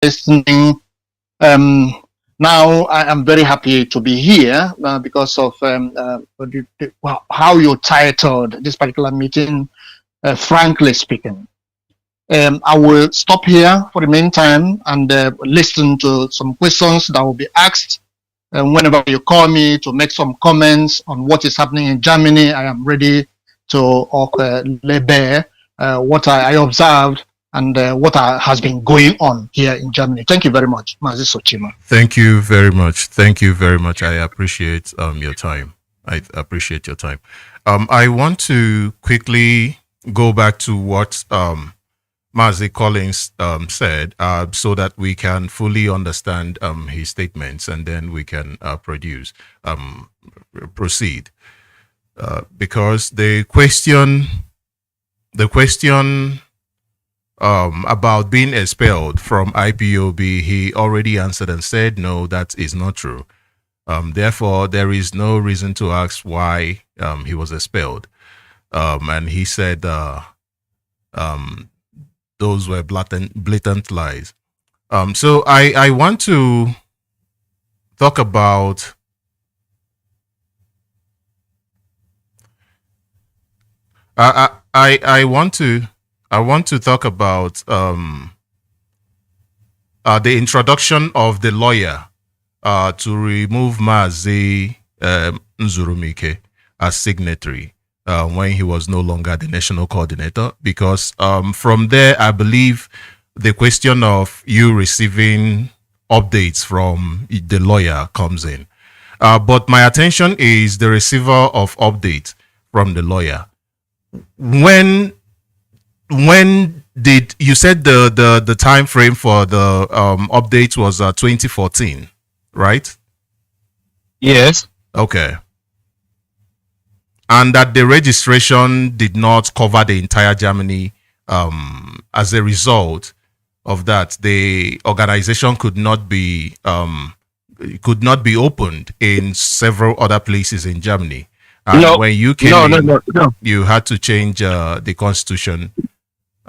listening. Now I am very happy to be here because of how you titled this particular meeting, frankly speaking. I will stop here for the meantime and listen to some questions that will be asked. And whenever you call me to make some comments on what is happening in Germany, I am ready to lay bare what I observed and what has been going on here in Germany. Thank you very much, Mazi Sochima. Thank you very much. Thank you very much. I appreciate your time. I appreciate your time. I want to quickly go back to what Mazi Collins said so that we can fully understand his statements, and then we can proceed. Because the question about being expelled from IPOB, he already answered and said, no, that is not true. Therefore, there is no reason to ask why he was expelled. And he said those were blatant lies. So I want to talk about I want to talk about the introduction of the lawyer to remove Mazi Nzurumike as signatory when he was no longer the national coordinator, because from there, I believe the question of you receiving updates from the lawyer comes in. But my attention is the receiver of updates from the lawyer. When did you said the time frame for the update was 2014, right? Yes. Okay. And that the registration did not cover the entire Germany. As a result of that, the organization could not be opened in several other places in Germany. And when you came in, you had to change the constitution,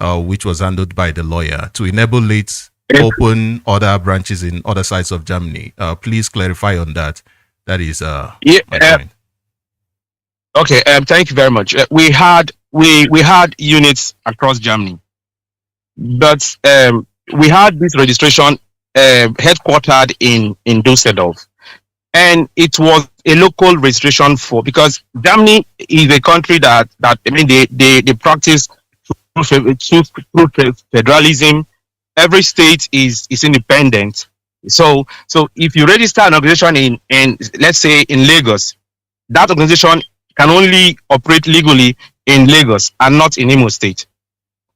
which was handled by the lawyer, to enable it open other branches in other sides of Germany. Please clarify on that. That is my point. Okay, thank you very much. We had units across Germany, but we had this registration headquartered in Düsseldorf, and it was a local registration because Germany is a country that they practice through federalism. Every state is independent. So if you register an organization in let's say in Lagos, that organization can only operate legally in Lagos and not in Imo State.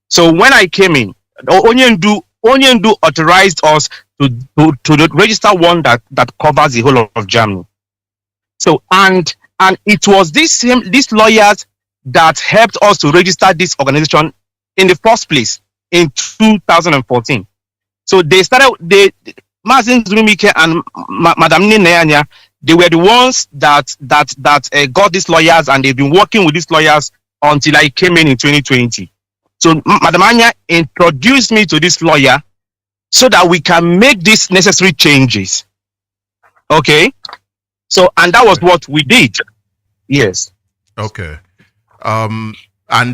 So when I came in, Onyendu authorized us to register one that covers the whole of Germany. So and it was these lawyers that helped us to register this organization in the first place in 2014. So they started Mazi Nzurumike and Madam Nneanya. They were the ones that got these lawyers, and they've been working with these lawyers until I came in 2020. So Madam Anya introduced me to this lawyer so that we can make these necessary changes. Okay? So, and that was what we did. Yes. Okay. And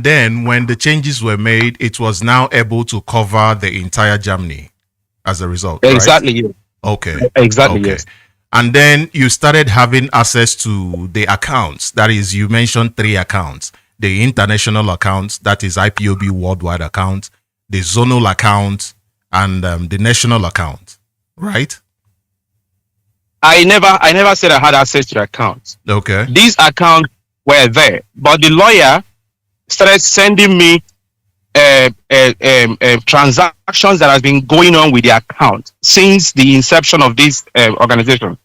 then when the changes were made, it was now able to cover the entire Germany as a result, exactly, right? Yes. Okay. Exactly, okay. Yes. And then you started having access to the accounts. That is, you mentioned 3 accounts. The international account, that is IPOB worldwide account, the zonal account, and the national account, right? I never said I had access to the accounts. Okay. These accounts were there, but the lawyer started sending me transactions that has been going on with the account since the inception of this organization.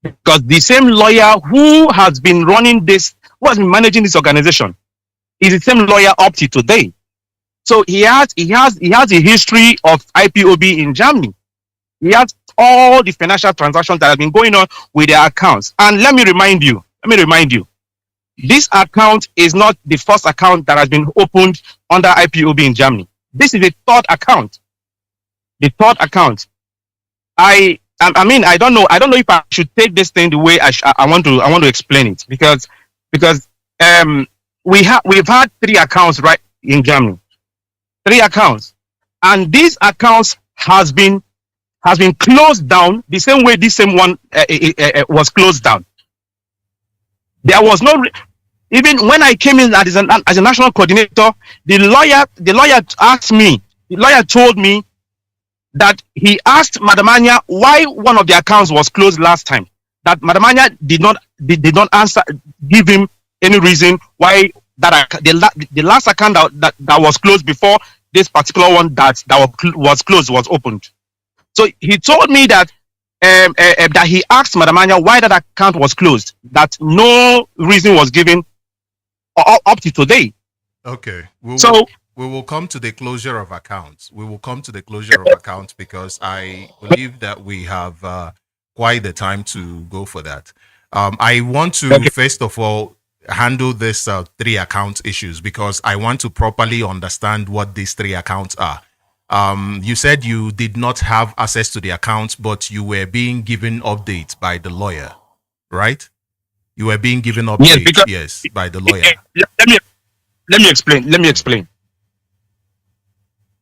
Because the same lawyer who has been running this, who has been managing this organization, is the same lawyer up to today. So he has a history of IPOB in Germany. He has all the financial transactions that have been going on with their accounts. And let me remind you, this account is not the first account that has been opened under IPOB in Germany. This is the 3rd account. The third account, I mean, I don't know if I should take this thing the way I want to explain it, because we've had three accounts right in Germany, three accounts, and these accounts has been closed down the same way this same one was closed down. There was no even when I came in as a national coordinator, the lawyer asked me, the lawyer told me that he asked Madamanya why one of the accounts was closed last time. That Madamanya did not answer, give him any reason why that the last account that was closed before this particular one that was closed was opened. So he told me that that he asked Madamanya why that account was closed. That no reason was given up to today. Okay. We will come to the closure of accounts. We will come to the closure of accounts because I believe that we have quite the time to go for that. I want to first of all handle this three account issues because I want to properly understand what these three accounts are. You said you did not have access to the accounts, but you were being given updates by the lawyer, right? You were being given updates, yes, by the lawyer. Let me explain.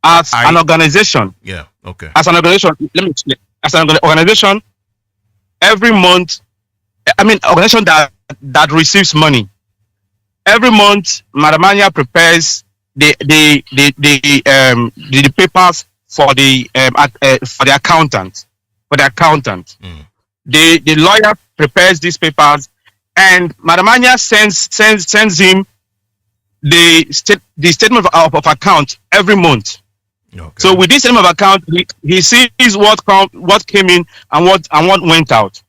As an organization, As an organization, let me explain. As an organization, every month, I mean, organization that receives money, every month, Madamanya prepares the papers for the accountant. The lawyer prepares these papers, and Madamanya sends him the statement of account every month. Okay. So with this statement of account, he sees what came in and what went out.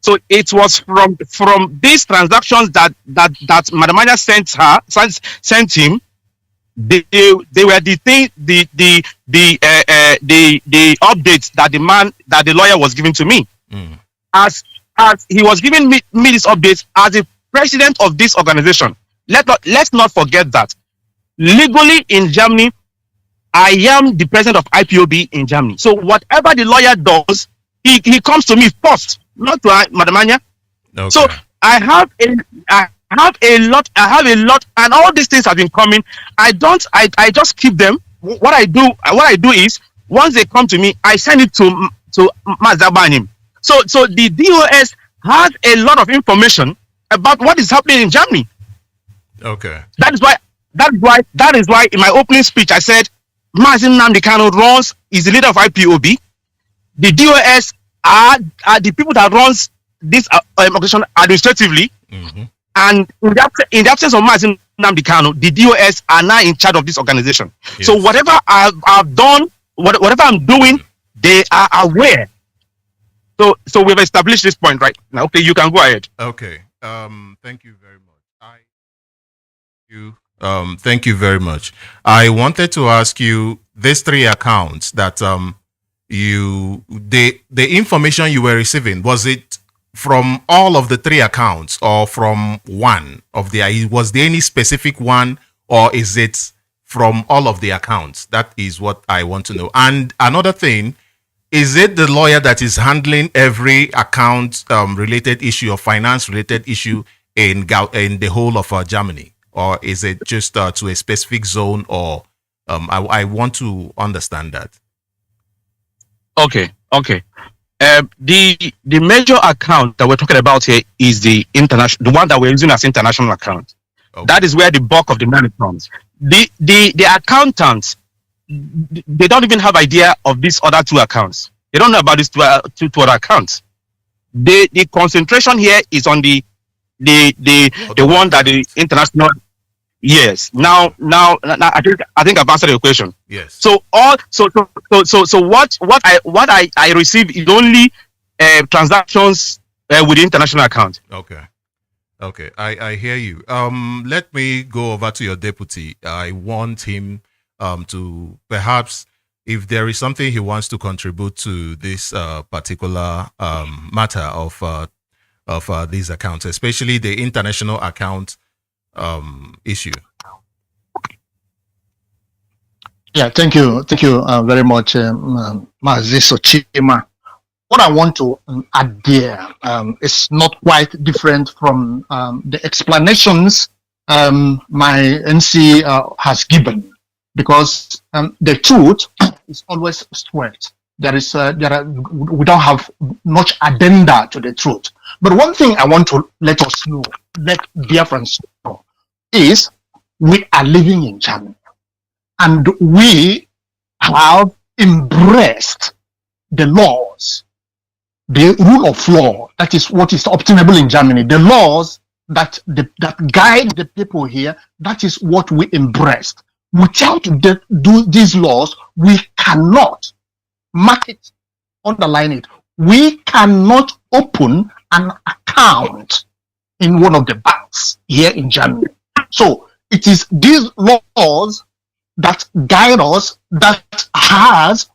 So it was from these transactions that Madamanya sent him. They were the updates that the lawyer was giving to me. As he was giving me these updates as the president of this organization. Let's not forget that legally in Germany, I am the president of IPOB in Germany. So whatever the lawyer does, he comes to me first, not to Madamanya. Okay. So I have a lot, and all these things have been coming. I just keep them. What I do is once they come to me, I send it to Mazabanim. So the DOS has a lot of information about what is happening in Germany. Okay. That is why in my opening speech I said Mazi Nnamdi is the leader of IPOB. The DOS are the people that runs this organization administratively. And in the absence of Mazi Nnamdi, the DOS are now in charge of this organization. Yes. So whatever I've done, whatever I'm doing, they are aware. So we've established this point right now. Okay, you can go ahead. Okay. Thank you very much. Thank you very much. I wanted to ask you these three accounts that the information you were receiving, was it from all of the three accounts or from one of the, was there any specific one, or is it from all of the accounts? That is what I want to know. And another thing, is it the lawyer that is handling every account related issue or finance related issue in the whole of Germany? Or is it just to a specific zone? Or I want to understand that. Okay. The major account that we're talking about here is the one that we're using as international account. Okay. That is where the bulk of the money comes. The accountants, they don't even have idea of these other two accounts. They don't know about these two other accounts. The concentration here is on the one that the international. Yes. Now I think I've answered your question. Yes. So what I receive is only transactions with the international account. Okay. I hear you. Let me go over to your deputy. I want him to perhaps, if there is something he wants to contribute to this particular matter of these accounts, especially the international account issue. Yeah, thank you very much, Mazi Sochima. What I want to add there is not quite different from the explanations my NC has given, because the truth is always straight. We don't have much addenda to the truth. But one thing I want to let us know, let Biafrans know, is we are living in Germany, and we have embraced the laws, the rule of law. That is what is obtainable in Germany. The laws that guide the people here, that is what we embraced. Without do these laws, we cannot, mark it, underline it, we cannot open an account in one of the banks here in Germany. So it is these laws that guide us,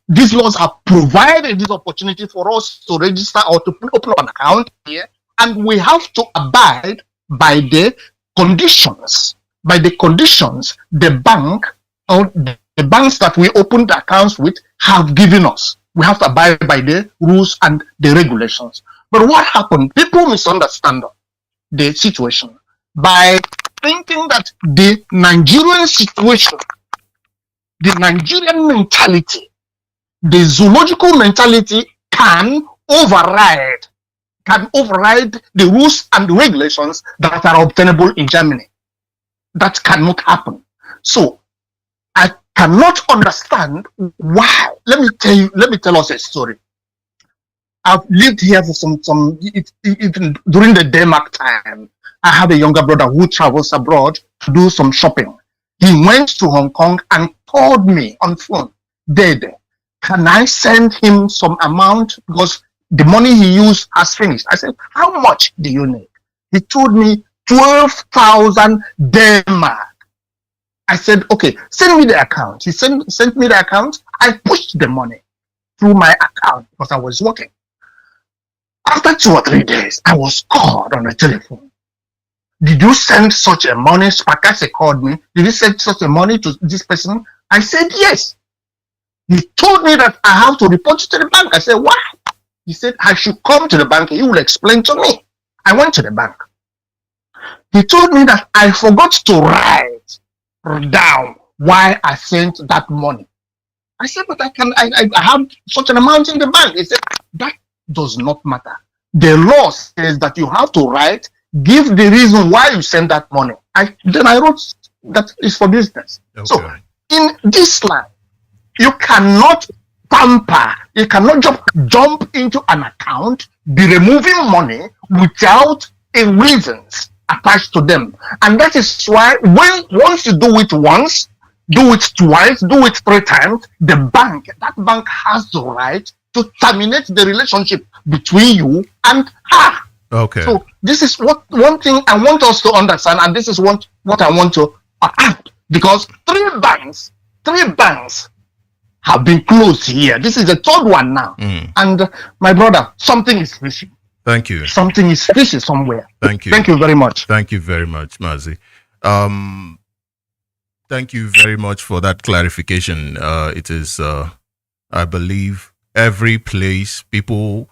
these laws have provided this opportunity for us to register or to open up an account here, and we have to abide by the conditions. The bank or the banks that we opened accounts with have given us. We have to abide by the rules and the regulations. But what happened? People misunderstand the situation by thinking that the Nigerian situation, the Nigerian mentality, the zoological mentality can override the rules and regulations that are obtainable in Germany. That cannot happen. So I cannot understand why. Let me tell us a story. I've lived here for even during the Denmark time. I have a younger brother who travels abroad to do some shopping. He went to Hong Kong and called me on phone. Dad, can I send him some amount because the money he used has finished? I said, how much do you need? He told me 12,000 Denmark. I said, okay, send me the account. He sent me the account. I pushed the money through my account because I was working. After 2 or 3 days, I was called on the telephone. Did you send such a money? Spakase called me. Did you send such a money to this person? I said, yes. He told me that I have to report to the bank. I said, why? He said, I should come to the bank. He will explain to me. I went to the bank. He told me that I forgot to write down why I sent that money. I said, but I have such an amount in the bank. He said, that does not matter. The law says that you have to write, give the reason why you send that money. Then I wrote that is for business. Okay. So in this land, you cannot tamper, you cannot jump into an account, be removing money without a reasons attached to them. And that is why once you do it once, do it twice, do it 3 times, that bank has the right to terminate the relationship between you and her. Okay. So this is one thing I want us to understand, and this is what I want to add, because 3 banks have been closed here. This is the 3rd one now. And my brother, something is fishy. Thank you. Something is fishy somewhere. Thank you. Thank you very much. Thank you very much, Mazi. Thank you very much for that clarification. It is, I believe, every place people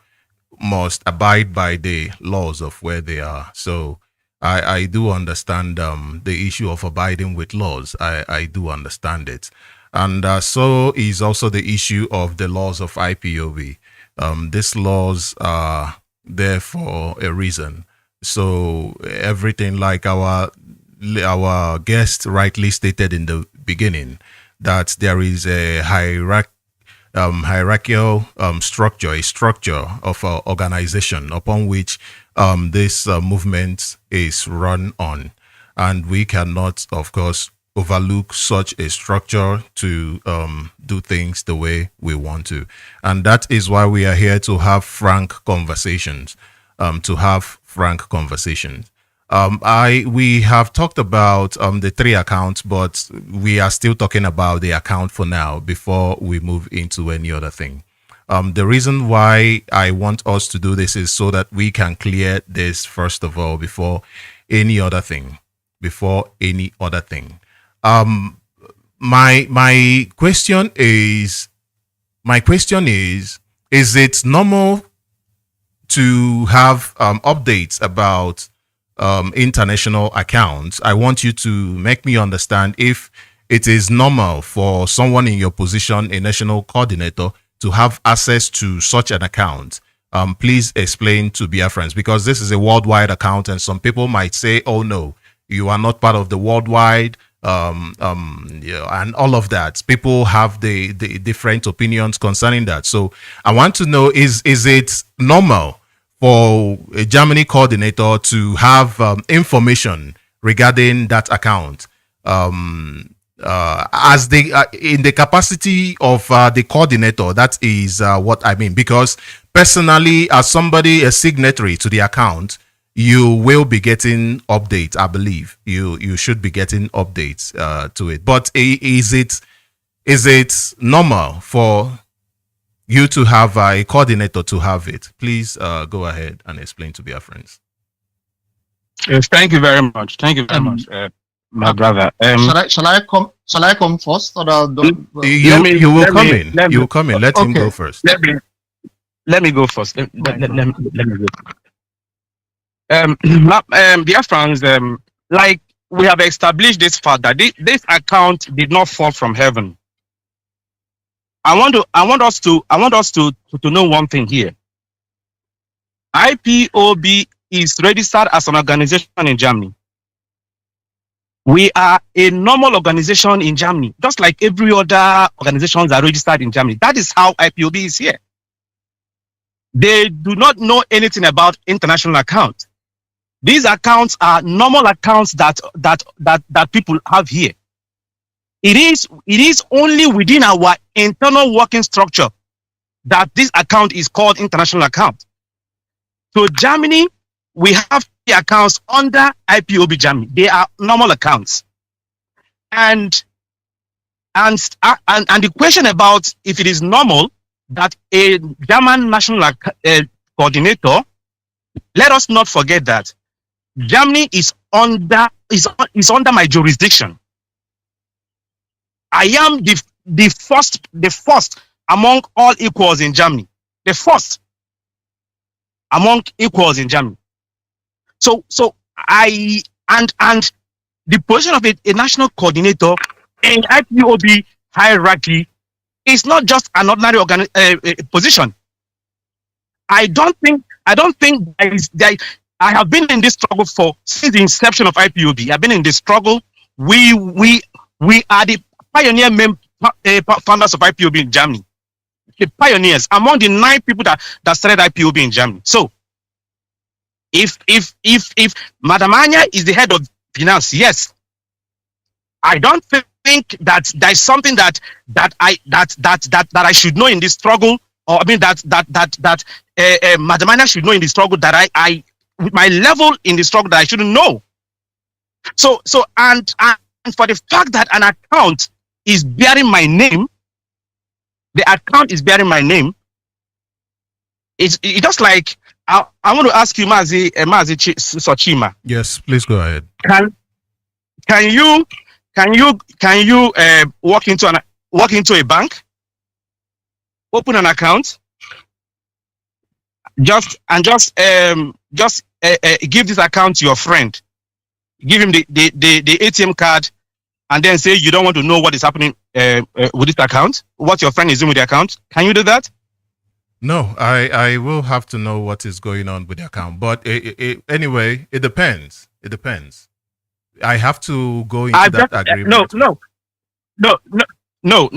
must abide by the laws of where they are. So I do understand the issue of abiding with laws. I do understand it. And so is also the issue of the laws of IPOB. These laws are there for a reason. So everything, like our guest rightly stated in the beginning, that there is a hierarchical structure, a structure of an organization upon which this movement is run on. And we cannot, of course, overlook such a structure to do things the way we want to. And that is why we are here to have frank conversations, we have talked about the 3 accounts, but we are still talking about the account for now before we move into any other thing. The reason why I want us to do this is so that we can clear this first of all before any other thing. My question is, My question is it normal to have updates about international accounts? I want you to make me understand if it is normal for someone in your position, a national coordinator, to have access to such an account. Please explain to Biafrans, because this is a worldwide account and some people might say, oh no, you are not part of the worldwide and all of that. People have the different opinions concerning that. So I want to know, is it normal for a Germany coordinator to have information regarding that account as the in the capacity of the coordinator? That is what I mean, because personally, as somebody, a signatory to the account, you will be getting updates. I believe you should be getting updates to it. But is it normal for you to have a coordinator to have it? Please go ahead and explain to Biafrans. Yes, thank you very much. Thank you very much, my brother. Shall I come first, or you will come in. You will come in. Let him go first. Let me go first. Let me go. Biafrans, like we have established this fact that this account did not fall from heaven. I want us to know one thing here. IPOB is registered as an organization in Germany. We are a normal organization in Germany, just like every other organizations are registered in Germany. That is how IPOB is here. They do not know anything about international accounts. These accounts are normal accounts that people have here. It is only within our internal working structure that this account is called international account. So Germany, we have the accounts under IPOB Germany. They are normal accounts. And the question about if it is normal that a German national coordinator, let us not forget that Germany is under my jurisdiction. I am the first among all equals in Germany. The first among equals in Germany. So the position of a national coordinator in IPOB hierarchy is not just an ordinary position. I don't think I have been in this struggle since the inception of IPOB. I've been in this struggle. We are the pioneer founders of IPOB in Germany. The pioneers among the 9 people that started IPOB in Germany. So if Madam Anya is the head of finance, yes, I don't think that there is something that I should know in this struggle, or I mean that Madam Anya should know in the struggle that I with my level in the struggle that I shouldn't know. So and for the fact that an account is bearing my name, the account is bearing my name. It's just like I want to ask you, Mazi Sochima. Yes, please go ahead. Can you walk into a bank, open an account, just give this account to your friend, give him the ATM card, and then say you don't want to know what is happening with this account, what your friend is doing with the account? Can you do that? No, I will have to know what is going on with the account. But anyway, it depends. It depends. I have to go into that agreement. No.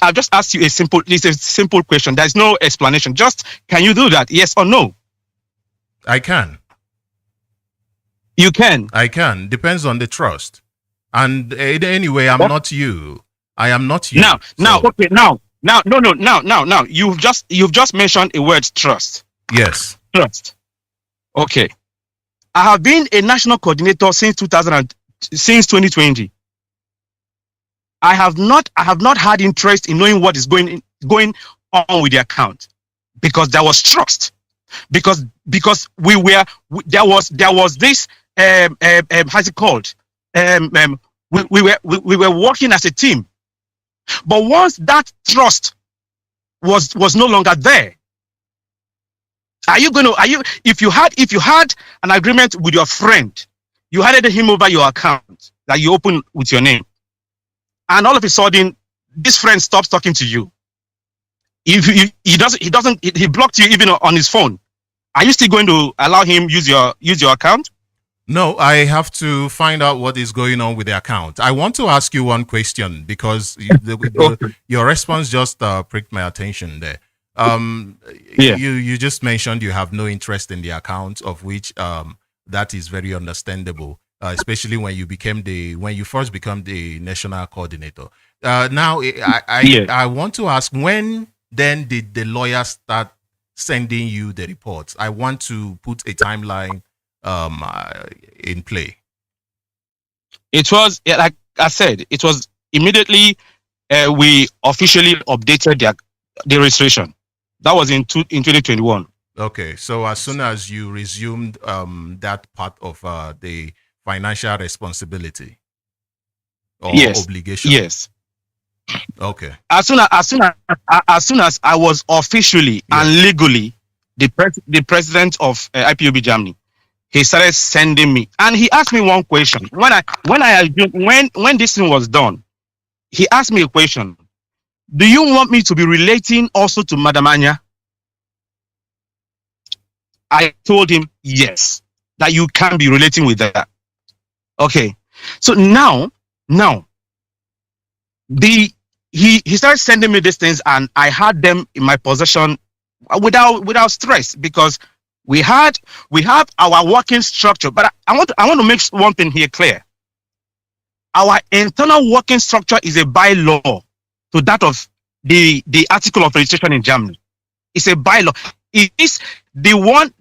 I've just asked you it's a simple question. There's no explanation. Just, can you do that? Yes or no? I can. You can? I can. Depends on the trust. And anyway, I'm not you. I am not you. Now. You've just mentioned a word, trust. Yes. Trust. Okay. I have been a national coordinator since 2020. I have not had interest in knowing what is going on with the account, because there was trust. Because there was this how's it called? We were working as a team. But once that trust was no longer there. If you had an agreement with your friend, you handed him over your account that you opened with your name, and all of a sudden this friend stops talking to you. If he blocked you even on his phone, are you still going to allow him use your account? No, I have to find out what is going on with the account. I want to ask you one question because your response just pricked my attention there. You just mentioned you have no interest in the account, of which that is very understandable, especially when you first become the national coordinator. Now, I want to ask, when then did the lawyer start sending you the reports? I want to put a timeline in play. It was, like I said, it was immediately we officially updated the registration. That was in 2021. Okay, so as soon as you resumed that part of the financial responsibility or obligation. Yes. Okay. As soon as I was officially and legally the president of IPOB Germany, he started sending me, and he asked me one question. When this thing was done, he asked me a question. Do you want me to be relating also to Madam Anya? I told him yes, that you can be relating with that. Okay. So now he started sending me these things, and I had them in my possession without stress, because we have our working structure. But I want to make one thing here clear. Our internal working structure is a bylaw to that of the article of registration in Germany. It's a bylaw. It is the one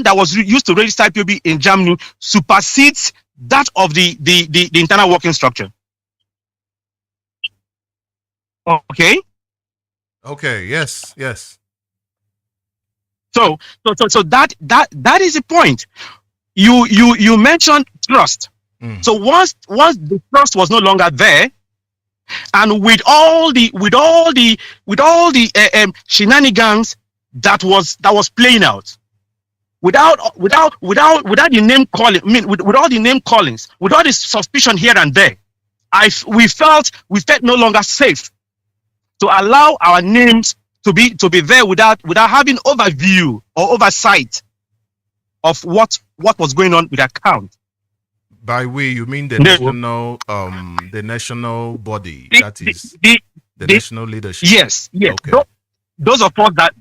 that was used to register IPOB in Germany supersedes that of the internal working structure. Okay. Okay. Yes. So that is the point. You mentioned trust. So once the trust was no longer there, and with all the shenanigans that was playing out, without the name calling, with all the name callings, with all the suspicion here and there, we felt no longer safe to allow our names to be there without having overview or oversight of what was going on with the account. By we, you mean the national body, that is the national leadership. Yes. Okay. Those of us that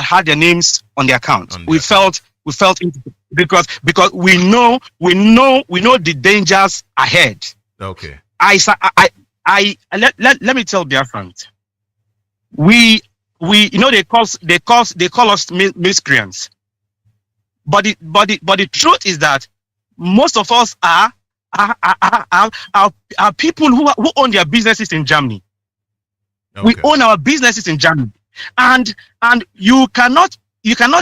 had their names on the account, we felt because we know the dangers ahead. Okay. Let me tell Biafrans, we they call us miscreants, but the truth is that most of us are people who own their businesses in Germany. Okay. We own our businesses in Germany, and you cannot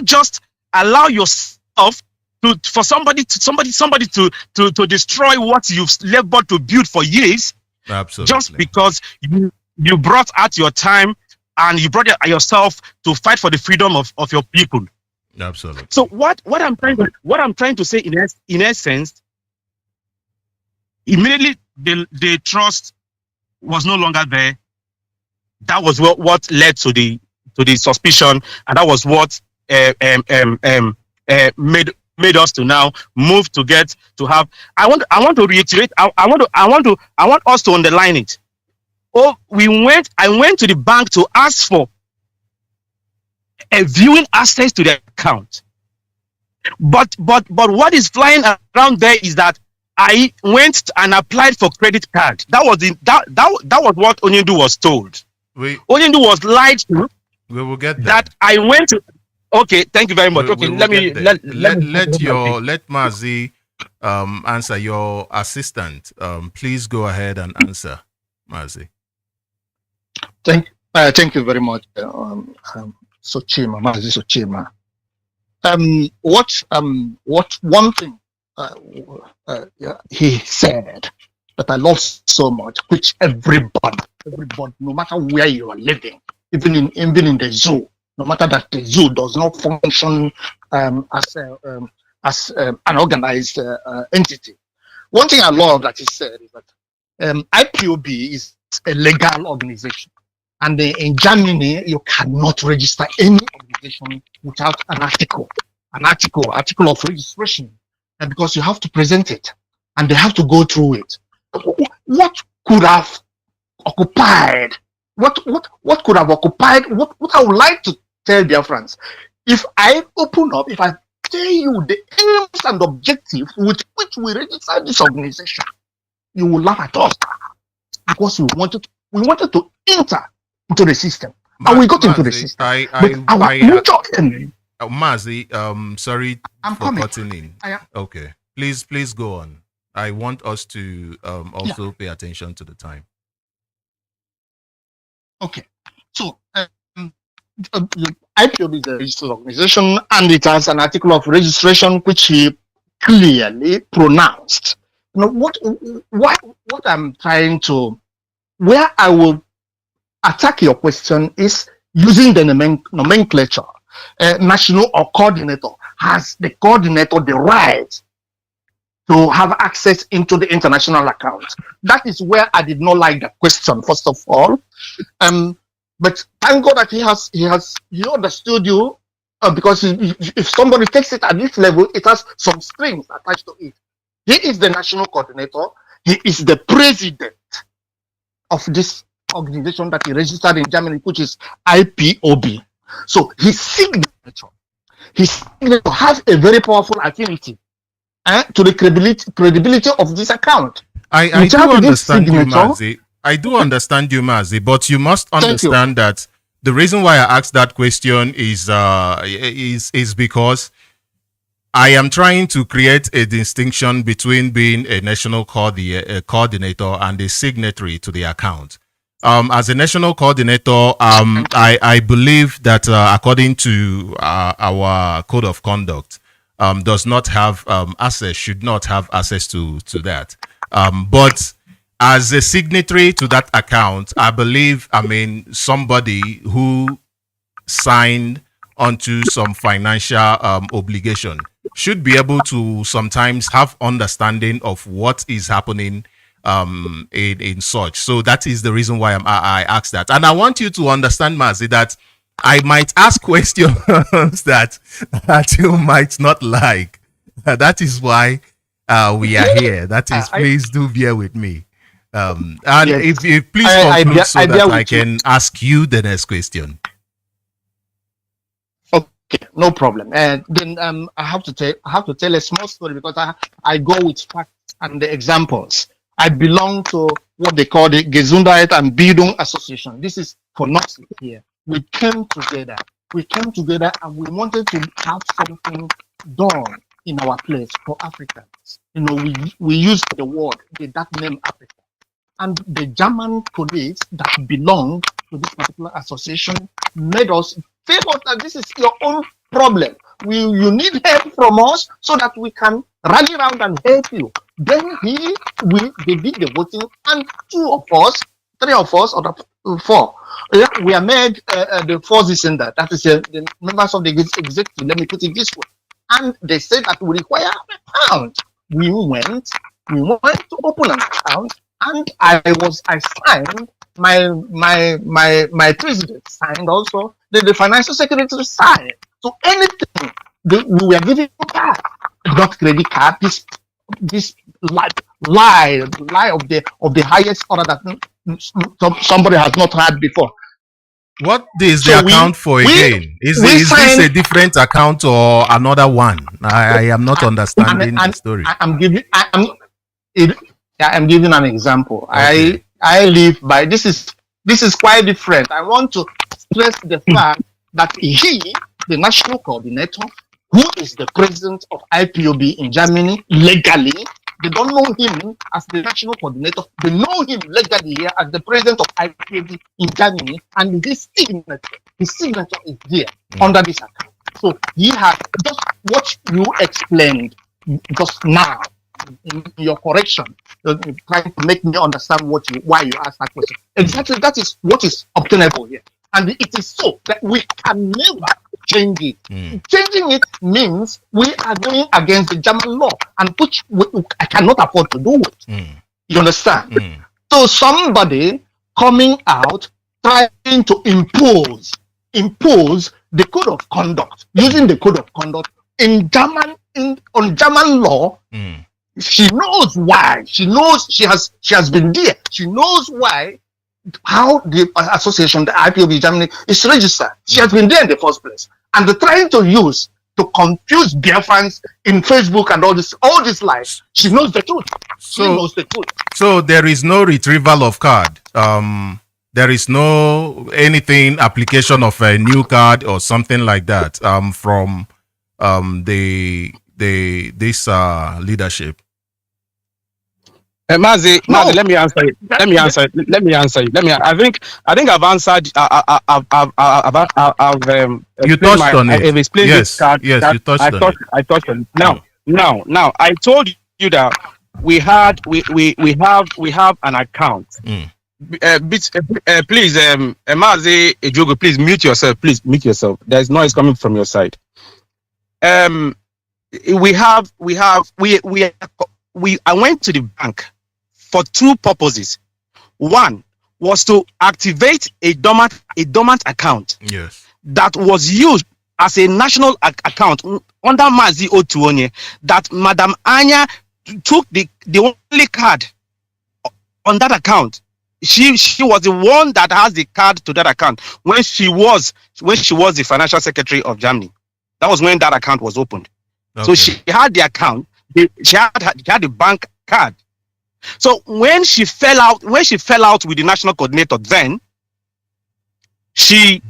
just allow yourself for somebody to destroy what you've labored to build for years. Absolutely. Just because you brought out your time and you brought yourself to fight for the freedom of your people. Absolutely. So what I'm trying to say in essence, immediately the trust was no longer there. That was what led to the suspicion, and that was what made us to now move to get to have. I want to reiterate. I want us to underline it. I went to the bank to ask for a viewing access to the account. But what is flying around there is that I went and applied for credit card. That was what Onyendu was told. Onyendu was lied to. We will get that. I went to. Okay, thank you very much. Okay, let Mazi answer. Your assistant, please go ahead and answer, Mazi. Thank you very much, Sochima, Mazi Sochima. What one thing he said that I love so much, which everybody, no matter where you are living, even in the zoo. No matter that the zoo does not function as an organized entity. One thing I love that he said is that IPOB is a legal organization, and in Germany you cannot register any organization without an article of registration, and because you have to present it, and they have to go through it. What could have occupied? What could have occupied? What I would like to tell Biafrans, if I open up, if I tell you the aims and objectives with which we registered this organization, you will laugh at us because we wanted to enter into the system, and we got into the system. Mazi, sorry for cutting in. Okay, please go on. I want us to also pay attention to the time. Okay, so IPOB is a registered organization, and it has an article of registration which he clearly pronounced. You know what I'm trying to, where I will attack your question is using the nomenclature. National or coordinator. Has the coordinator the right to have access into the international account? That is where I did not like the question, first of all. But thank God that he understood you, because if somebody takes it at this level, it has some strings attached to it. He is the national coordinator. He is the president of this organization that he registered in Germany, which is IPOB. So his signature has a very powerful affinity to the credibility of this account. I do understand you, Mazi. I do understand you, Mazi, but you must understand that the reason why I asked that question is because I am trying to create a distinction between being a national coordinator and a signatory to the account. As a national coordinator, I believe that according to our code of conduct, does not have access, should not have access to that. But as a signatory to that account, I believe, somebody who signed onto some financial obligation should be able to sometimes have understanding of what is happening in such. So that is the reason why I asked that. And I want you to understand, Mazi, that I might ask questions that you might not like. That is why we are here. That is, please do bear with me. And yes, if you please conclude so that I can ask you the next question. Okay, no problem. And then I have to tell a small story, because I go with facts and the examples. I belong to what they call the Gesundheit and Bildung Association. This is for Nazi here. We came together and we wanted to have something done in our place for Africans. You know, we used the word, that name Africa. And the German colleagues that belong to this particular association made us feel that this is your own problem. You need help from us so that we can rally around and help you. Then they did the voting, and 3 of us, or 4, we are made the 4th in that. That is the members of the executive. Let me put it this way. And they said that we require an account. We went to open an account, and I signed. My president signed also. The financial secretary signed. So anything we were giving back, not credit card. This lie of the highest order that somebody has not had before. What is the account for again? Is this a different account or another one? I am not understanding the story. I'm giving an example. Okay. I live by this is quite different. I want to stress the fact that he, the national coordinator, who is the president of IPOB in Germany legally, they don't know him as the national coordinator. They know him legally here as the president of IPOB in Germany, and his signature is there under this account. So he has just what you explained just now in your correction, trying to make me understand why you asked that question. Exactly, that is what is obtainable here. And it is so that we can never change it. Mm. Changing it means we are going against the German law, and which I cannot afford to do it. Mm. You understand? Mm. So somebody coming out trying to impose the code of conduct, using the code of conduct in German on German law. Mm. She knows why. She knows she has been there. She knows why, how the association, the IPOB Germany, is registered. She has been there in the first place. And they're trying to use to confuse Biafrans in Facebook and all this lies. She knows the truth. She knows the truth. So there is no retrieval of card. There is no anything application of a new card or something like that. From this leadership. Mazi, No. Mazi, let me answer you. I think I've answered. You touched on it. I've explained Yes, this card. yes, you touched on it. I touched on it. Now, I told you that we have an account. Mm. Please, Mazi Ejogo, please mute yourself. Please mute yourself. There's noise coming from your side. I went to the bank for two purposes. One was to activate a dormant account. Yes. That was used as a national account under Mazi Otuonye, that Madam Anya took the only card on that account. She was the one that has the card to that account when she was the financial secretary of Germany. That was when that account was opened. Okay. So she had the account. She had the bank card. So when she fell out with the national coordinator, then she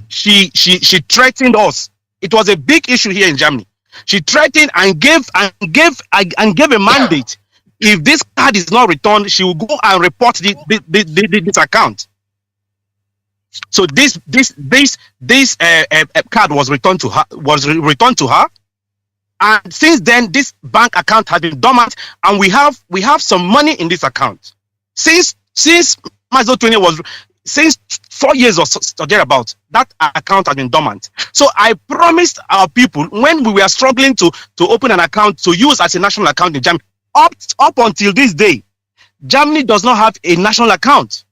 threatened us. It was a big issue here in Germany. She threatened and gave a mandate. If this card is not returned, she will go and report this account. So this card was returned to her. And since then, this bank account has been dormant, and we have some money in this account. Since Mazi 20 was, since 4 years or thereabout, that account has been dormant. So I promised our people, when we were struggling to open an account to use as a national account in Germany, up until this day, Germany does not have a national account.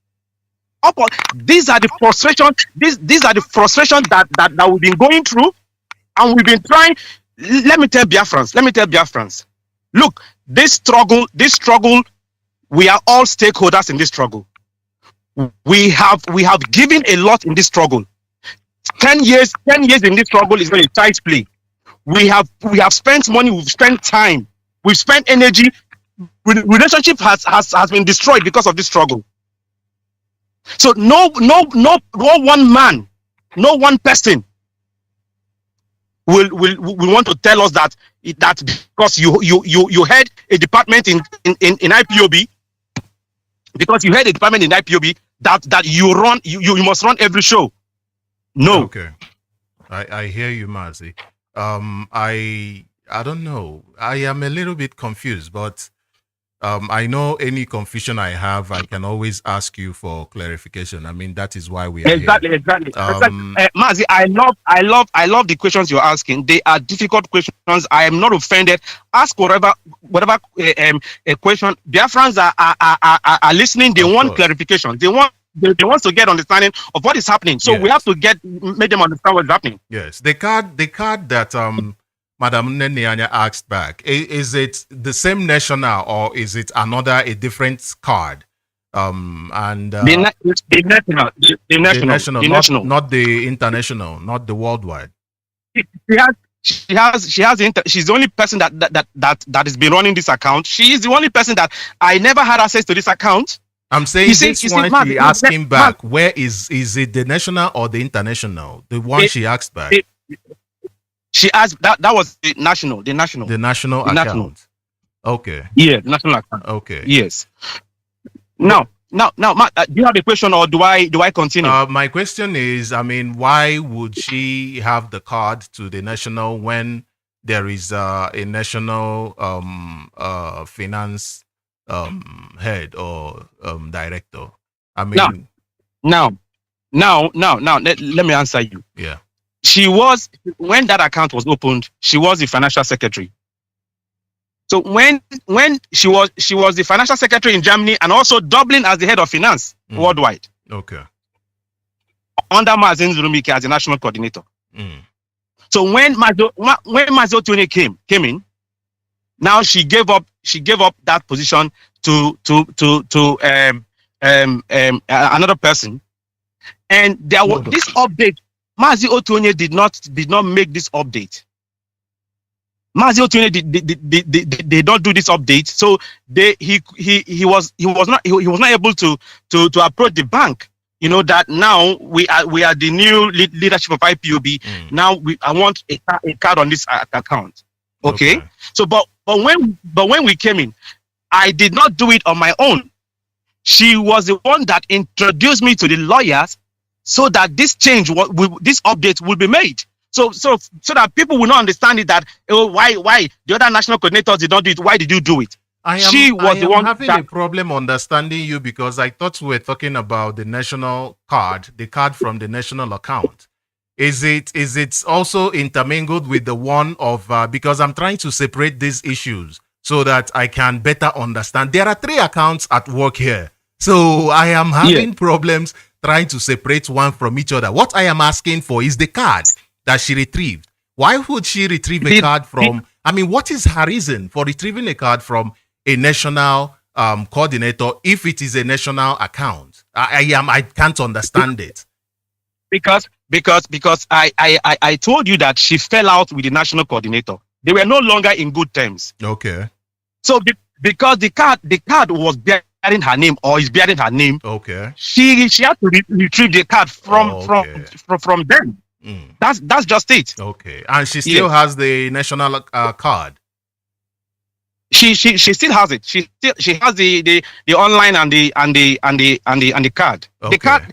These are the frustrations. These are the frustrations that we've been going through, and we've been trying. Let me tell Biafrans. Look, this struggle, we are all stakeholders in this struggle. We have given a lot in this struggle. 10 years in this struggle is very tight play. We have spent money, we've spent time, we've spent energy. Relationship has been destroyed because of this struggle. So no one man, no one person will want to tell us that because you had a department in IPOB, because you had a department in IPOB that you must run every show. No. Okay. I hear you, Mazi. I don't know. I am a little bit confused, but I know any confusion I have, I can always ask you for clarification. I mean, that is why we are exactly. here. Mazi, I love the questions you're asking. They are difficult questions. I am not offended. Ask whatever a question. Biafrans are listening. They want clarification. They want to get understanding of what is happening. So we have to make them understand what's happening. Yes, the card that Madam Nnamdi asked back, is it the same national or is it a different card? The national, not the international, not the worldwide. She's the only person that has been running this account. She is the only person that I never had access to this account. I'm saying she asking back, where is it the national or the international? The one she asked back. She asked that was the national account. Okay. Yeah, national account. Okay. Yes. Now, Matt, do you have a question or do I continue? My question is, I mean, why would she have the card to the national when there is a national finance head or director? I mean, now, Now, let me answer you. Yeah. She was, when that account was opened, she was the financial secretary. So when she was the financial secretary in Germany and also Dublin as the head of finance worldwide. Okay. Under Mazi Sochima as the national coordinator. So when Mazi Sochima came in, now she gave up that position to another person, and there was this update. Mazi Sochima did not make this update. Mazi Sochima they don't do this update, so he was not able to approach the bank. You know that now we are the new leadership of IPOB. Now I want a card on this account. Okay. So but when we came in, I did not do it on my own. She was the one that introduced me to the lawyers so that this change, this update will be made. So that people will not understand it, that why the other national coordinators did not do it. Why did you do it? She was the one having a problem understanding you, because I thought we were talking about the national card, the card from the national account. Is it also intermingled with the one of because I'm trying to separate these issues so that I can better understand. There are 3 accounts at work here, so I am having problems trying to separate one from each other. What I am asking for is the card that she retrieved. Why would she retrieve a card from? I mean, what is her reason for retrieving a card from a national coordinator if it is a national account? I can't understand it. Because I told you that she fell out with the national coordinator. They were no longer in good terms. Okay. So because the card was bearing her name, or is bearing her name. Okay. She had to retrieve the card from them. That's just it. Okay. And she still has the national card. She still has it. She has the online and the card. Okay. The card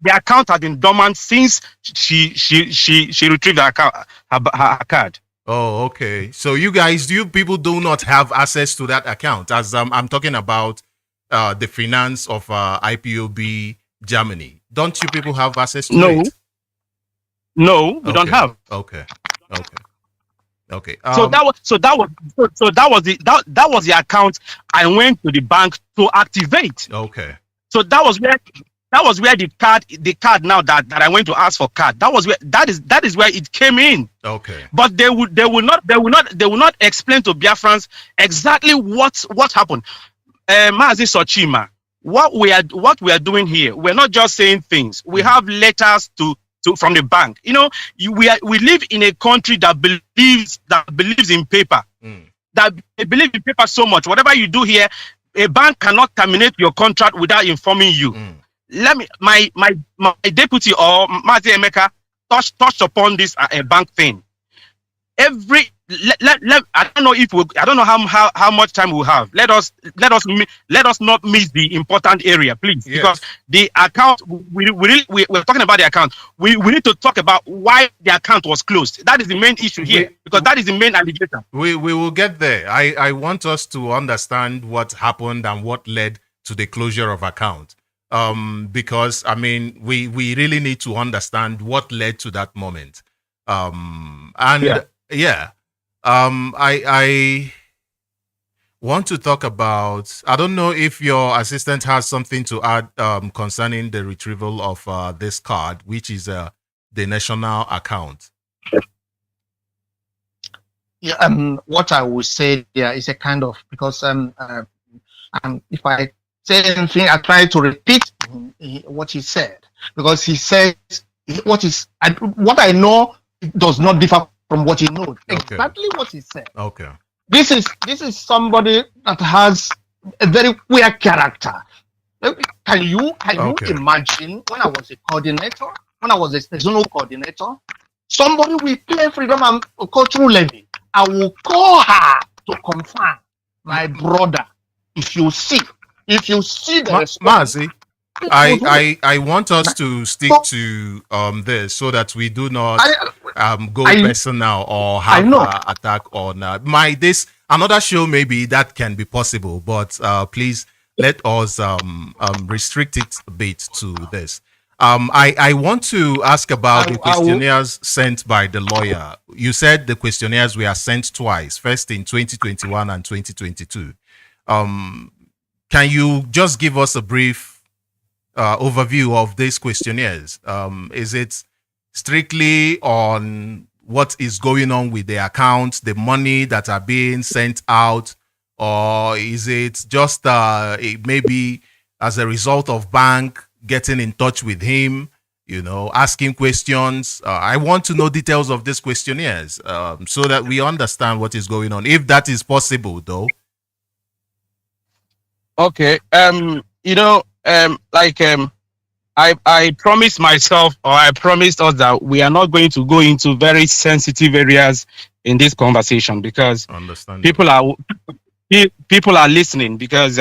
the account has been dormant since she retrieved her card. Oh, okay. So you people do not have access to that account, as I'm talking about the finance of IPOB Germany. Don't you people have access to it? No, we don't have. Okay. So that was the account I went to the bank to activate. Okay. So that was where the card now that I went to ask for card. That is where it came in. Okay. But they will not explain to Biafrans exactly what happened. Mazi Sochima, what we are doing here, we're not just saying things. We have letters from the bank. You know, we live in a country that believes in paper. That they believe in paper so much. Whatever you do here, a bank cannot terminate your contract without informing you. Let me my deputy or Mazi Emeka touched upon this bank thing. I don't know how much time we have. Let us not miss the important area, please. Yes. Because the account we're talking about the account. We need to talk about why the account was closed. That is the main issue here, because that is the main allegation. We will get there. I want us to understand what happened and what led to the closure of account. Because I mean we really need to understand what led to that moment. I want to talk about, I don't know if your assistant has something to add concerning the retrieval of this card, which is the national account. Yeah, what I would say there is a kind of, because if I say anything, I try to repeat what he said, because he says what I know does not differ from what he knows. Okay. Exactly what he said. Okay. This is somebody that has a very weird character. Can you imagine when I was a coordinator, when I was a seasonal coordinator, somebody will play freedom and cultural levy. I will call her to confirm, my brother. If you see the response. Mazi, I want us to stick to this so that we do not go personal or have attack on this another show. Maybe that can be possible, but please let us restrict it a bit to this. I want to ask about the I will- questionnaires sent by the lawyer. You said the questionnaires were sent twice, first in 2021 and 2022. Can you just give us a brief overview of these questionnaires? Is it strictly on what is going on with the accounts, the money that are being sent out, or is it just maybe as a result of bank getting in touch with him, asking questions? I want to know details of these questionnaires so that we understand what is going on, if that is possible, though. Okay. I promised myself, or I promised us, that we are not going to go into very sensitive areas in this conversation, because people are listening. Because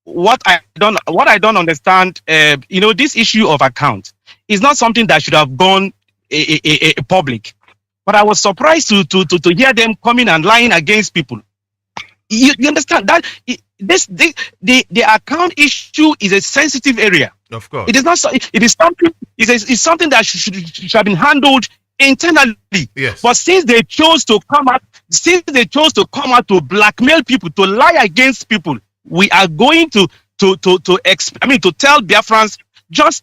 what I don't understand, this issue of account is not something that should have gone public. But I was surprised to hear them coming and lying against people. You understand that the account issue is a sensitive area. Of course, it is not. It is something. It's something that should have been handled internally. Yes. But since they chose to come out to blackmail people, to lie against people, we are going to tell Biafrans just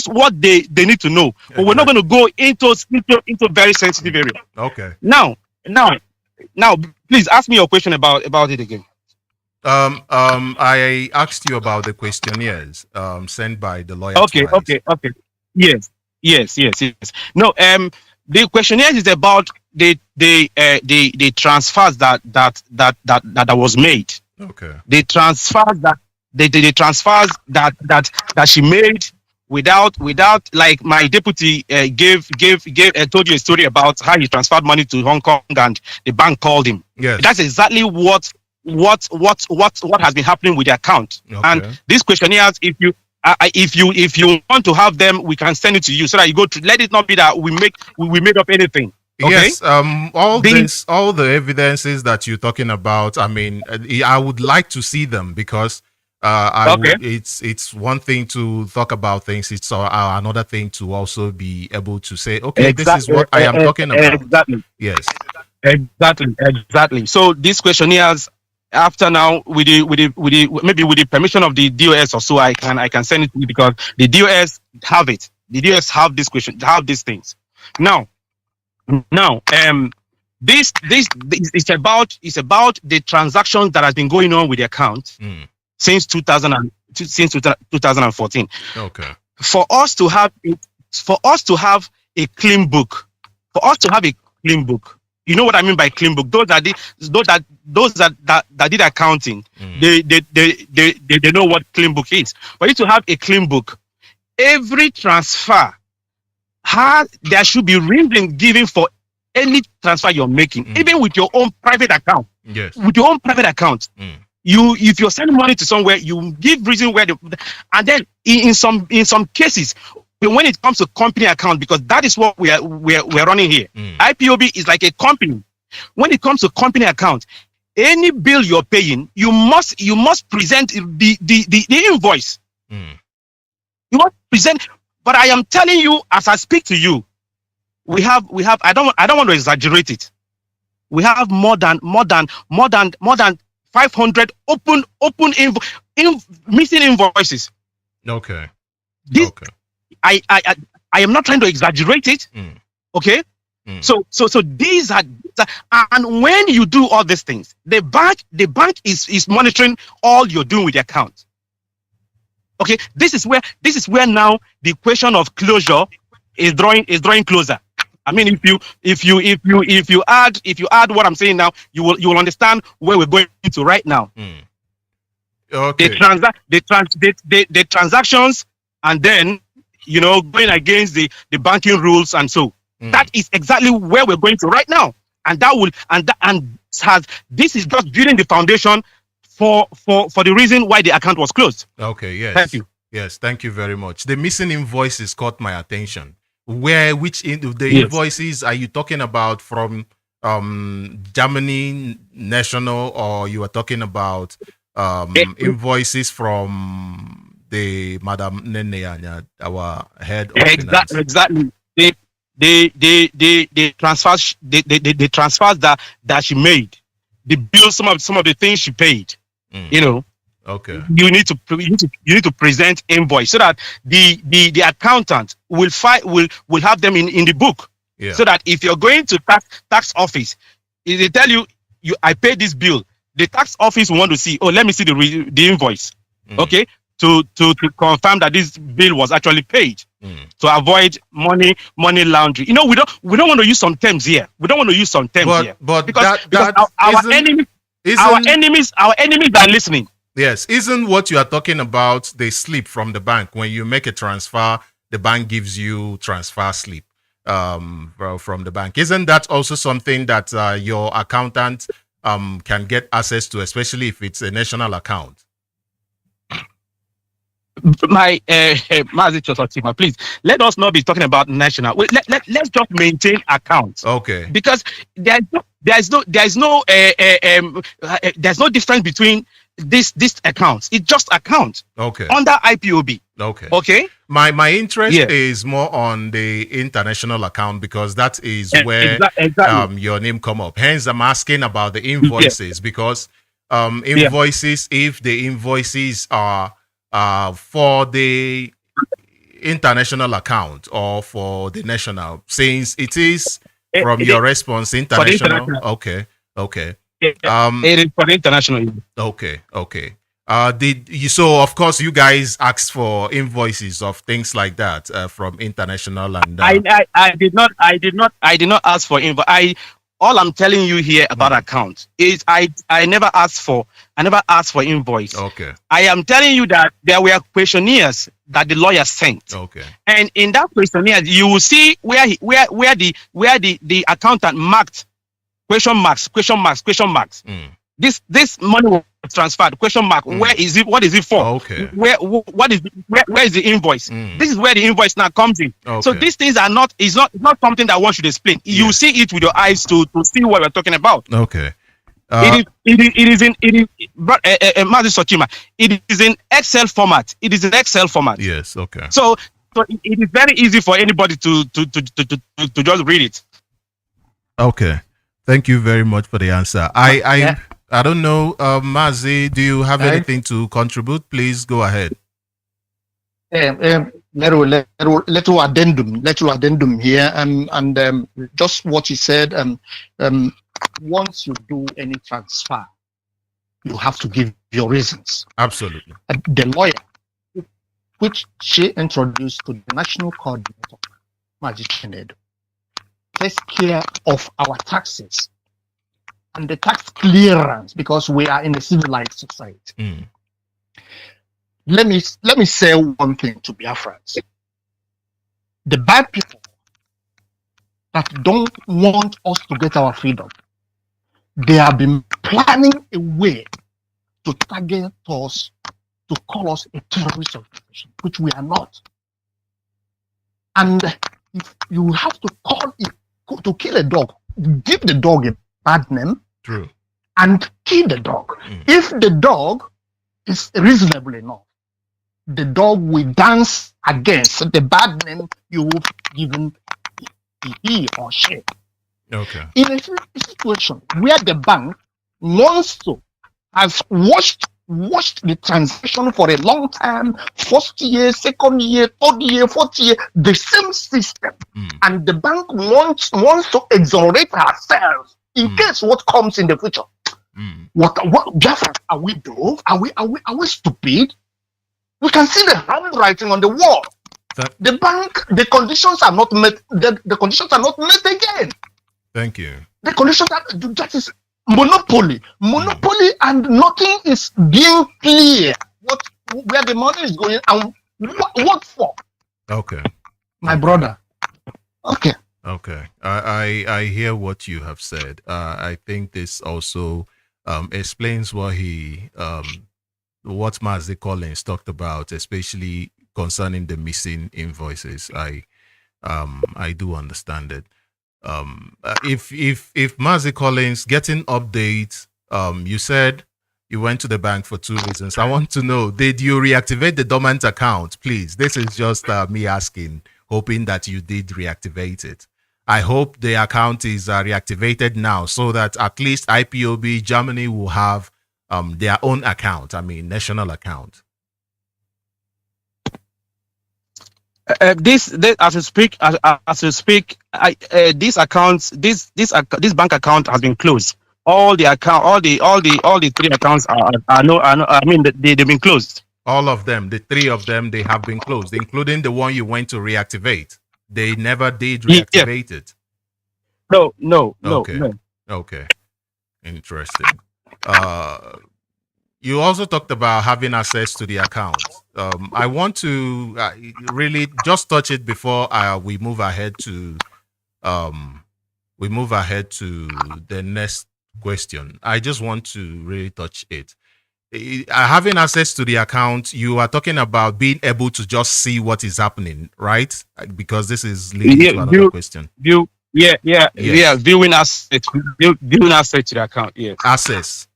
what they need to know. Exactly. But we're not going to go into very sensitive area. Okay. Now, please ask me your question about it again. I asked you about the questionnaires sent by the lawyer. Okay. Yes. No, the questionnaires is about the transfers that was made. Okay. The transfers that she made without, like my deputy told you a story about how he transferred money to Hong Kong and the bank called him. Yes. That's exactly what has been happening with the account. Okay. And these questionnaires, if you want to have them, we can send it to you so that you go to. Let it not be that we made up anything. Okay? Yes. All the evidences that you're talking about, I mean, I would like to see them, because it's one thing to talk about things. It's another thing to also be able to say, okay, this is what I am talking about. Exactly. Yes. Exactly. So these questionnaires, after now, with the permission of the DOS or so, I can send it to you, because the DOS have it. The DOS have this question, have these things. Now, this is about the transactions that has been going on with the account since 2014. Okay. For us to have a clean book, you know what I mean by clean book? Those that did accounting, they know what clean book is. For you to have a clean book, every transfer there should be reason given for any transfer you're making, even with your own private account. Yes. With your own private account. If you're sending money to somewhere, you give reason where and then in some cases, when it comes to company account, because that is what we're running here. IPOB is like a company. When it comes to company account, any bill you're paying, you must present the invoice. You must present. But I am telling you, as I speak to you, we have. I don't want to exaggerate it. We have more than 500 open missing invoices. Okay. I am not trying to exaggerate it. Okay. So these are, and when you do all these things, the bank is monitoring all you're doing with the account. Okay. This is where now the question of closure is drawing closer. I mean, if you add what I'm saying now, you will understand where we're going to right now. Okay. The transactions, and then going against the banking rules, and so that is exactly where we're going to right now. And this is just building the foundation for the reason why the account was closed. Okay. Yes. Thank you. Yes. Thank you very much. The missing invoices caught my attention. Invoices are you talking about? From Germany national, or you are talking about invoices from the Madam Nene, our head of finance. Exactly. They transfers that she made, the bills, some of the things she paid. You know, Okay. you need to present invoice so that the accountant will have them in the book. Yeah. So that if you're going to tax office, if they tell you I paid this bill, the tax office will want to see, oh, let me see the invoice. Okay, to confirm that this bill was actually paid, to avoid money laundering. You know, we don't want to use some terms here. We don't want to use some terms here. But because our enemies are listening. Yes, isn't what you are talking about the slip from the bank? When you make a transfer, the bank gives you transfer slip from the bank. Isn't that also something that your accountant can get access to, especially if it's a national account? My Mazi Sochima, please let us not be talking about national. Let's just maintain accounts. Okay. Because there's no difference between this accounts. It's just account. Okay. Under IPOB. Okay. Okay. My interest is more on the international account, because that is where exactly. Your name come up. Hence, I'm asking about the invoices, because invoices, if the invoices are for the international account or for the national, since it is from your response international. Okay. It is for the international. Okay. So of course you guys asked for invoices of things like that from international, and I did not ask for invoice. All I'm telling you here about account is I never asked for invoice. Okay. I am telling you that there were questionnaires that the lawyer sent. Okay. And in that questionnaire, you will see where the accountant marked question marks. This money was transferred. Question mark. Where is it? What is it for? Okay. Where is the invoice? This is where the invoice now comes in. Okay. So these things are not something that one should explain. You see it with your eyes to see what we're talking about. Okay. It is Mazi Sochima. It is in Excel format. It is in Excel format. Yes. Okay. So it is very easy for anybody to just read it. Okay. Thank you very much for the answer. I don't know, Mazi, do you have anything to contribute? Please go ahead. Little addendum here, and just what he said. Once you do any transfer, you have to give your reasons. Absolutely. The lawyer, which she introduced to the national coordinator, Mazi Sochima, takes care of our taxes and the tax clearance, because we are in a civilized society. Let me say one thing to Biafrans. The bad people that don't want us to get our freedom, they have been planning a way to target us, to call us a terrorist organization, which we are not. And if you have to to kill a dog, give the dog a bad name. True. And kill the dog. If the dog is reasonable enough, the dog will dance against the bad name you've given he or she. Okay. In a situation where the bank wants to, has watched the transaction for a long time, first year, second year, third year, fourth year, the same system, and the bank wants to exonerate ourselves in case what comes in the future. What Biafra, are we dove? Are we stupid? We can see the handwriting on the wall. The bank, the conditions are not met. The conditions are not met again. Thank you. The conditions that is monopoly, and nothing is being clear. Where the money is going and what for? Okay. My brother. Okay. Okay. I hear what you have said. I think this also explains what Mazi Collins talked about, especially concerning the missing invoices. I do understand it. If Mazi Collins getting updates, you said You went to the bank for 2 reasons. I want to know, did you reactivate the dormant account? Please, this is just me asking, hoping that you did reactivate it. I hope the account is reactivated now so that at least IPOB Germany will have their own account, national account. This as we speak, this bank account has been closed. All the 3 accounts they've been closed. All of them, the 3 of them, they have been closed, including the one you went to reactivate. They never did reactivate it. No. Okay. Interesting. You also talked about having access to the account. I want to really just touch it before we move ahead to the next question. I just want to really touch it. Having access to the account, you are talking about being able to just see what is happening, right? Because this is leading to another question. Viewing access to the account. Yes. Access.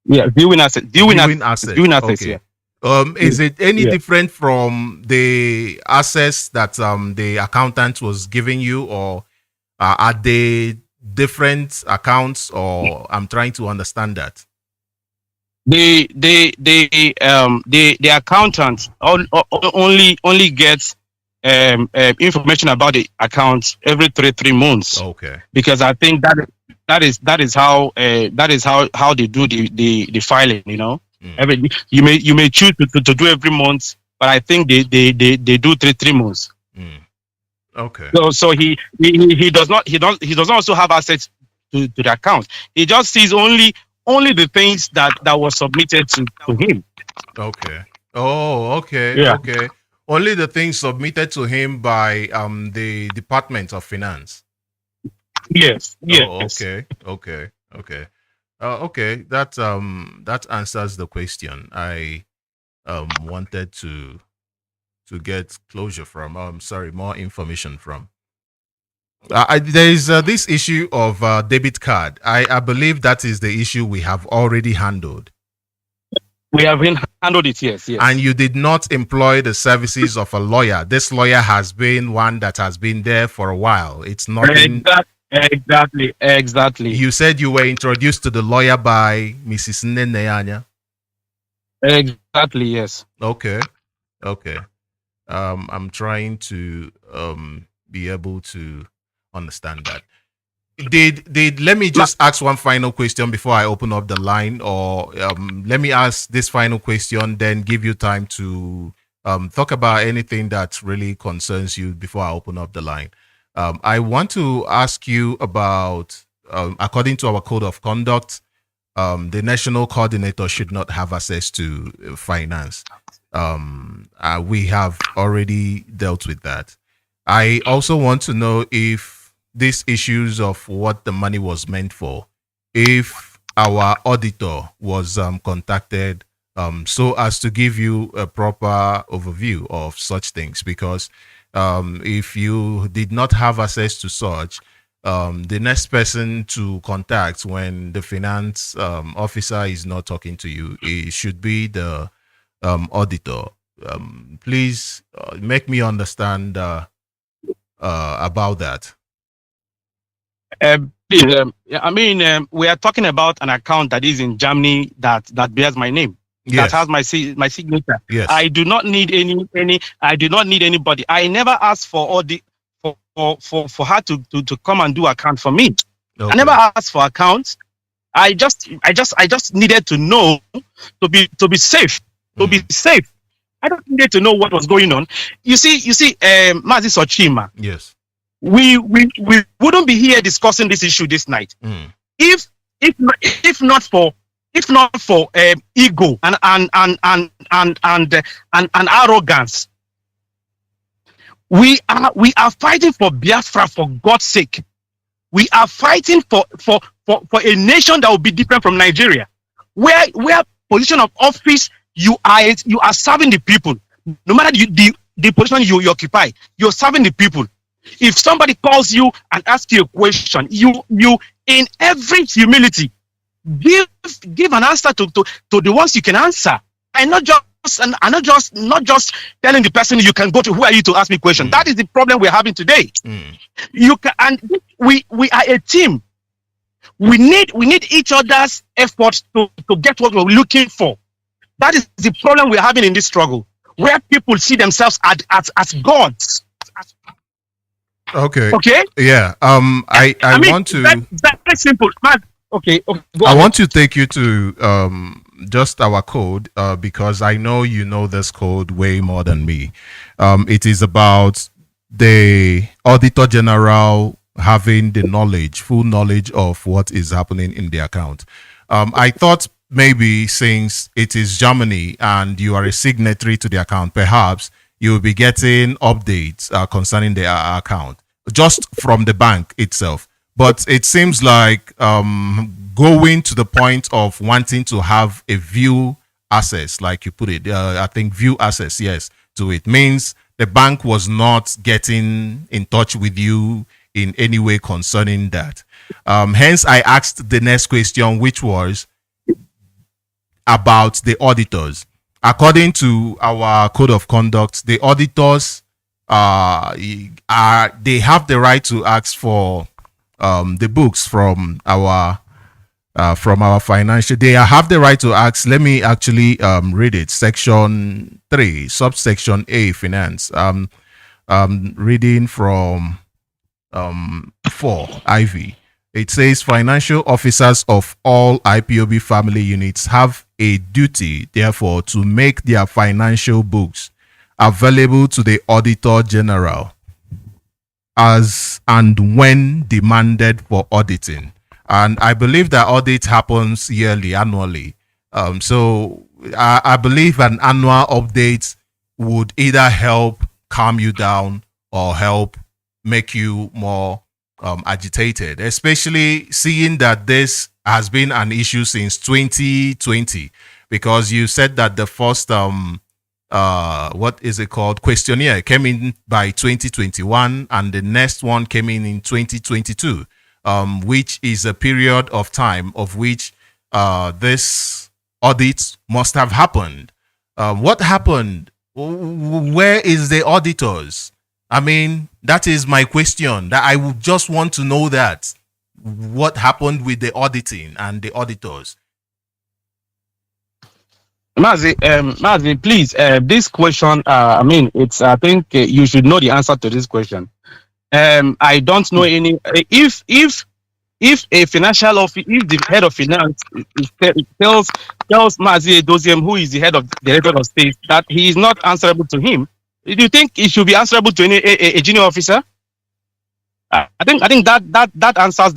Yeah, viewing access. Okay. Yeah. Is it any different from the access that the accountant was giving you, or are they different accounts? Or I'm trying to understand that. The accountant only gets information about the account every three months. Okay. Because I think that is how they do the filing. You know, you may choose to do every month, but I think they do three months. Okay. So he does not also have access to the account. He just sees only the things that was submitted to him. Okay. Oh, okay. Yeah. Okay. Only the things submitted to him by the Department of Finance. Yes. Oh, okay. Okay. That answers the question I wanted to get closure from. More information from. There is this issue of debit card. I believe that is the issue we have already handled. We have handled it, yes. And you did not employ the services of a lawyer. This lawyer has been one that has been there for a while. It's not Exactly. You said you were introduced to the lawyer by Mrs. Neneanya. Exactly, yes. Okay. I'm trying to be able to understand that. Let me just ask one final question before I open up the line, or let me ask this final question, then give you time to talk about anything that really concerns you before I open up the line. I want to ask you about, according to our code of conduct, the national coordinator should not have access to finance. We have already dealt with that. I also want to know if these issues of what the money was meant for, if our auditor was contacted so as to give you a proper overview of such things, because if you did not have access to such, the next person to contact when the finance officer is not talking to you, it should be the auditor. Please make me understand about that. We are talking about an account that is in Germany that bears my name. Yes. That has my signature. Yes. I do not need I do not need anybody. I never asked for for her to come and do account for me. Okay. I never asked for accounts. I just needed to know to be safe. To be safe. I don't need to know what was going on. You see, Mazi Sochima. Yes. We wouldn't be here discussing this issue this night if not for ego and arrogance. We are fighting for Biafra, for God's sake. We are fighting for a nation that will be different from Nigeria, where position of office you are serving the people. No matter the position you occupy, you're serving the people. If somebody calls you and asks you a question, you in every humility, give an answer to the ones you can answer, and not just telling the person you can go to, who are you to ask me question. That is the problem we're having today. You can, and we are a team. We need each other's efforts to get what we're looking for. That is the problem we're having in this struggle, where people see themselves as gods. Okay. Okay. Yeah. I mean, want to. Very simple. Okay. I want to take you to just our code because I know you know this code way more than me. It is about the Auditor General having the knowledge, full knowledge of what is happening in the account. I thought maybe since it is Germany and you are a signatory to the account, perhaps you will be getting updates concerning the account just from the bank itself. But it seems like going to the point of wanting to have a view access, like you put it, I think view access, yes, to it means the bank was not getting in touch with you in any way concerning that. Hence, I asked the next question, which was about the auditors. According to our code of conduct, the auditors they have the right to ask for the books from our financial. They have the right to ask. Let me actually read it. Section 3, subsection A, finance. Reading from 4 IV. It says financial officers of all IPOB family units have a duty, therefore, to make their financial books available to the Auditor General as and when demanded for auditing. And I believe that audit happens annually. So I believe an annual update would either help calm you down or help make you more agitated, especially seeing that this has been an issue since 2020, because you said that the first what is it called, questionnaire came in by 2021 and the next one came in 2022, which is a period of time of which this audit must have happened. What happened? Where is the auditors? I mean, that is my question. That I would just want to know that what happened with the auditing and the auditors. Mazi, please. This question. I mean, it's. I think you should know the answer to this question. I don't know any. If a financial office, if the head of finance tells Mazi Edoziem, who is the head of the Director of State, that he is not answerable to him, do you think he should be answerable to a junior officer? I think that answers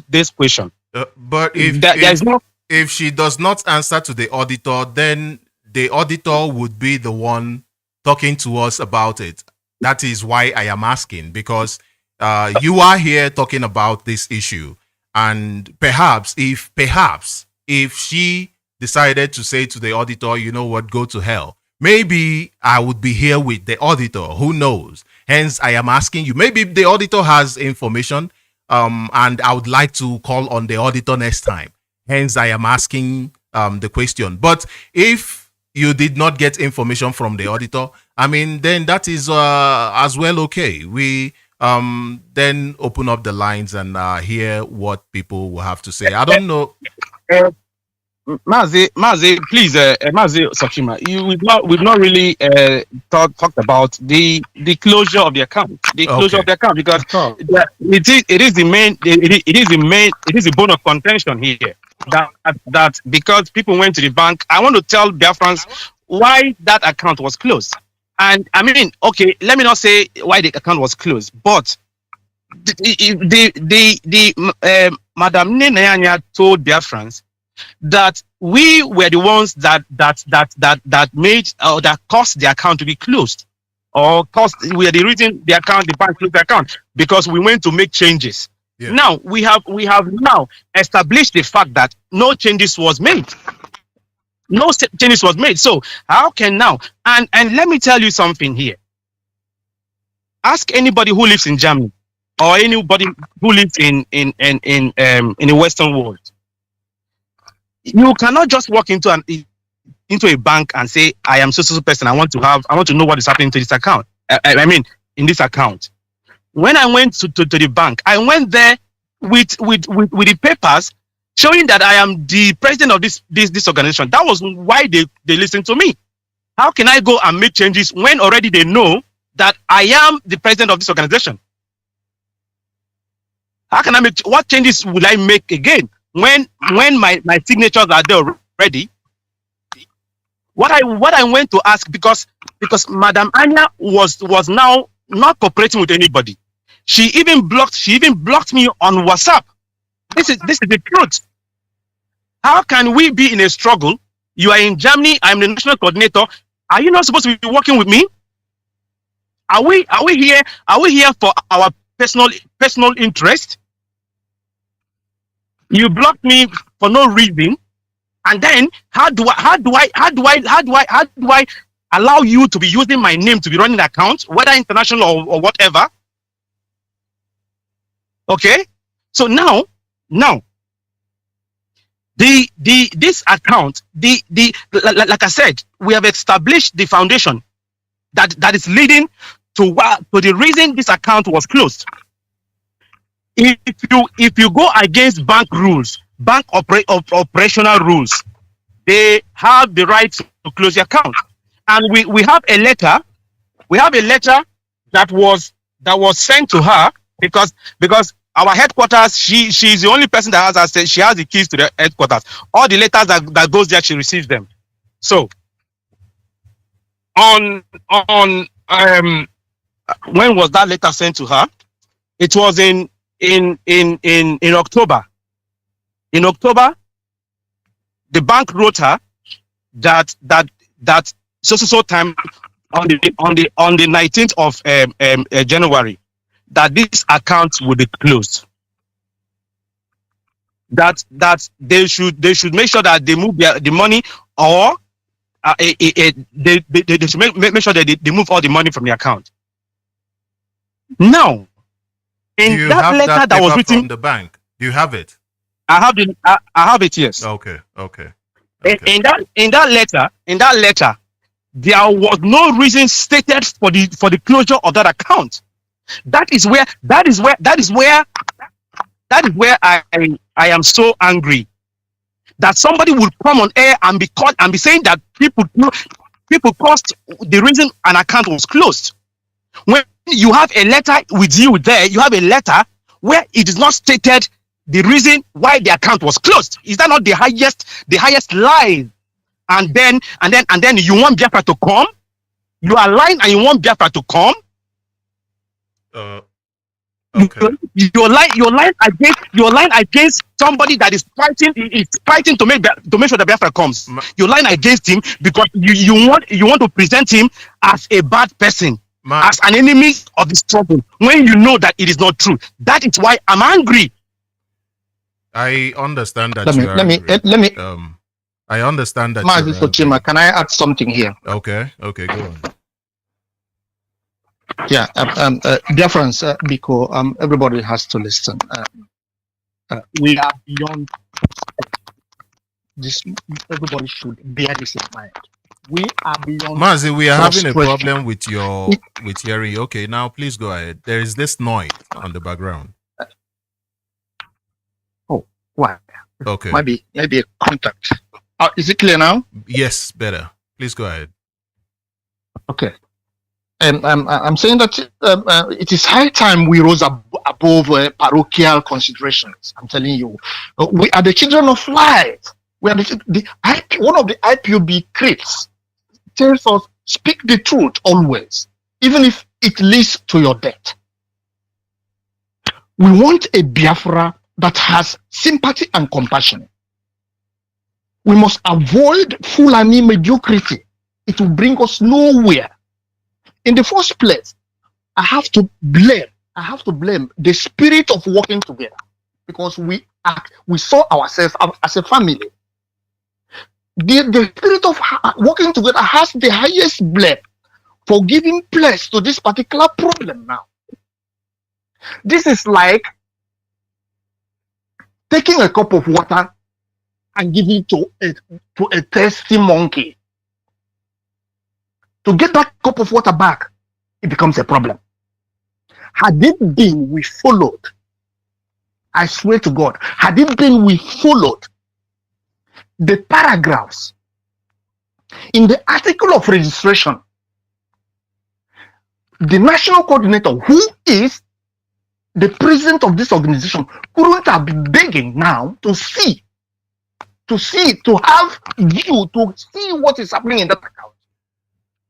this question. But if she does not answer to the auditor, then the auditor would be the one talking to us about it. That is why I am asking, because you are here talking about this issue, and perhaps if she decided to say to the auditor, you know what, go to hell, maybe I would be here with the auditor. Who knows? Hence, I am asking you. Maybe the auditor has information, and I would like to call on the auditor next time. Hence, I am asking the question. But if you did not get information from the auditor, I mean, then that is as well okay. We then open up the lines and hear what people will have to say. I don't know. Mazi, please, Mazi Sochima, we've not really talked about the closure of the account, of the account, because it is the bone of contention here. That because people went to the bank. I want to tell Biafrans why that account was closed. And I mean, okay, let me not say why the account was closed, but Madam Nenanya told Biafrans that we were the ones that made or that caused the account to be closed, or we are the reason the bank closed the account, because we went to make changes. Yeah. Now we have now established the fact that no changes was made. No changes was made. So how can now? And let me tell you something here. Ask anybody who lives in Germany or anybody who lives in the Western world. You cannot just walk into a bank and say, I am so person. I want to know what is happening to this account. I mean, in this account. When I went to the bank, I went there with the papers showing that I am the president of this organization. That was why they listened to me. How can I go and make changes when already they know that I am the president of this organization? How can I make, what changes will I make again when my signatures are there already? What I went to ask, because Madam Anya was now not cooperating with anybody. She even blocked me on WhatsApp. This is the truth. How can we be in a struggle? You are in Germany, I'm the national coordinator. Are you not supposed to be working with me? Are we here for our personal interest? You blocked me for no reason. And then how do I allow you to be using my name to be running accounts, whether international or whatever? Okay, so now this account, like I said, we have established the foundation that is leading to the reason this account was closed. If you go against bank rules, bank operational rules, they have the right to close the account. And we have a letter that was sent to her because our headquarters, she's the only person that has access. She has the keys to the headquarters. All the letters that goes there, she receives them. So on when was that letter sent to her? It was in October. In October, the bank wrote her that so time on the 19th of January that this account would be closed. That they should make sure that they move the money, or they should make sure that they move all the money from the account. Now, in that letter that was written from the bank, do you have it? I have it. Yes. Okay. In that letter, there was no reason stated for the closure of that account. That is where I am so angry that somebody would come on air and be caught and be saying that people caused the reason an account was closed. When you have a letter with you there, you have a letter where it is not stated the reason why the account was closed. Is that not the highest lie? And then you want Biafra to come? You are lying and you want Biafra to come? Okay. You're lying against somebody that is fighting to make sure that Biafra comes. You're lying against him because you want to present him as a bad person, as an enemy of the struggle, when you know that it is not true. That is why I'm angry. I understand that. Let me. I understand that. Mazi Sochima, can I add something here? Okay, go on. Yeah, Biafrans, because everybody has to listen. We are beyond this. Everybody should bear this in mind. We are beyond. Mazi, we are having a problem with hearing. Okay, now please go ahead. There is this noise on the background. Oh, why? Okay. Maybe a contact. Is it clear now? Yes, better. Please go ahead. Okay. I'm saying that it is high time we rose above parochial considerations. I'm telling you, we are the children of light. We are one of the IPOB creeds tells us, speak the truth always, even if it leads to your death. We want a Biafra that has sympathy and compassion. We must avoid Fulani mediocrity. It will bring us nowhere. In the first place, I have to blame the spirit of working together, because we saw ourselves as a family. The spirit of working together has the highest blame for giving place to this particular problem now. This is like taking a cup of water and give it to a thirsty monkey. To get that cup of water back, it becomes a problem. Had it been we followed, I swear to God, had it been we followed the paragraphs in the article of registration, the national coordinator, who is the president of this organization, couldn't have been begging now to have view, to see what is happening in that account.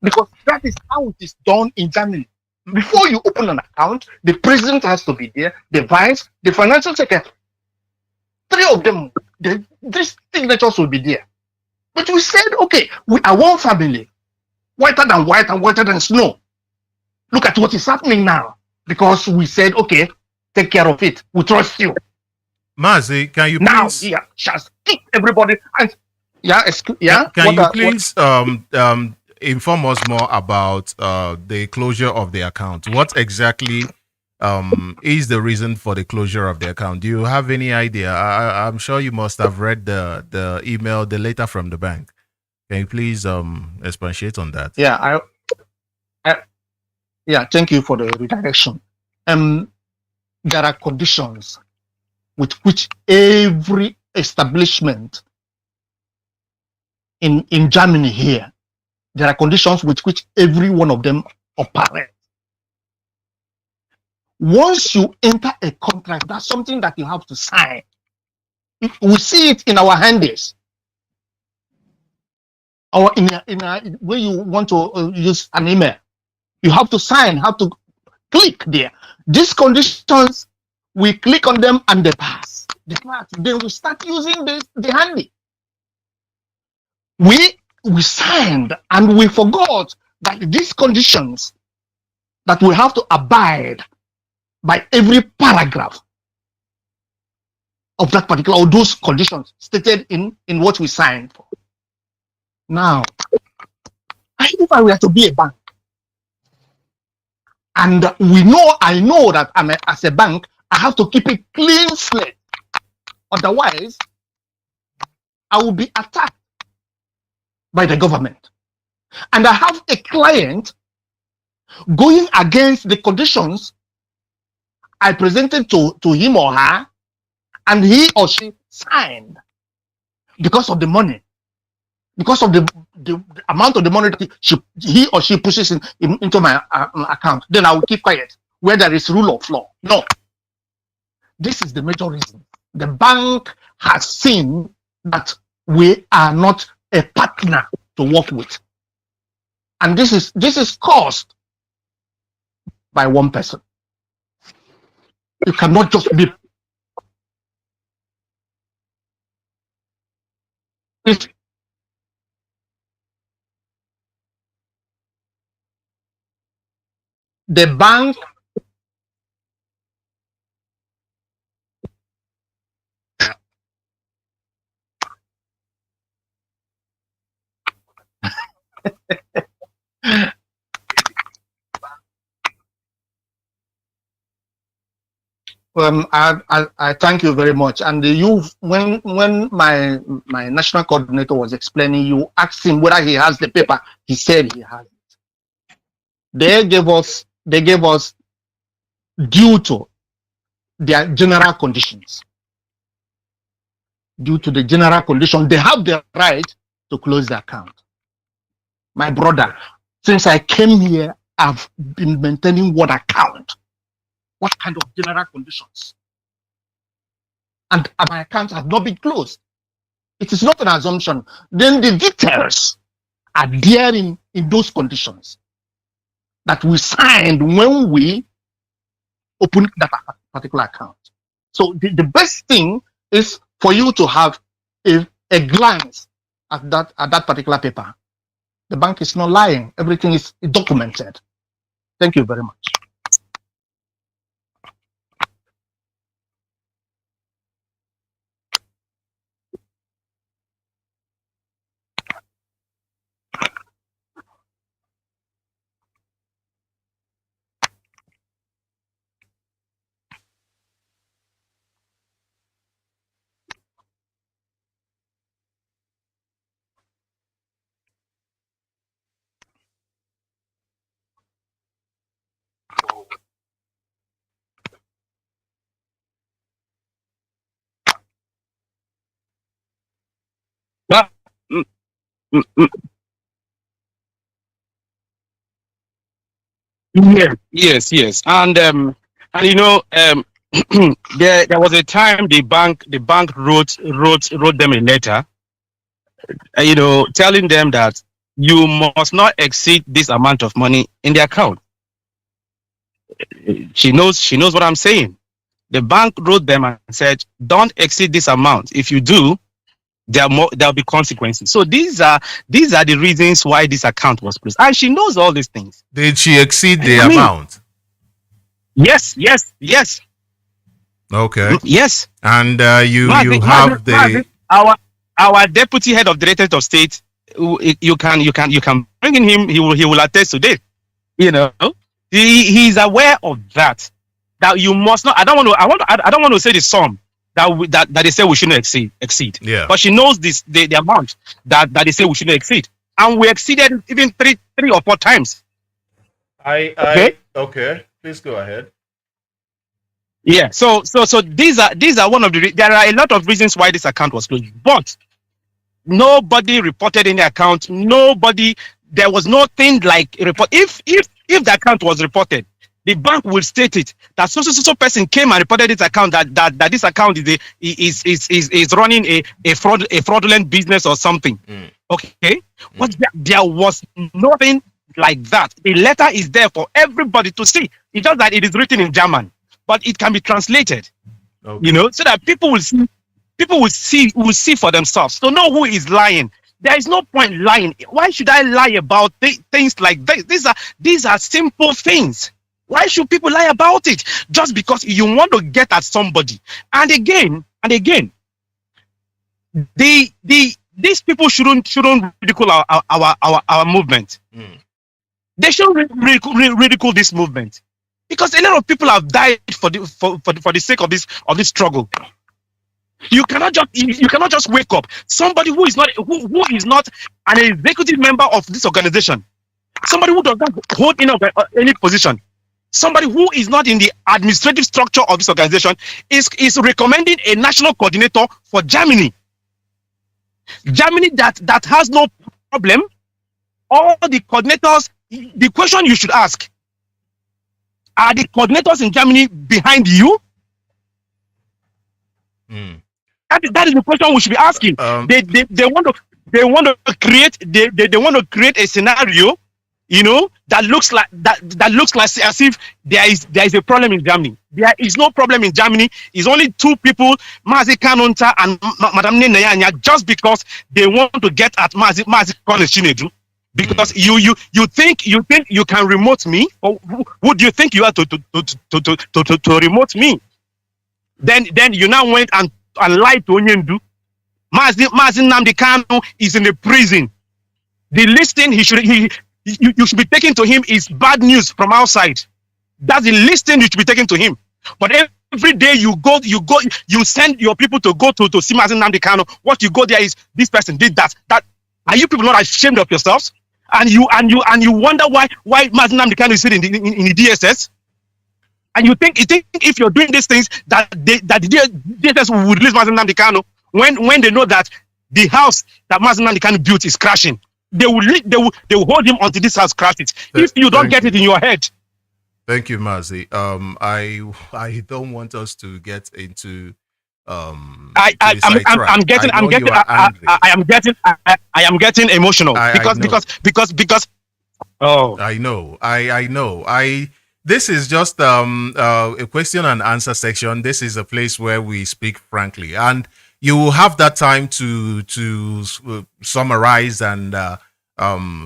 Because that is how it is done in Germany. Before you open an account, the president has to be there, the vice, the financial secretary. Three of them, these signatures will be there. But we said, okay, we are one family, whiter than white and whiter than snow. Look at what is happening now. Because we said, okay, take care of it. We trust you. Mazi, can you Now please he shall keep everybody and Can you please inform us more about the closure of the account? What exactly is the reason for the closure of the account? Do you have any idea? I'm sure you must have read the email, the letter from the bank. Can you please expatiate on that? Yeah, thank you for the redirection. There are conditions with which every establishment in Germany here, there are conditions with which every one of them operate. Once you enter a contract, that's something that you have to sign. We see it in our handies, or in a when you want to use an email, you have to sign, have to click there. These conditions, we click on them and they pass. Then we start using the handy. We signed and we forgot that these conditions that we have to abide by every paragraph of that particular, or those conditions stated in what we signed for. Now, if I were to be a bank, and I know that as a bank, I have to keep a clean slate. Otherwise, I will be attacked by the government. And I have a client going against the conditions I presented to him or her, and he or she signed because of the money, because of the amount of the money that he or she pushes into my account. Then I will keep quiet where there is rule of law. No. This is the major reason. The bank has seen that we are not a partner to work with. And this is caused by one person. You cannot just be. The bank I thank you very much. And when my national coordinator was explaining, you asked him whether he has the paper. He said he has it. They gave us due to their general conditions. Due to the general condition, they have the right to close the account. My brother, since I came here, I've been maintaining what account. What kind of general conditions? And my account has not been closed. It is not an assumption. Then the details are there in those conditions that we signed when we opened that particular account. So the best thing is for you to have a glance at that particular paper. The bank is not lying. Everything is documented. Thank you very much. Yes. And there was a time the bank wrote them a letter, telling them that you must not exceed this amount of money in the account. She knows what I'm saying. The bank wrote them and said, don't exceed this amount. If you do, there'll be consequences. So these are the reasons why this account was closed. And she knows all these things. Did she exceed the I mean, amount? Yes. Okay. Yes. And you Mazi, have the our deputy head of directorate of state. You can bring in him. He will attest to this. He's aware of that. That you must not. I don't want to say the sum that they say we shouldn't exceed. Yeah. But she knows the amount that they say we shouldn't exceed, and we exceeded even three or four times. Okay. Please go ahead. Yeah. So these are one of the. There are a lot of reasons why this account was closed, but nobody reported any account. There was nothing like a report. If the account was reported, the bank will state it that so person came and reported this account that this account is running a fraudulent business or something. Okay, but there was nothing like that. The letter is there for everybody to see. It's just that it is written in German, but it can be translated. Okay. So that people will see for themselves to know who is lying. There is no point lying. Why should I lie about things like this? These are simple things. Why should people lie about it? Just because you want to get at somebody. And again, these people shouldn't ridicule our movement. They shouldn't ridicule this movement, because a lot of people have died for the sake of this struggle. You cannot just wake up somebody who is not an executive member of this organization, somebody who does not hold any position, somebody who is not in the administrative structure of this organization is recommending a national coordinator for Germany that has no problem. All the coordinators, the question you should ask, are the coordinators in Germany behind you? That is the question we should be asking. They want to create a scenario, that looks like as if there is a problem in Germany. There is no problem in Germany. It's only two people, Mazi Kanu and Madam Nenayanya, just because they want to get at Mazi Chinedu. Because you think you can remote me, or who do you think you are to remote me? Then you now went and lied to Onyendu. Mazi Nnamdi Kanu is in a prison. The listing you should be taking to him is bad news from outside. That's the listing you should be taking to him. But every day you send your people to go to see Mazi Nnamdi Kanu. What you go there is this person did that. Are you people not ashamed of yourselves? And you wonder why Mazi Nnamdi Kanu is sitting in the DSS? And you think if you're doing these things that the DSS will release Mazi Nnamdi Kanu when they know that the house that Mazi Nnamdi Kanu built is crashing? They will hold him until this house crashes. If you don't get it in your head. Thank you, Mazi. I don't want us to get into I am getting emotional because oh, I know. This is just a question and answer section. This is a place where we speak frankly, and you will have that time to summarize and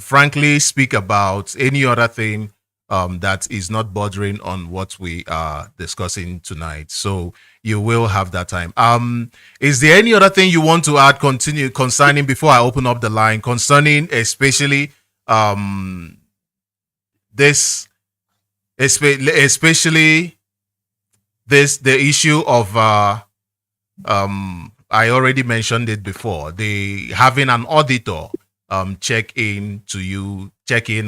frankly speak about any other thing that is not bordering on what we are discussing tonight. So you will have that time. Is there any other thing you want to add concerning before I open up the line concerning especially this, especially the issue of I already mentioned it before, the having an auditor check in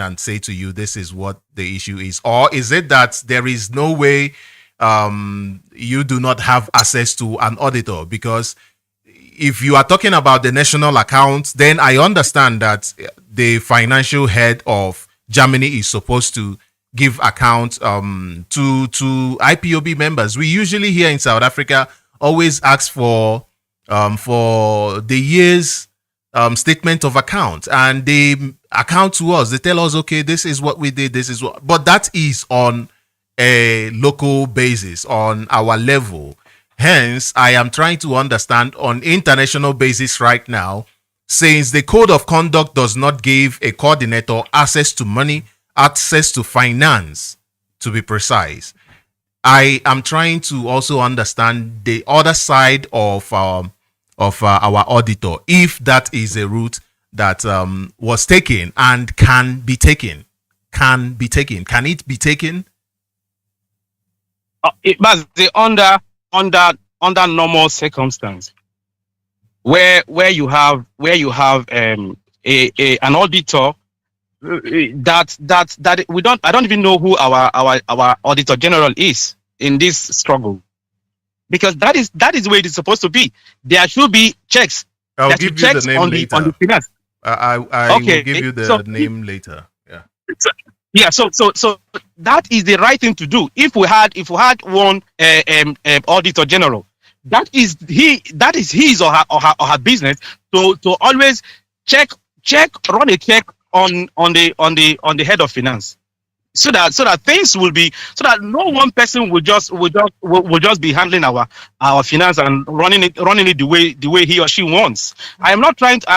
and say to you, this is what the issue is? Or is it that there is no way you do not have access to an auditor? Because if you are talking about the national accounts, then I understand that the financial head of Germany is supposed to give account to IPOB members. We usually here in South Africa always ask for the year's statement of account, and they account to us. They tell us, okay, this is what we did, this is what, but that is on a local basis, on our level. Hence, I am trying to understand on international basis right now, since the code of conduct does not give a coordinator access to money, access to finance, to be precise. I am trying to also understand the other side of our auditor, if that is a route that was taken and can be taken. Can it be taken? It must be under normal circumstance, where you have an auditor that we don't. I don't even know who our auditor general is in this struggle, because that is where it is supposed to be. There should be checks. I'll give you the name later. On the finance. I okay, will give you the name later. Yeah. So that is the right thing to do. If we had one auditor general, that is his or her business to always run a check on the head of finance, so that things will be, so that no one person will just be handling our finance and running it the way he or she wants. I am not trying to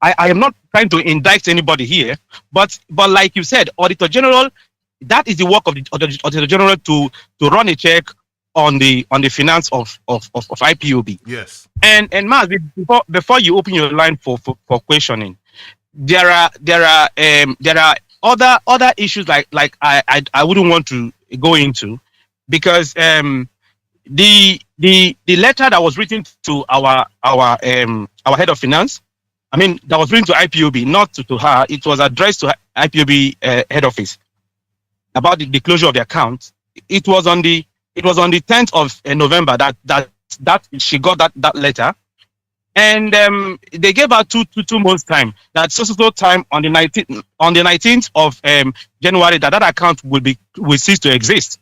I am not trying to indict anybody here, but like you said, Auditor General, that is the work of the Auditor General to run a check on the finance of IPOB. Yes. And Mazi, before you open your line for questioning, there are other issues like I wouldn't want to go into, because the letter that was written to our head of finance, I mean, that was written to IPOB, not to her. It was addressed to IPOB head office about the closure of the account. It was on the 10th of November that she got that letter, and they gave her two months time. That so time on the 19th of January that account will cease to exist.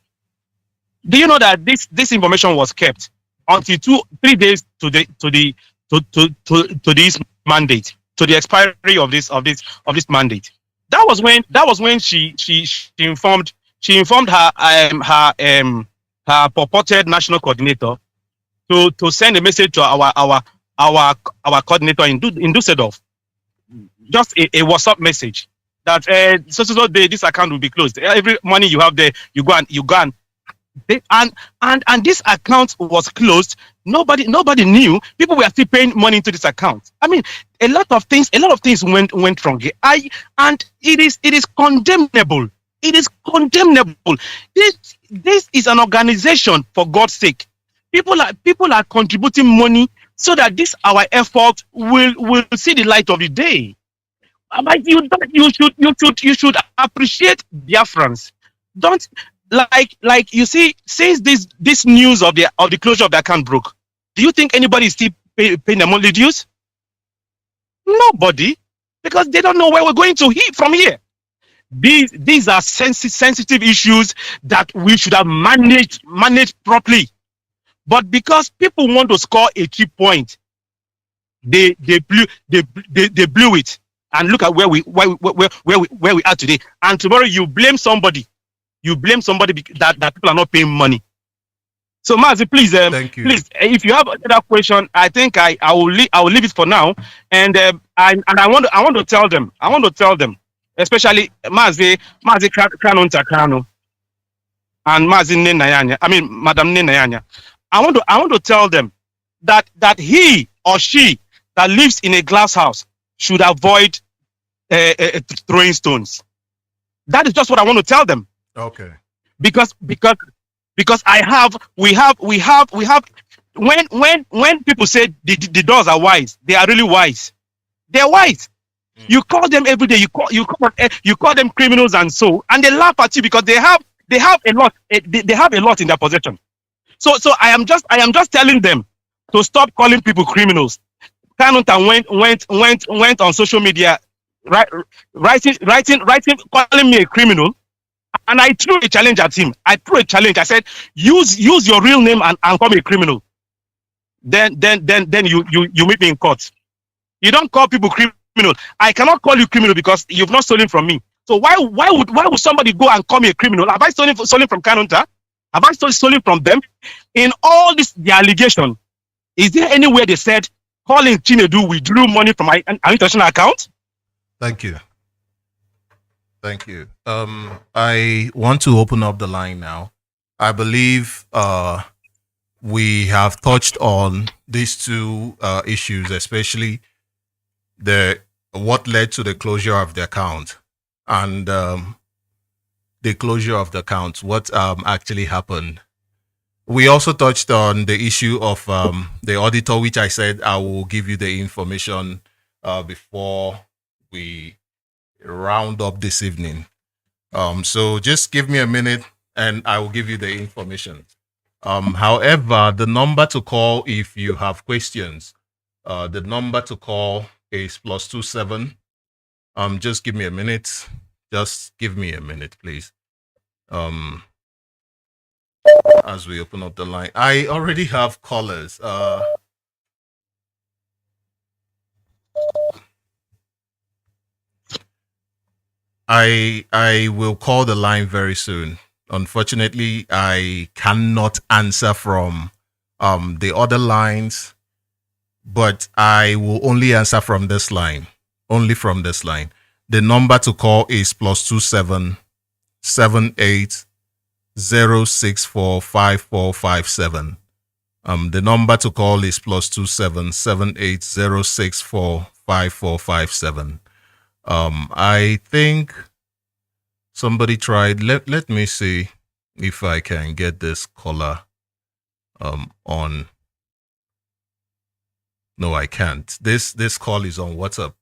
Do you know that this information was kept until 3 days to this mandate, to the expiry of this mandate? That was when she informed her purported national coordinator to send a message to our coordinator in Dusseldorf, just a WhatsApp message that so day this account will be closed. Every money you have there, you go and and this account was closed. Nobody knew. People were still paying money into this account. I mean, a lot of things went wrong here. And it is condemnable. It is condemnable. This is an organization, for God's sake. People are contributing money so that our effort will see the light of the day. But you should appreciate Biafrans. Don't like you see, since this news of the closure of the account broke, do you think anybody is still paying the monthly dues? Nobody, because they don't know where we're going to from here. These are sensitive issues that we should have managed properly. But because people want to score a cheap point, they blew it. And look at where we are today. And tomorrow you blame somebody. That people are not paying money. So Mazi, please, thank you. Please, if you have another question, I think I will leave it for now. And I want to tell them, especially Mazi Kanu and Mazi Nenayanya. I mean, Madam Nenayanya. I want to tell them that he or she that lives in a glass house should avoid throwing stones. That is just what I want to tell them. Okay. Because we have when people say the doors are wise, they are really wise. They are wise. You call them every day. You call them criminals and they laugh at you because they have a lot. They have a lot in their possession. So I am just telling them to stop calling people criminals. Kanu went on social media, writing, calling me a criminal, and I threw a challenge at him. I said, use your real name and call me a criminal. Then you meet me in court. You don't call people criminal. I cannot call you criminal because you've not stolen from me. So why would somebody go and call me a criminal? Have I stolen from Kanu? Have I stolen from them? In all this, the allegation, is there anywhere they said calling Chinedu withdrew money from my international account? Thank you. I want to open up the line now. I believe we have touched on these two issues, especially what led to the closure of the account and the closure of the account, what actually happened. We also touched on the issue of the auditor, which I said I will give you the information before we round up this evening. So just give me a minute and I will give you the information. However, the number to call if you have questions, the number to call is +27. Just give me a minute. Just give me a minute, please. As we open up the line, I already have callers. I will call the line very soon. Unfortunately, I cannot answer from the other lines, but I will only answer from this line. Only from this line. The number to call is +27 78 064 5457. The number to call is +27 78 064 5457. I think somebody tried. Let me see if I can get this caller on. No, I can't. This call is on WhatsApp.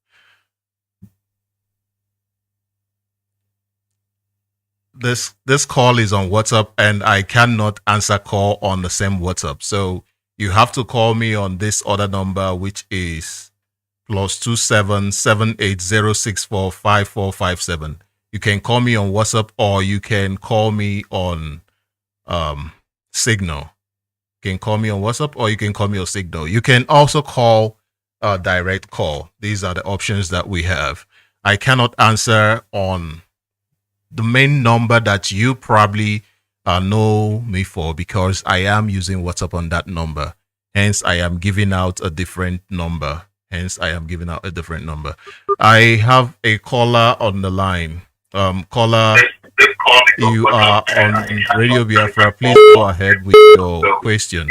This call is on WhatsApp and I cannot answer call on the same WhatsApp. So you have to call me on this other number, which is +27 78 064 5457. You can call me on WhatsApp or you can call me on Signal. You can call me on WhatsApp or you can call me on Signal. You can also call direct call. These are the options that we have. I cannot answer on the main number that you probably know me for because I am using WhatsApp on that number. Hence, I am giving out a different number. I have a caller on the line. Caller, you are on Radio Biafra. Please go ahead with your question.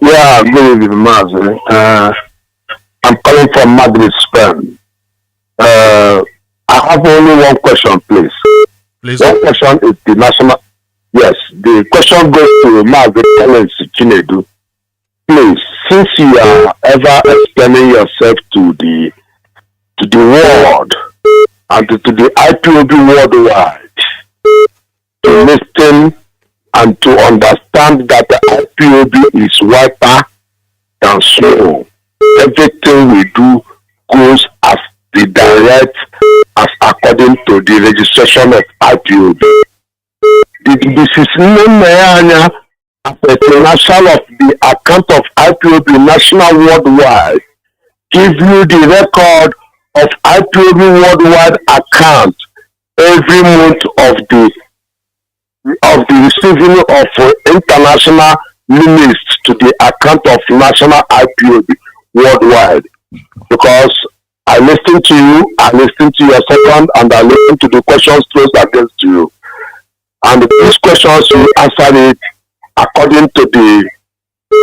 Yeah, good evening, Mazi. I'm calling from Madrid, Spain. I have only one question, please. One question is the national. Yes, the question goes to Mazi Excellency. Please, since you are ever explaining yourself to the world and to the IPOB worldwide, to listen and to understand that the IPOB is whiter than snow. Everything we do goes as the direct as according to the registration of IPOB. This is known as a financial of the account of IPOB national worldwide. Give you the record of IPOB worldwide account every month of the receiving of international limits to the account of national IPOB worldwide. Because I listen to you, I listen to your second, and I listen to the questions posed against you. And these questions you answer it according to the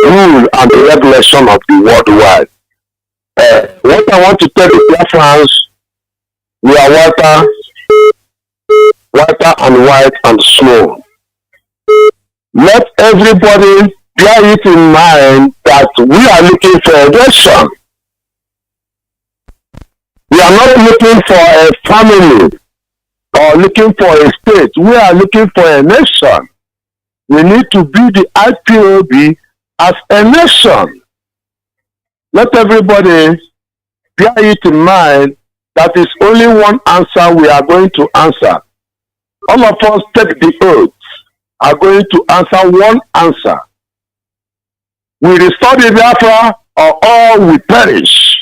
rule and the regulation of the worldwide. What I want to tell the Biafrans, we are whiter and white and snow. Let everybody bear it in mind that we are looking for election. We are not looking for a family or looking for a state. We are looking for a nation. We need to be the IPOB as a nation, let everybody bear it in mind that is only one answer we are going to answer. All of us take the oath, are going to answer one answer. We restore the Biafra or all we perish.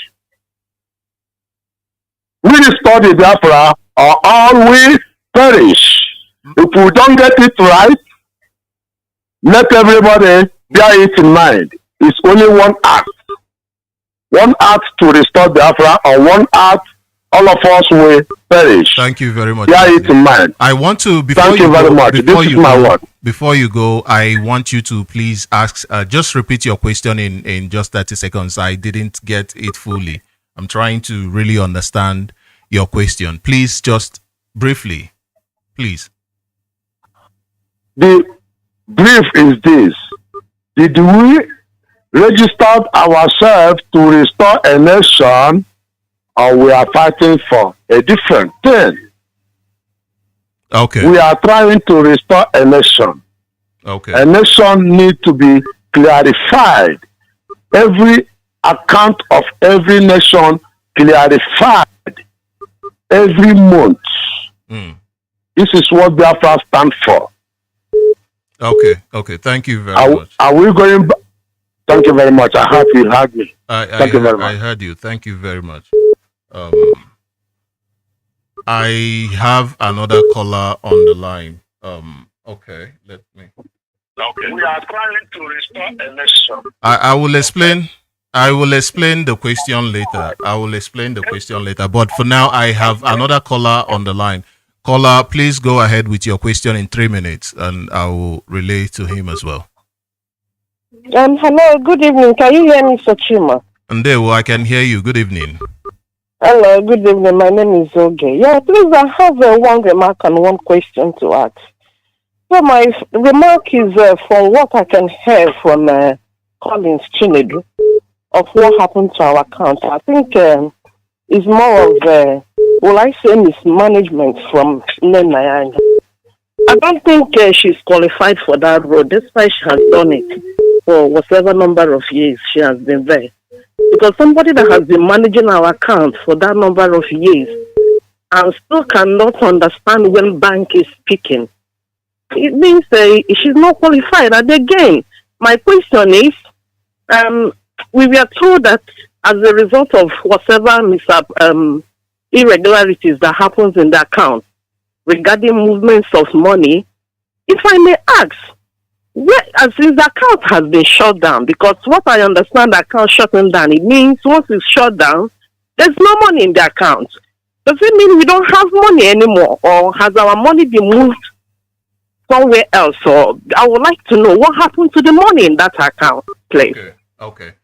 We restore the Biafra or all we perish. If we don't get it right, let everybody bear it in mind. It's only one act. One act to restore Biafra or one act, all of us will perish. Thank you very much. Bear it in mind. I want to, Thank you very much. This is my word. Before you go, I want you to please ask, just repeat your question in just 30 seconds. I didn't get it fully. I'm trying to really understand your question. Please, just briefly, please. The brief is this. Did we register ourselves to restore a nation, or we are fighting for a different thing? Okay. We are trying to restore a nation. Okay. A nation needs to be clarified. Every account of every nation clarified every month. This is what Biafra stands for. Okay. Okay. Thank you very much. Are we going back? Thank you very much. I hope you heard me. Thank you very much. I heard you. Thank you very much. I have another caller on the line. Okay, let me. Okay. We are trying to restore a nation. I will explain. I will explain the question later. I will explain the question later. But for now, I have another caller on the line. Caller, please go ahead with your question in 3 minutes, and I will relay to him as well. Hello, good evening. Can you hear me, Sochima? Ndewo, I can hear you. Good evening. Hello, good evening. My name is Oge. Yeah, please, I have one remark and one question to ask. So my remark is from what I can hear from Collins Chinedu of what happened to our account. I think it's more of, will I say, mismanagement from Nnamdi. I don't think she's qualified for that role, despite she has done it for whatever number of years she has been there. Because somebody that has been managing our account for that number of years and still cannot understand when bank is speaking, it means she's not qualified. And again, my question is, we were told that as a result of whatever irregularities that happens in the account regarding movements of money, if I may ask, since the account has been shut down, because what I understand, the account shutting down, it means once it's shut down, there's no money in the account. Does it mean we don't have money anymore, or has our money been moved somewhere else? Or I would like to know what happened to the money in that account, please. Okay.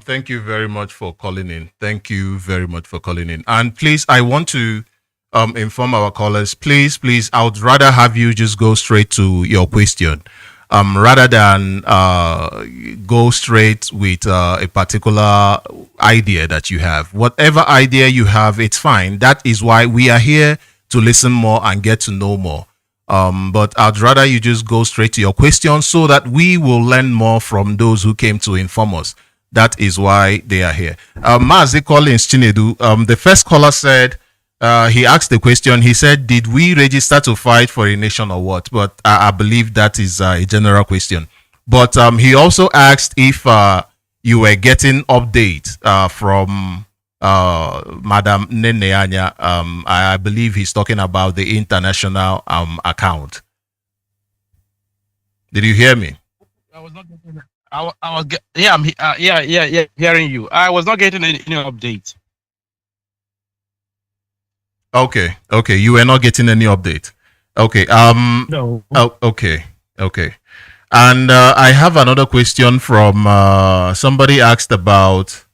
Thank you very much for calling in. Thank you very much for calling in. And please, I want to inform our callers, please, I would rather have you just go straight to your question. Rather than go straight with a particular idea that you have. Whatever idea you have, it's fine. That is why we are here, to listen more and get to know more. But I'd rather you just go straight to your question so that we will learn more from those who came to inform us. That is why they are here. Mazi Collins Chinedu, the first caller said, he asked the question, he said, did we register to fight for a nation or what? But I believe that is a general question. But he also asked if you were getting updates from Madam Neneanya. I believe he's talking about the international account. Did you hear me? I was not getting it. I'm hearing you. I was not getting any update. Okay. You were not getting any update. Okay. No. Oh, okay. And I have another question from somebody asked about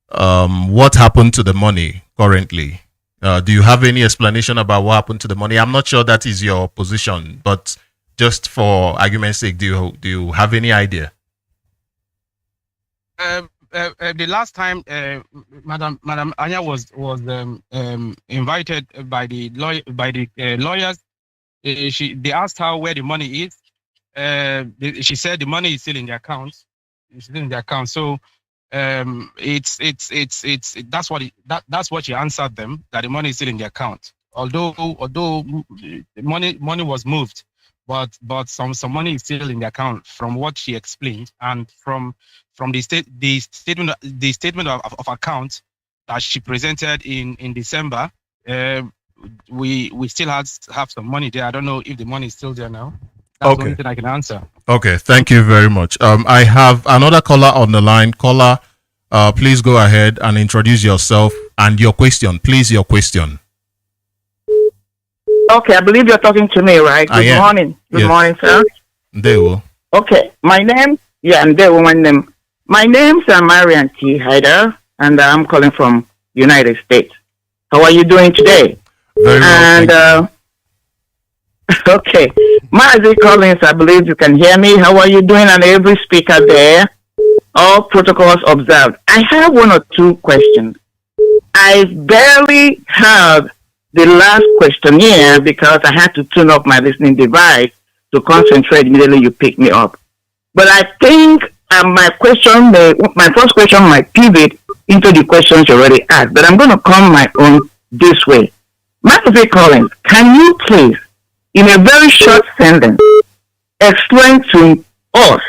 what happened to the money currently. Do you have any explanation about what happened to the money? I'm not sure that is your position, but just for argument's sake, do you have any idea? The last time Madam Anya was invited by the lawyers, they asked her where the money is. She said the money is still in the account. It's still in the account. So it's that's what she answered them, that the money is still in the account. Although the money was moved, but some money is still in the account from what she explained, and from the statement of account that she presented in December. We still have some money there. I don't know if the money is still there now. That's the only thing I can answer. Okay, thank you very much. I have another caller on the line. Caller, please go ahead and introduce yourself and your question. Please, your question. Okay, I believe you're talking to me, right? Good morning. Good morning, sir. Dewo. Okay, my name, I'm Dewo, my name. My name's Marian T. Hyder, and I'm calling from United States. How are you doing today? Very well. And, okay, Mazi Collins, I believe you can hear me. How are you doing? And every speaker there, all protocols observed. I have one or two questions. I barely heard the last questionnaire because I had to tune up my listening device to concentrate. Immediately you picked me up. But I think my first question might pivot into the questions you already asked. But I'm going to come my own this way. Mazi Collins, can you please, in a very short sentence, explain to us,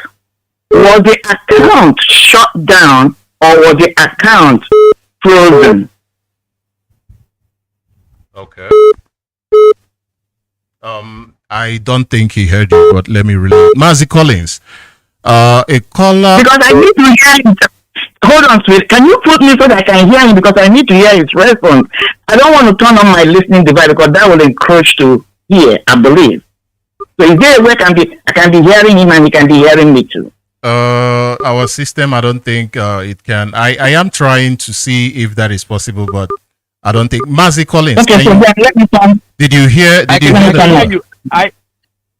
was the account shut down or was the account frozen? Okay. I don't think he heard you, but let me relate. Mazi Collins, a caller. Because I need to hear it. Hold on, sweet. Can you put me so that I can hear him? Because I need to hear his response. I don't want to turn on my listening device because that will encroach to hear, I believe. So is there a way I can be hearing him and he can be hearing me too? Our system, I don't think it can. I am trying to see if that is possible, but I don't think. Mazi Collins. Okay, so let me come. Did you hear? I can hear you.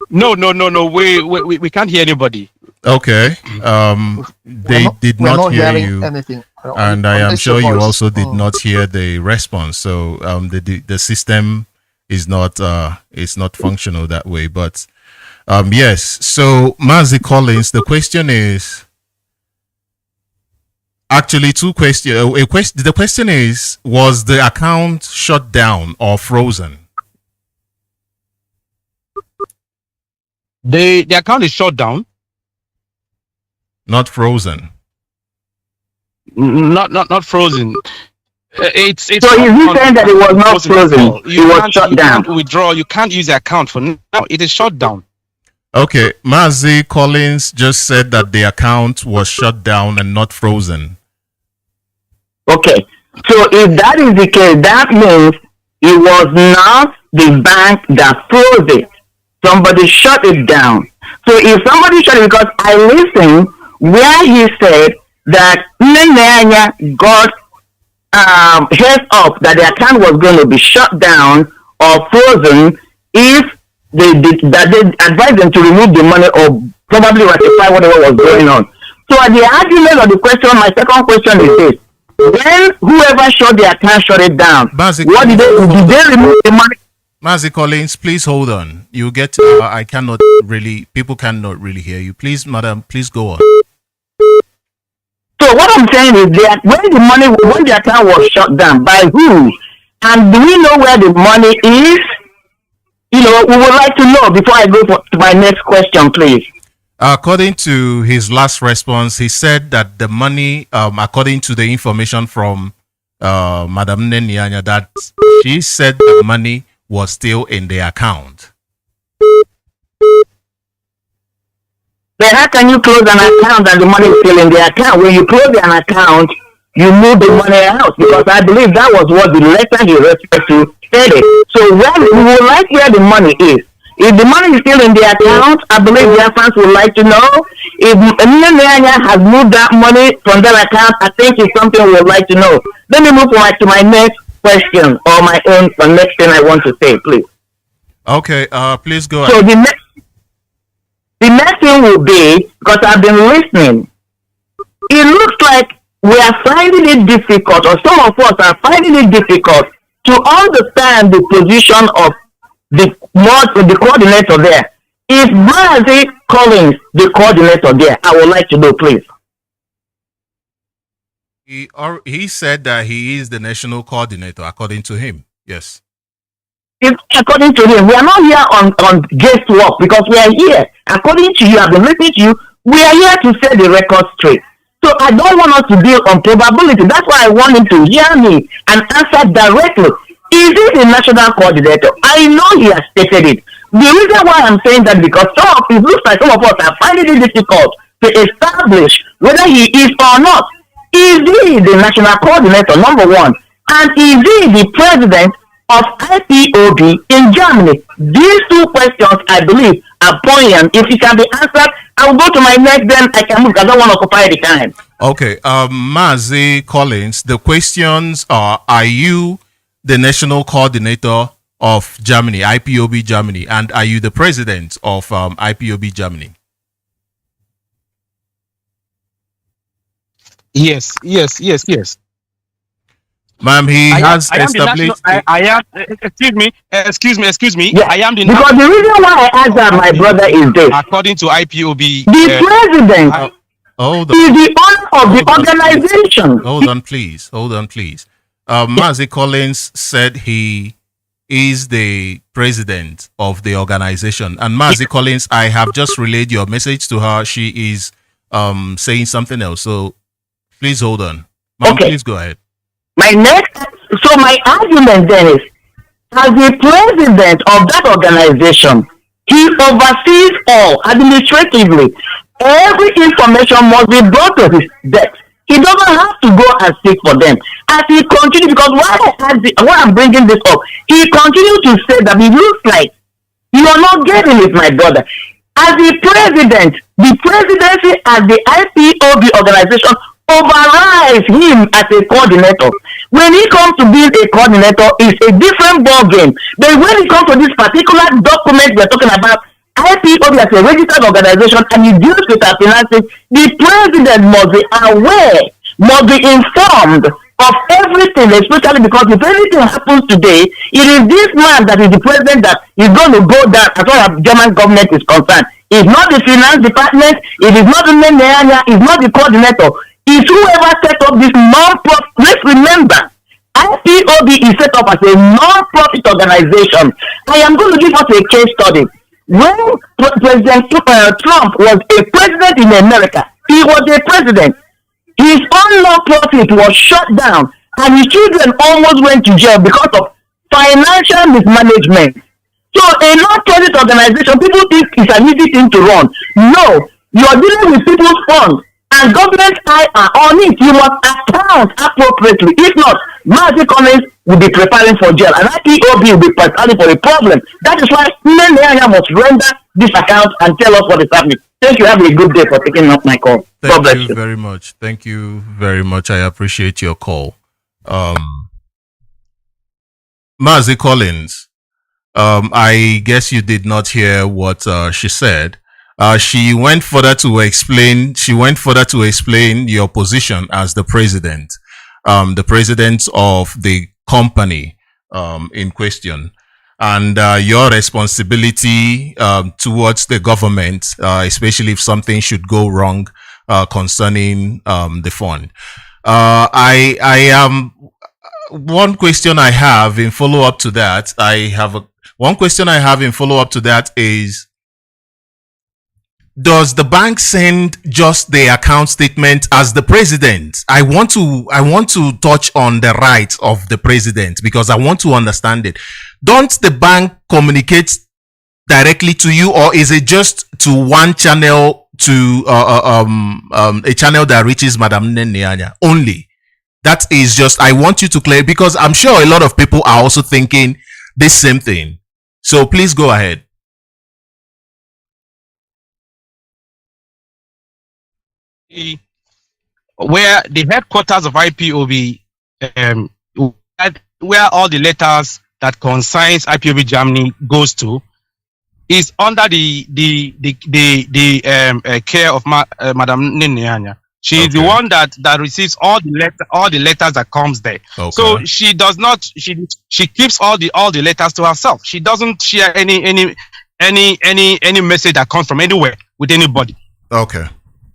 No. We can't hear anybody. Okay. They did not hear you, anything, and I am sure you also did not hear the response. So the system is not functional that way. But yes. So Mazi Collins, the question is actually two questions. The question is: was the account shut down or frozen? The account is shut down. Not frozen. Not frozen. It's so is he saying that it was not frozen? It was shut down. You can't withdraw. You can't use the account for now. It is shut down. Okay, Mazi Collins just said that the account was shut down and not frozen. Okay, so if that is the case, that means it was not the bank that froze it. Somebody shut it down. So if somebody shut it, because I listened where he said that Nnamdi got heads up that the account was going to be shut down or frozen if they advised them to remove the money or probably ratify whatever was going on. So at the argument of the question, my second question is this: when whoever shut the account shut it down, what did they do? Did they remove the money? Mazi Collins, please hold on. You get. I cannot really. People cannot really hear you. Please, madam, please go on. So what I'm saying is that when the account was shut down, by who? And do we know where the money is? We would like to know before I go to my next question, please. According to his last response, he said that the money, according to the information from Madam Nnamdi, that she said the money was still in the account. Then how can you close an account and the money is still in the account? When you close an account, you move the money out, because I believe that was what the letter he referred to stated. So we would like where the money is. If the money is still in the account, I believe Biafrans would like to know. If Nnamdi has moved that money from that account, I think it's something we would like to know. Let me move to my next question or the next thing I want to say, please. Okay, please go ahead. So the next thing will be, because I've been listening, it looks like we are finding it difficult, or some of us are finding it difficult to understand the position of the coordinator there. Is Mazi Collins the coordinator there? I would like to know, please. He said that he is the national coordinator, according to him. Yes. According to him, we are not here on guesswork because we are here. According to you, I've been listening to you. We are here to set the record straight. So I don't want us to deal on probability. That's why I want him to hear me and answer directly. Is he the national coordinator? I know he has stated it. The reason why I'm saying that because it looks like some of us are finding it difficult to establish whether he is or not. Is he the national coordinator, number one? And is he the president of IPOB in Germany? These two questions, I believe, are poignant. If it can be answered, I will go to my next, then I can move because I don't want to occupy the time. Okay, Mazi Collins, the questions are you the national coordinator of Germany, IPOB Germany, and are you the president of IPOB Germany? Yes. Ma'am, he has established. I am. Excuse me. Yeah. I am the. Because the reason why I asked that, my brother, is this: according to IPOB, the president hold on. is the owner of the organization. Hold on, please. Mazi Collins said he is the president of the organization, and Mazi Collins, I have just relayed your message to her. She is saying something else. So please hold on. Ma'am, Okay. Please go ahead. So my argument then is, as the president of that organization, he oversees all administratively. Every information must be brought to his desk. He doesn't have to go and seek for them. As he continues, because why I'm bringing this up, he continues to say that it looks like you are not getting it, my brother. As the president, the presidency as the IPOB organization overrides him as a coordinator. When he comes to being a coordinator, it's a different ball game. But when it comes to this particular document we're talking about, IPOB as a registered organization and it deals with our finances, the president must be aware, must be informed of everything, especially because if anything happens today, it is this man that is the president that is going to go down as far as the German government is concerned. It's not the finance department, it is not the Nnamdi, it's not the coordinator. It's whoever set up this non-profit. Let's remember, IPOB is set up as a non-profit organization. I am going to give us a case study. When President Trump was a president in America, he was a president. His own non-profit was shut down, and his children almost went to jail because of financial mismanagement. So a non-profit organization, people think it's an easy thing to run. No, you are dealing with people's funds. And government eye are on it. You must account appropriately. If not, Mazi Collins will be preparing for jail, and IPOB will be preparing for a problem. That is why Nnamdi must render this account and tell us what is happening. Thank you. Have a good day for taking up my call. God bless you very much. Thank you very much. I appreciate your call. Mazi Collins, I guess you did not hear what she said. She went further to explain your position as the president of the company in question, and your responsibility towards the government, especially if something should go wrong concerning the fund. I am one question I have in follow up to that. Is, does the bank send just the account statement as the president? I want to touch on the rights of the president because I want to understand it. Don't the bank communicate directly to you, or is it just to one channel, to a channel that reaches Madam Nnamdi only? That is just, I want you to clear, because I'm sure a lot of people are also thinking this same thing. So please go ahead. Where the headquarters of IPOB, where all the letters that concerns IPOB Germany goes to, is under the care of Madam Nnamdi. She is the one that receives all the letters that comes there. Okay. So she does not. She keeps all the letters to herself. She doesn't share any message that comes from anywhere with anybody. Okay.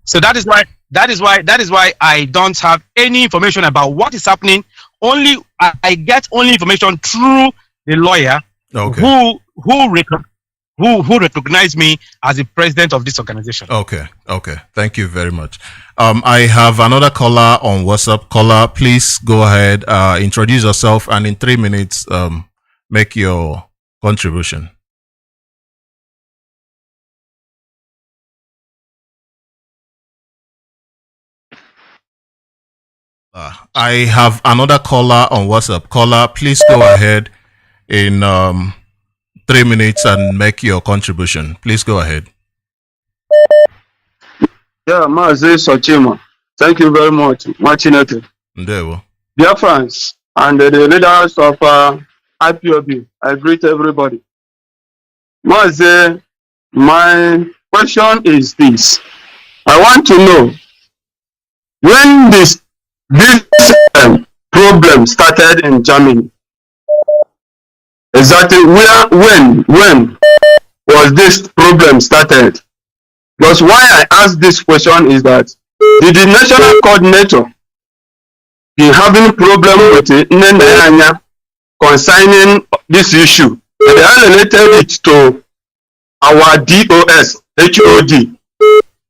So that is why I don't have any information about what is happening. Only I get only information through the lawyer who recognized me as the president of this organization. Okay. Thank you very much. I have another caller on WhatsApp. Caller, please go ahead, introduce yourself, and in 3 minutes, make your contribution. I have another caller on WhatsApp. Caller, please go ahead in 3 minutes and make your contribution. Please go ahead. Yeah, Mazi Sochima. Thank you very much. Machinete. Biafrans and the leaders of Ipob. I greet everybody. Mazi, my question is this. I want to know when this problem started in Germany. Exactly when was this problem started? Because why I ask this question is that did the national coordinator be having problem with Nnamdi concerning this issue? And they related it to our DOS, HOD,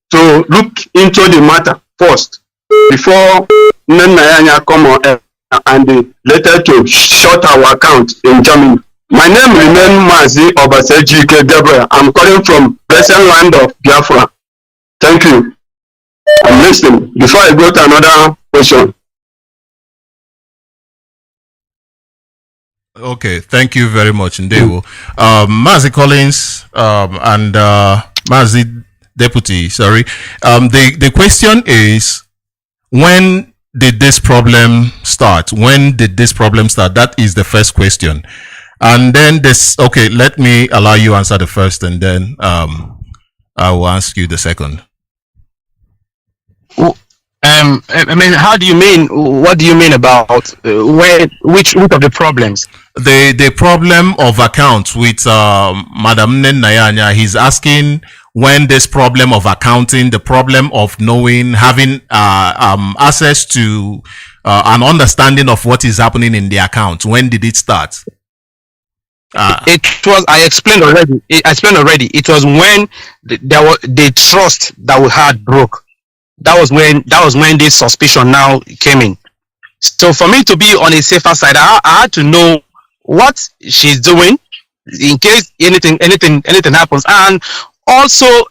to look into the matter first before Nnamdi come on and they later to shut our account in Germany. My name remains Mazi Sochima. I'm calling from blessed land of Biafra. Thank you. I'm listening. Before I go to another question. Okay, thank you very much, Ndewo. Mazi Collins and Mazi Deputy, sorry. The question is, when did this problem start? When did this problem start? That is the first question. And then this, okay, let me allow you answer the first, and then I will ask you the second. I mean, how do you mean? What do you mean about which of the problems? The problem of accounts with Madam Nayanya. He's asking when this problem of accounting, the problem of knowing, having access to an understanding of what is happening in the account. When did it start? It was. I explained already. It was when there was the trust that we had broke. That was when this suspicion now came in. So for me to be on a safer side, I had to know what she's doing in case anything happens, and also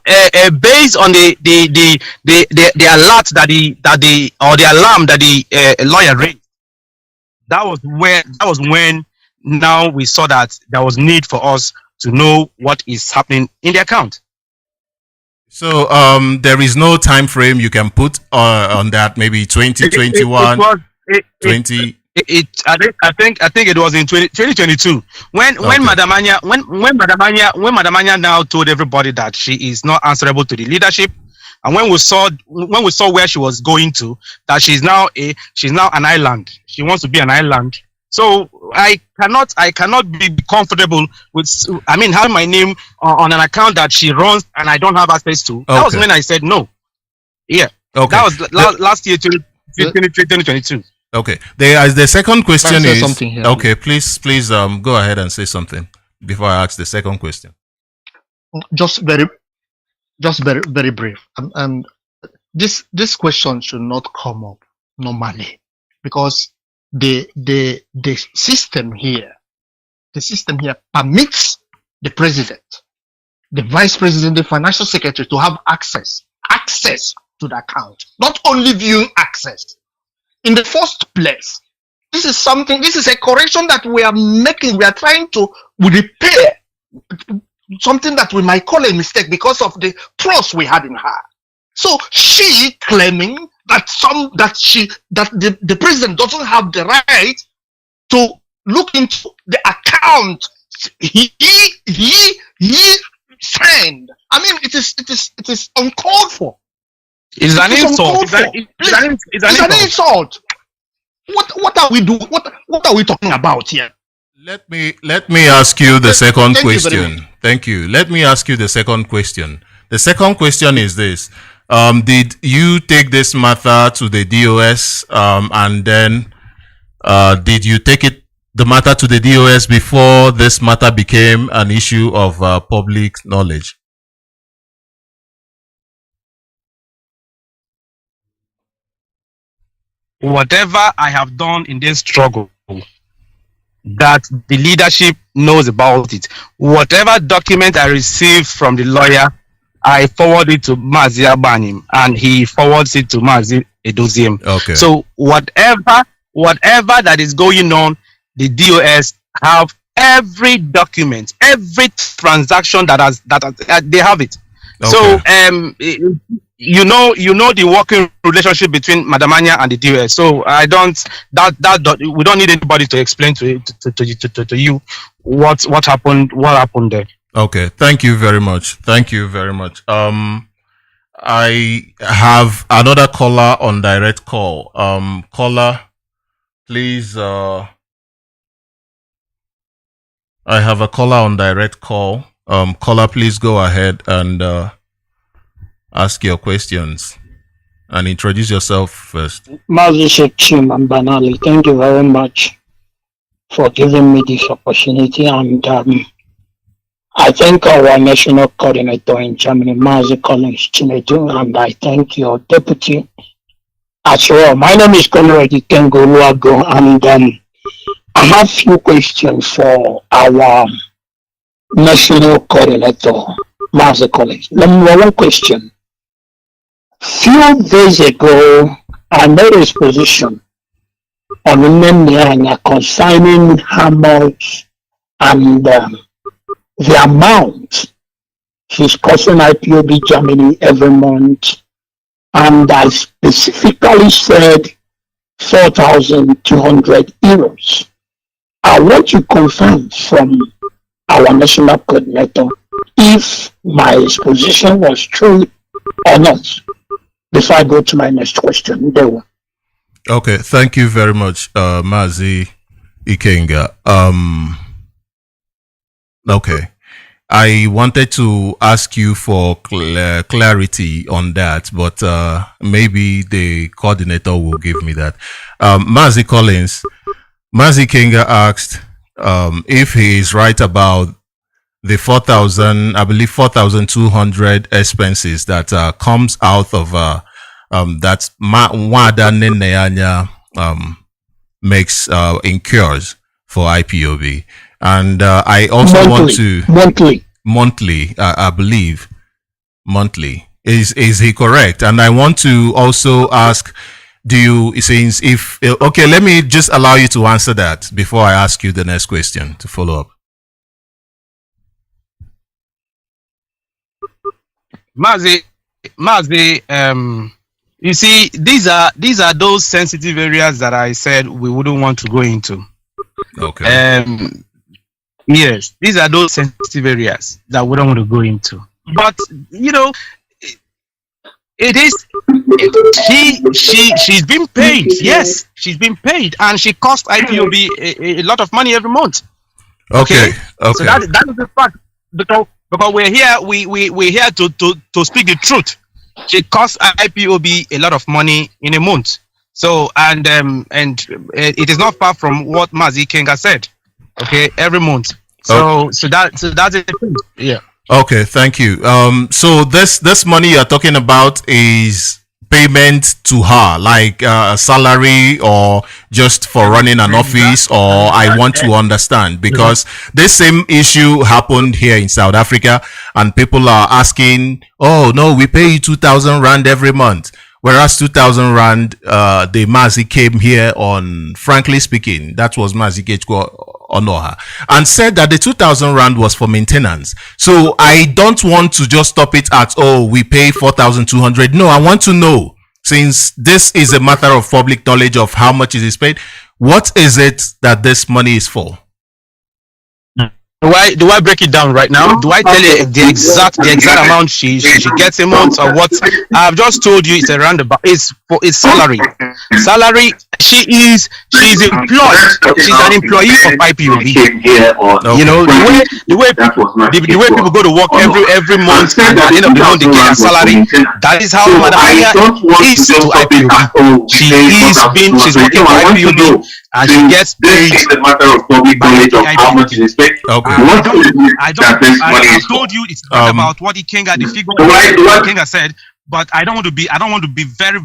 based on the alert the alarm that the lawyer raised. That was when now we saw that there was need for us to know what is happening in the account. So there is no time frame you can put on that. Maybe 2021, 20. I think it was in 2022 when Madam Anya now told everybody that she is not answerable to the leadership, and when we saw where she was going to, that she's now an island. She wants to be an island. So I cannot be comfortable with, I mean, having my name on an account that she runs and I don't have access to. Okay. That was when I said no. Yeah. Okay. That was last year, 2022. Okay. The second question is something here. Okay. Please go ahead and say something before I ask the second question. Just very brief. And this question should not come up normally, because the system here permits the president, the vice president, the financial secretary to have access to the account. Not only viewing access. In the first place, this is a correction that we are making. We are trying to repair something that we might call a mistake because of the trust we had in her. So she claiming that the president doesn't have the right to look into the account he signed. I mean, it is uncalled for. It's an insult. It's an insult. What are we doing? What are we talking about here? Let me ask you the second question. Thank you. Let me ask you the second question. The second question is this. Did you take this matter to the DOS, and then did you take the matter to the DOS before this matter became an issue of public knowledge? Whatever I have done in this struggle, that the leadership knows about it. Whatever document I receive from the lawyer, I forward it to Mazi Abanim, and he forwards it to Mazi Edoziem. Okay. So whatever that is going on, the DOS have every document, every transaction that they have it. Okay. So you know the working relationship between Madamania and the DOS. So I don't we don't need anybody to explain to you what happened there. Okay, thank you very much. Thank you very much. I have another caller on direct call. Caller, please. I have a caller on direct call. Caller, please go ahead and ask your questions and introduce yourself first. Mazi Sochima and Banali, thank you very much for giving me this opportunity, and I thank our national coordinator in Germany, Mazi Collins Chinedu, and I thank your deputy as well. My name is Comrade Kengo Luago, and I have few questions for our national coordinator, Mazi Collins. Number one question. Few days ago, I made a exposition on Nnamdi concerning how much and the amount he's costing IPOB Germany every month, and I specifically said 4,200 euros. I want to confirm from our national coordinator if my exposition was true or not before I go to my next question. Okay, thank you very much, Mazi Ikenga. Okay, I wanted to ask you for clarity on that, but maybe the coordinator will give me that. Mazi Collins, Mazi Ikenga asked if he is right about the 4,000, I believe 4,200 expenses that comes out of that Wada Neneanya makes incurs for IPOB. And I also want to monthly, I believe monthly. Is he correct? And I want to also ask, okay, let me just allow you to answer that before I ask you the next question to follow up. Mazi, you see, these are those sensitive areas that I said we wouldn't want to go into. Okay. Yes, these are those sensitive areas that we don't want to go into. But you know, she's been paid. Yes, she's been paid, and she cost IPOB a lot of money every month. Okay. So that is the fact. Because we're here, we're here to speak the truth. She costs IPOB a lot of money in a month. So and it is not far from what Mazi Ikenga said. Okay, every month. So that's it. Yeah. Okay, thank you. So this money you're talking about is payment to her, like a salary or just for running an office, or I want to understand, because this same issue happened here in South Africa and people are asking, oh no, we pay you 2,000 rand every month. Whereas 2,000 rand, the Mazi came here on, frankly speaking, that was Mazi Kechko Onoha, and said that the 2,000 rand was for maintenance. So I don't want to just stop it at, oh, we pay 4,200. No, I want to know, since this is a matter of public knowledge of how much it is paid, what is it that this money is for? Do I break it down right now? Do I tell you the exact amount she gets a month or what? I've just told you it's a roundabout. It's for its salary. She's employed. She's an employee of IPOB. You know the way people go to work every month and at the end of the month they get a salary. That is how Madam Aya is to IPOB. She's working for IPOB and she gets paid by IPOB. Okay. I told you it's not about what Ikenga, the figure Ikenga said, but I don't want to be very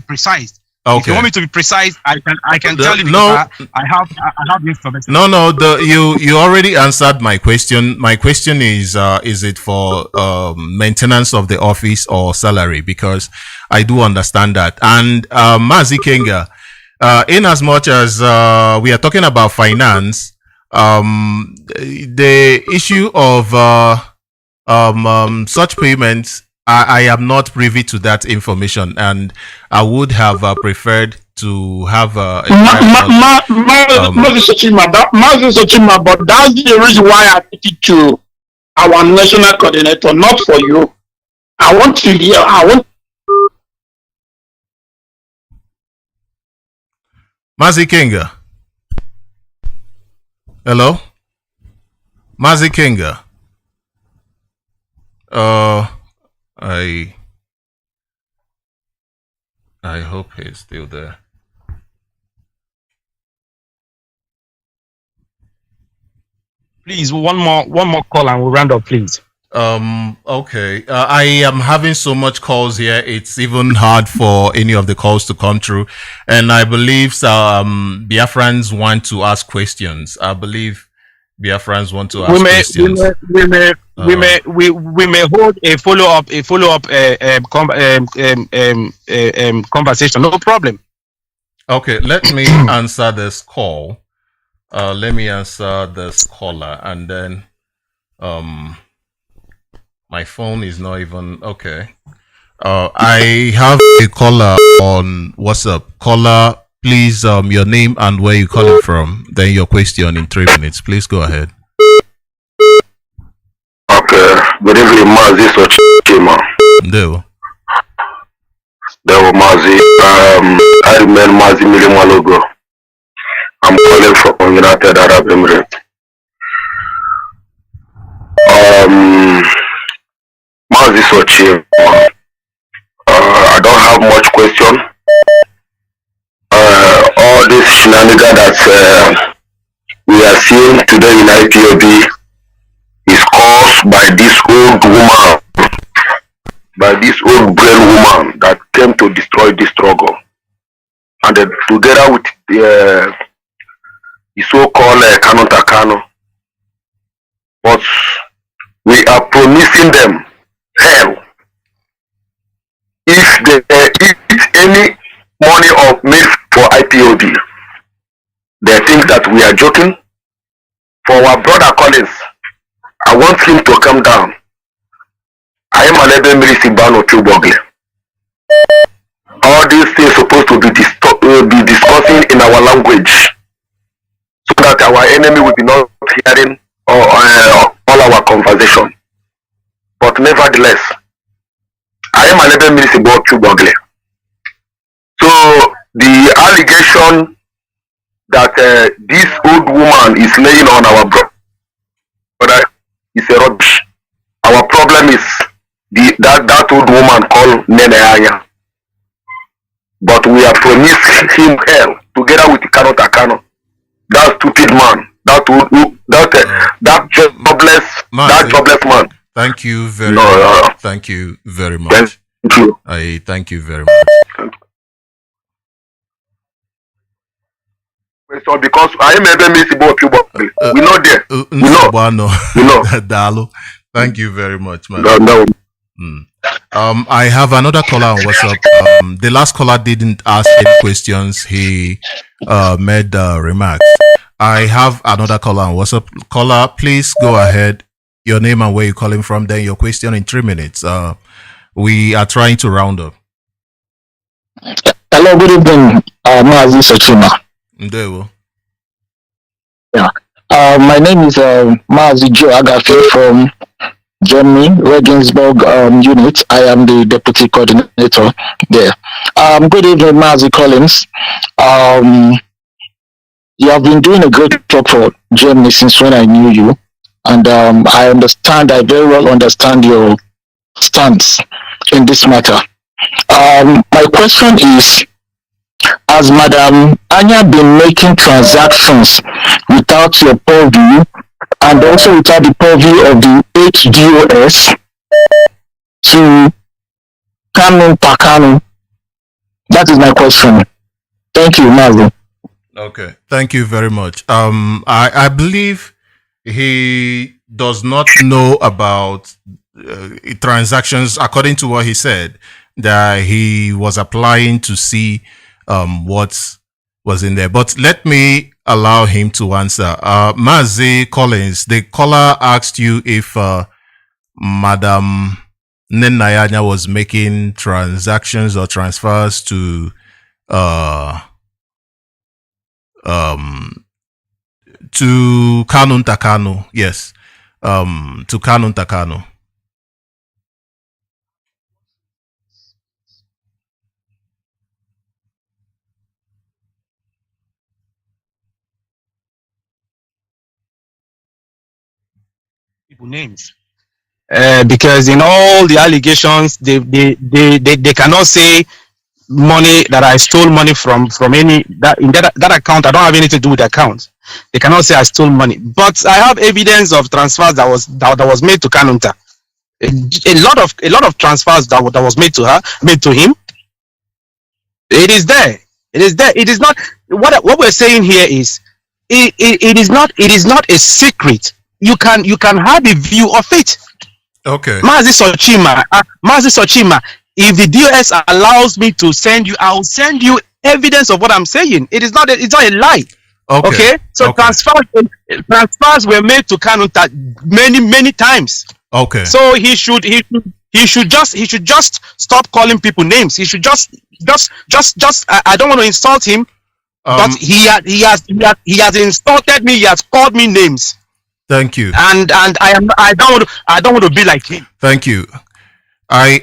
precise. Okay. If you want me to be precise, I can tell you. No, I have the information. No. You already answered my question. My question is it for maintenance of the office or salary? Because I do understand that. And Mazi Kenga, in as much as we are talking about finance. The issue of such payments, I am not privy to that information, and I would have preferred to have Mazi Sochima, but that's the reason why I put it to our national coordinator, not for you. I want to hear. Mazi Kenga. Hello, Mazi Kenga. I hope he's still there. Please, one more call and we'll round up, please. Okay. I am having so much calls here. It's even hard for any of the calls to come through. And I believe Biafrans want to ask questions. Questions. We may hold a follow-up conversation. No problem. Okay, let me answer this call. Let me answer this caller, and then my phone is not even okay. I have a caller on WhatsApp. Caller, please, your name and where you calling from. Then your question in 3 minutes. Please go ahead. Okay. Good evening, Mazi Sochima. There Mazi. I remain Mazi Milimalogo. I'm calling from United Arab Emirates. Mazi Sochima. I don't have much question. All this shenanigans that we are seeing today in IPOB is caused by this old woman, by this old brain woman that came to destroy this struggle. And together with the so-called Kanu. But we are promising them hell if they eat any money or milk for IPOB. They think that we are joking. For our brother Collins, I want him to come down. I am an Sibano Chubogle. All these things supposed to be discussing in our language, so that our enemy will be not hearing all our conversation. But nevertheless, I am an Sibano Chubogle. So the allegation that this old woman is laying on our brother is a rubbish. Our problem is that old woman called Neneaya. But we are promising him hell together with Kanu. That stupid man, that jobless man. Thank you very much. Thank you very much. Thank you. I thank you very much. So because I am a miss about you, we know there. We know. Dalo. Thank you very much, man. No. I have another caller on WhatsApp. The last caller didn't ask any questions. He made remarks. I have another caller on WhatsApp. Caller, please go ahead. Your name and where you're calling from. Then your question in 3 minutes. We are trying to round up. Hello, good evening, Mazi Sochima. Ndewo. Yeah. My name is Mazi Sochima from Germany, Regensburg unit. I am the deputy coordinator there. Good evening, Mazi Collins. You have been doing a great job for Germany since when I knew you, and I very well understand your stance in this matter. My question is, has Madam Anya been making transactions without your purview and also without the purview of the HDOS to Kanu? That is my question. Thank you, Mazi. Okay, thank you very much. I believe he does not know about transactions, according to what he said, that he was applying to see what was in there. But let me allow him to answer. Mazi Collins, the caller asked you if Madam Nnamdi was making transactions or transfers to Kanu. Yes. To Kanu. People names. Because in all the allegations, they cannot say money that I stole money from any that account. I don't have anything to do with the account. They cannot say I stole money, but I have evidence of transfers that was made to Kanunta. A lot of transfers that was made to him. It is there. It is not what we're saying here is it is not a secret. You can have a view of it. Okay. Mazi Sochima, if the DOS allows me to send you, I'll send you evidence of what I'm saying. It's not a lie. Okay. So okay. Transfers were made to Kanu many times. Okay. So he should just stop calling people names. He should just I don't want to insult him, but he has insulted me. He has called me names. Thank you. And I don't want to be like him. Thank you. I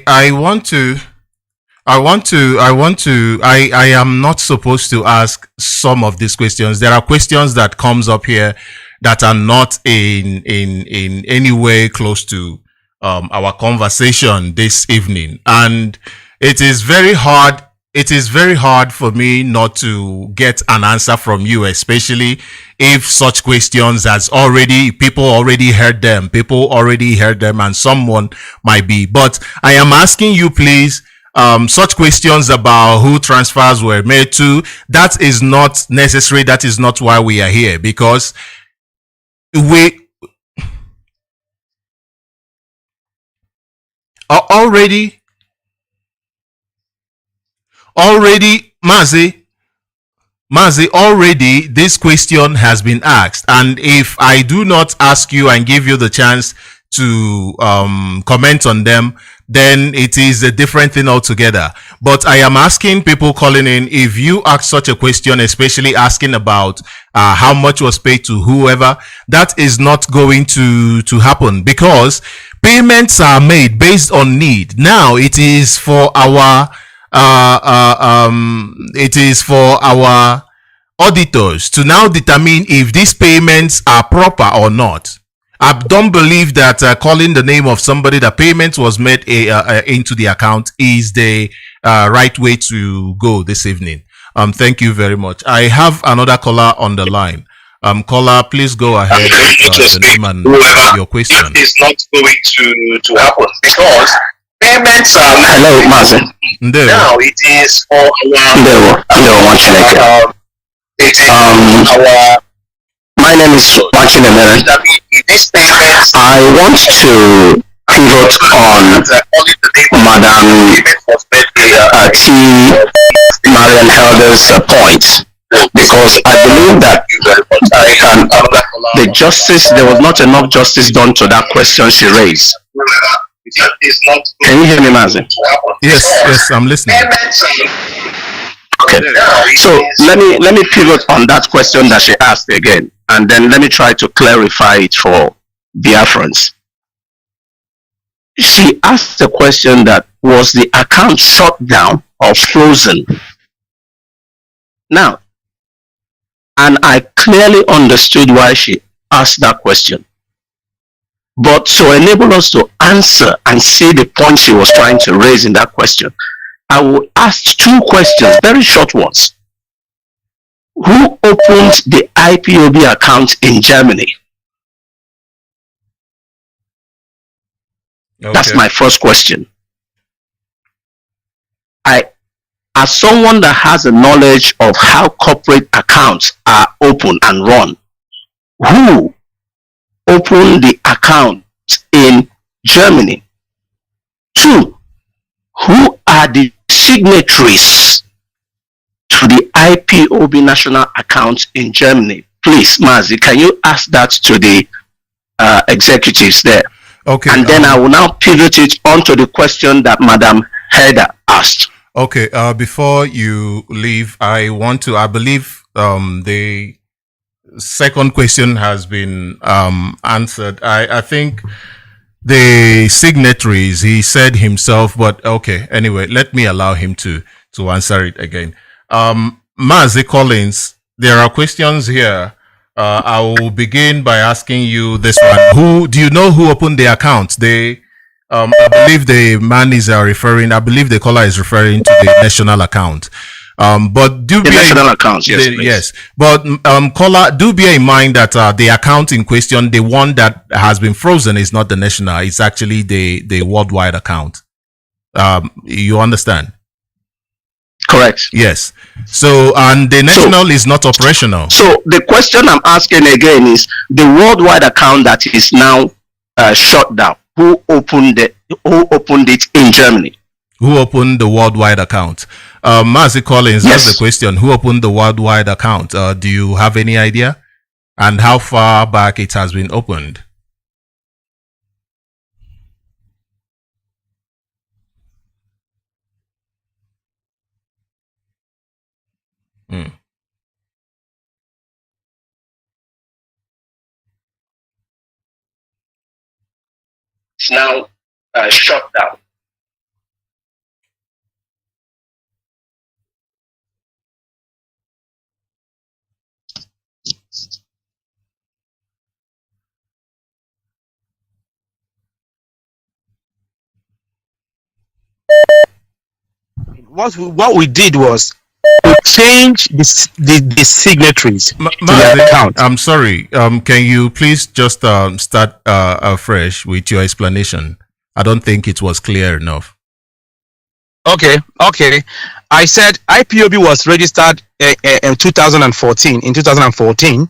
am not supposed to ask some of these questions. There are questions that comes up here that are not in any way close to our conversation this evening, and it is very hard. It is very hard for me not to get an answer from you, especially if such questions people already heard them, and someone might be. But I am asking you, please, such questions about who transfers were made to, that is not necessary. That is not why we are here, because we are already, Mazi, already this question has been asked, and if I do not ask you and give you the chance to comment on them, then it is a different thing altogether. But I am asking people calling in, if you ask such a question, especially asking about how much was paid to whoever, that is not going to happen, because payments are made based on need. Now it is for our auditors to now determine if these payments are proper or not. I don't believe that calling the name of somebody that payment was made into the account is the right way to go this evening. Thank you very much. I have another caller on the line. Caller, please go ahead with the name and your question. It's not going to happen, because payments are... Hello, Mazi. Now it is for our... My name is Martin Emere. I want to pivot on Madam T. Marian Helder's point, because I believe that there was not enough justice done to that question she raised. Can you hear me, Mazi? Yes, I'm listening. Okay, so let me pivot on that question that she asked again. and then let me try to clarify it for Biafrans. She asked the question that was the account shut down or frozen? Now, and I clearly understood why she asked that question. But to enable us to answer and see the point she was trying to raise in that question, I will ask two questions, very short ones. Who opened the IPOB account in Germany? Okay. That's my first question. As someone that has a knowledge of how corporate accounts are opened and run, who opened the account in Germany? Two, who are the signatories to the IPOB national account in Germany? Please, Mazi, can you ask that to the executives there? Okay. And then I will now pivot it onto the question that Madam Heather asked. Okay. Before you leave, I believe the second question has been answered. I think the signatories, he said himself, but okay. Anyway, let me allow him to answer it again. Mazi Collins, there are questions here. I will begin by asking you this one. Do you know who opened the account? I believe the man is referring, I believe the caller is referring to the national account. But do the national accounts, yes, yes. But caller, do bear in mind that the account in question, the one that has been frozen, is not the national. It's actually the worldwide account. You understand? Correct. Yes. So, and the national is not operational. So the question I'm asking again is the worldwide account that is now shut down. Who opened it in Germany? Who opened the worldwide account? Mazi Collins, yes. That's the question. Who opened the worldwide account? Do you have any idea? And how far back it has been opened? It's now shut down. What we did was we changed the signatories to the account. I'm sorry. Can you please just start afresh with your explanation? I don't think it was clear enough. Okay. I said IPOB was registered in 2014. In 2014,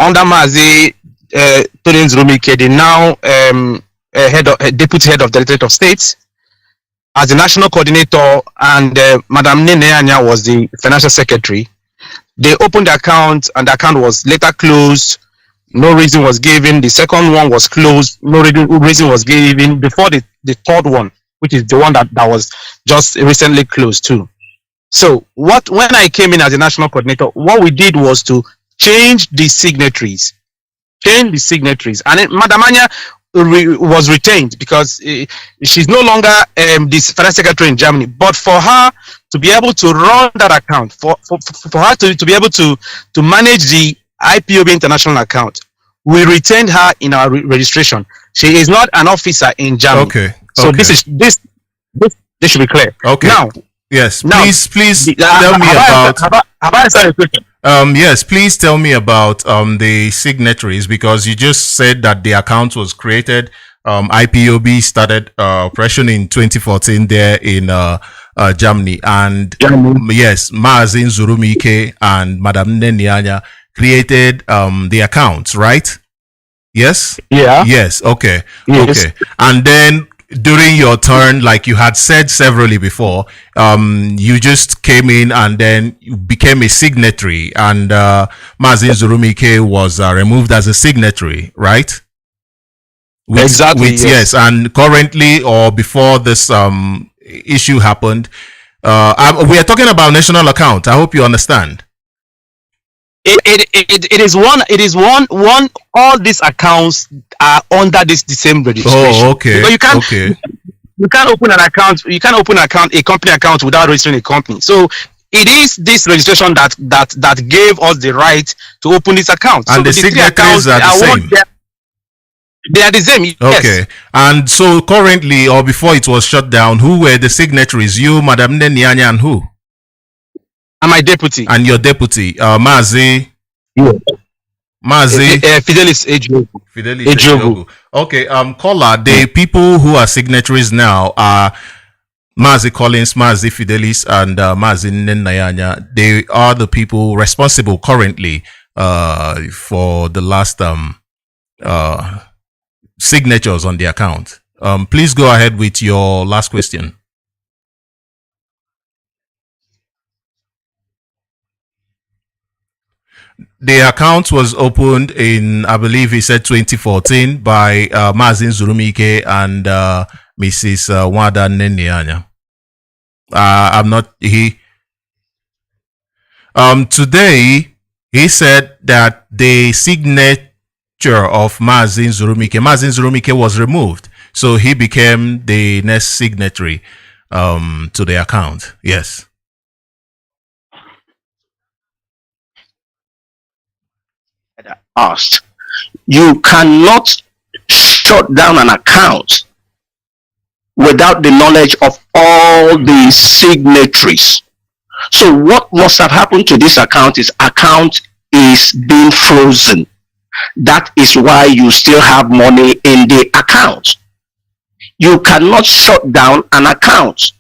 under Mazi Sochima, the now deputy head of the Directorate of States, as the national coordinator, and Madam Nene was the financial secretary. They opened the account, and the account was later closed. No reason was given. The second one was closed. No reason was given before the third one, which is the one that was just recently closed too. So when I came in as the national coordinator, what we did was to change the signatories. And Madam Anya was retained because she's no longer the finance secretary in Germany. But for her to be able to run that account, for her to be able to manage the IPOB international account, we retained her in our registration. She is not an officer in Germany. Okay. So this should be clear. Okay. Now, yes. Please tell me about. Have I answered your question? Yes, please tell me about the signatories, because you just said that the account was created. IPOB started operation in 2014 there in Germany, and yes, Mazi Sochima and Madam Nene created the accounts, right? Yes. Yeah. Yes. Okay. Yes. Okay. And then during your turn, like you had said severally before, you just came in and then you became a signatory, and Mazi Sochima was removed as a signatory, right? Exactly. Yes. And currently, or before this issue happened, we are talking about national account. I hope you understand. It is one. All these accounts are under the same registration. Oh, okay. Because Okay. you can't open an account. You can't open a company account without registering a company. So it is this registration that gave us the right to open this account. And so the signatories are the same. They are the same. Yes. Okay. And so currently, or before it was shut down, who were the signatories? You, Madam Nyanya, and who? And my deputy. And your deputy, Mazi. Yeah. Mazi. Fidelis Ejogu. Fidelis Ejogu. Okay. Caller, the people who are signatories now are Mazi Collins, Mazi Fidelis, and Mazi Nyanya. They are the people responsible currently for the last signatures on the account. Please go ahead with your last question. The account was opened in, I believe he said 2014 by Mazi Nzurumike and Mrs. Wada Nenyanya. I'm not, today he said that the signature of Mazi Nzurumike was removed. So he became the next signatory to the account. Yes. Asked, you cannot shut down an account without the knowledge of all the signatories. So what must have happened to this account is being frozen. That is why you still have money in the account. You cannot shut down an account.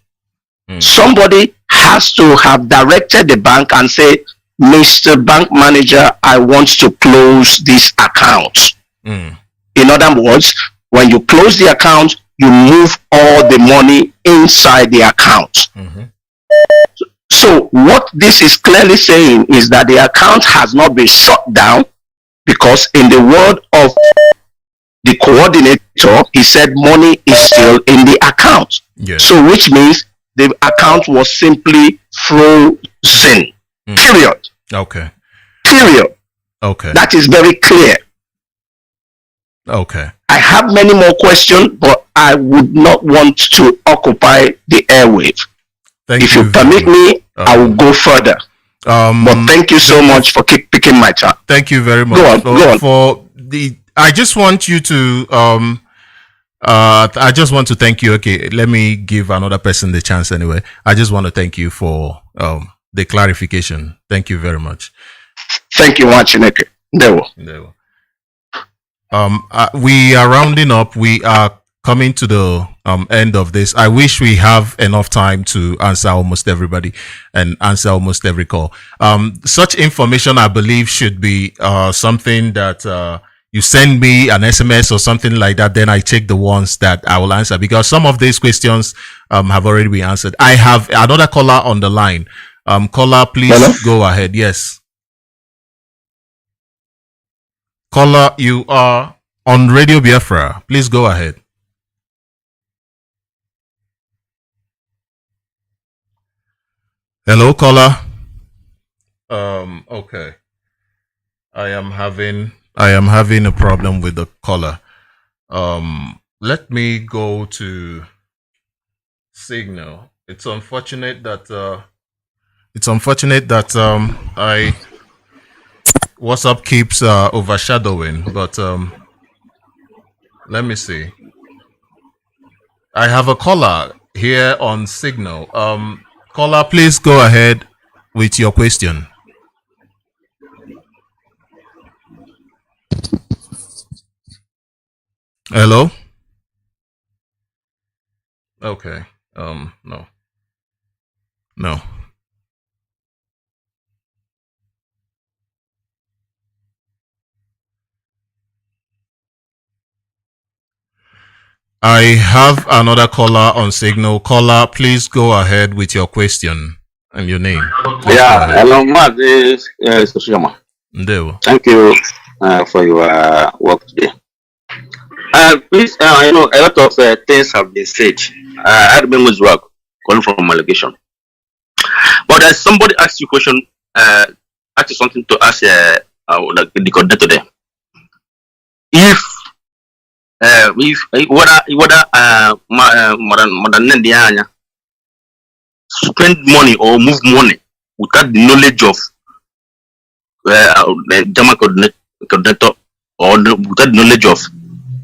Somebody has to have directed the bank and say, Mr. Bank Manager, I want to close this account. In other words, when you close the account, you move all the money inside the account. So what this is clearly saying is that the account has not been shut down, because in the word of the coordinator, he said money is still in the account. Yes. So which means the account was simply frozen. Period. Okay. Period. Okay. That is very clear. Okay. I have many more questions, but I would not want to occupy the airwave. If you permit me, I will go further. But thank you so much for picking my time. Thank you very much. Go on. I just want you to I just want to thank you. Okay, let me give another person the chance anyway. I just want to thank you for the clarification. Thank you very much. Thank you, Wachineke. We are rounding up. We are coming to the end of this. I wish we have enough time to answer almost everybody and answer almost every call. Such information, I believe, should be something that you send me an SMS or something like that. Then I take the ones that I will answer, because some of these questions have already been answered. I have another caller on the line. Caller, please. Hello? Go ahead. Yes. Caller, you are on Radio Biafra. Please go ahead. Hello, caller. Okay. I am having a problem with the caller. Let me go to Signal. It's unfortunate that WhatsApp keeps overshadowing, but let me see. I have a caller here on Signal. Caller, please go ahead with your question. Hello? Okay. No. I have another caller on Signal. Caller, please go ahead with your question and your name. Please hello, Mazi Sochima. Thank you for your work today. Please, a lot of things have been said. I remember his work calling from allegation. But as somebody asked you a question, I ask you something to ask the coordinator there. If whether Madam Nnamdi spend money or move money without the knowledge of the German coordinator or without the knowledge of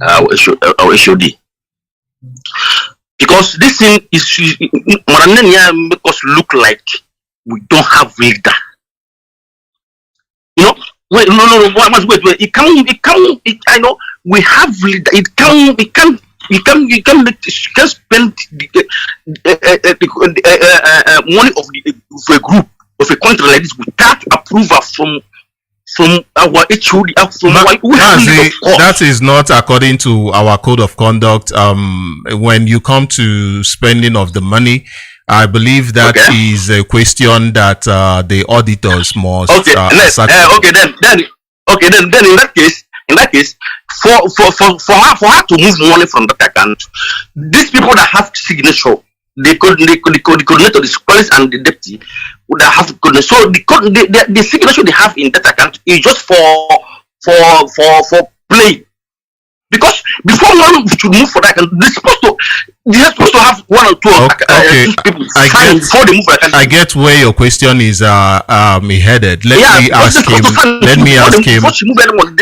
our HOD. Because this thing is Madam Nnamdi make us look like we don't have leader. You know, wait, no, wait. It can't. I know we have leader. It can't spend the money of a group of a country like this without approval from our HOD. That is not according to our code of conduct. When you come to spending of the money, I believe that is a question that the auditors must. Then in that case, for her to move money from that account, these people that have signature, the coordinator, the supervisor, and the deputy would have coordinator. So the signature they have in that account is just for play. Because before one should move for that, they're supposed to have one or two people sign before they move for that. I get where your question is headed. Let me ask him. Before she move anyone,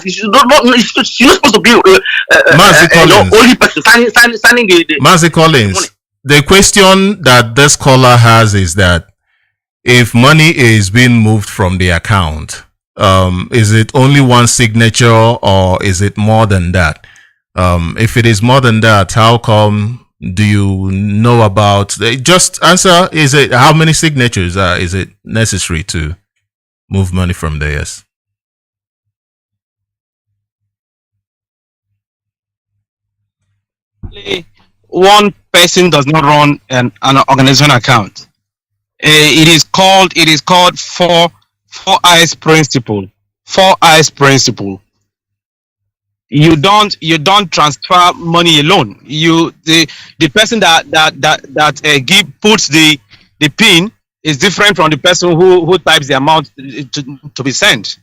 she's not supposed to be only person signing the Mazi Collins. The question that this caller has is that if money is being moved from the account, is it only one signature or is it more than that? If it is more than that, how come do you know about? Just answer. Is it how many signatures is it necessary to move money from there? Yes. One person does not run an organization account. It is called four eyes principle. 4 eyes principle. You don't transfer money alone. The person that puts the pin is different from the person who types the amount to be sent.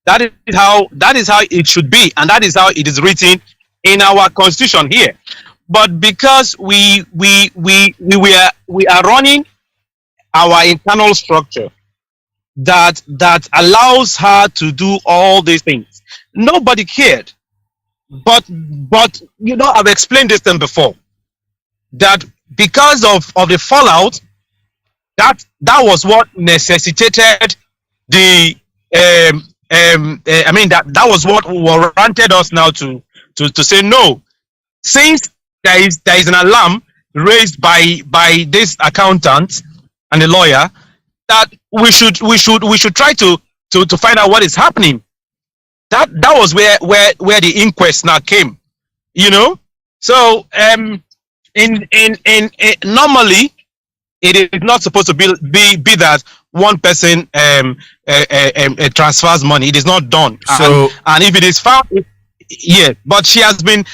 That is how it should be, and that is how it is written in our constitution here. But because we are running our internal structure that allows her to do all these things, nobody cared. But you know, I've explained this thing before, that because of the fallout, that was what necessitated the that was what warranted us now to say no. Since there is an alarm raised by this accountant and the lawyer, that we should try to find out what is happening. That was where the inquest now came, you know. So in normally it is not supposed to be that one person transfers money. It is not done. So and if it is found, yeah, but she has been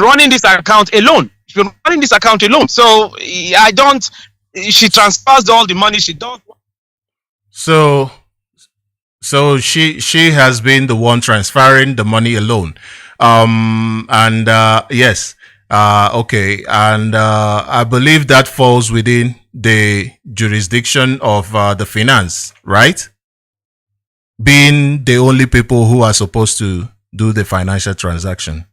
running this account alone. She's been running this account alone. So she transfers all the money she does. So she has been the one transferring the money alone. Yes. Okay. And I believe that falls within the jurisdiction of the finance, right? Being the only people who are supposed to do the financial transaction.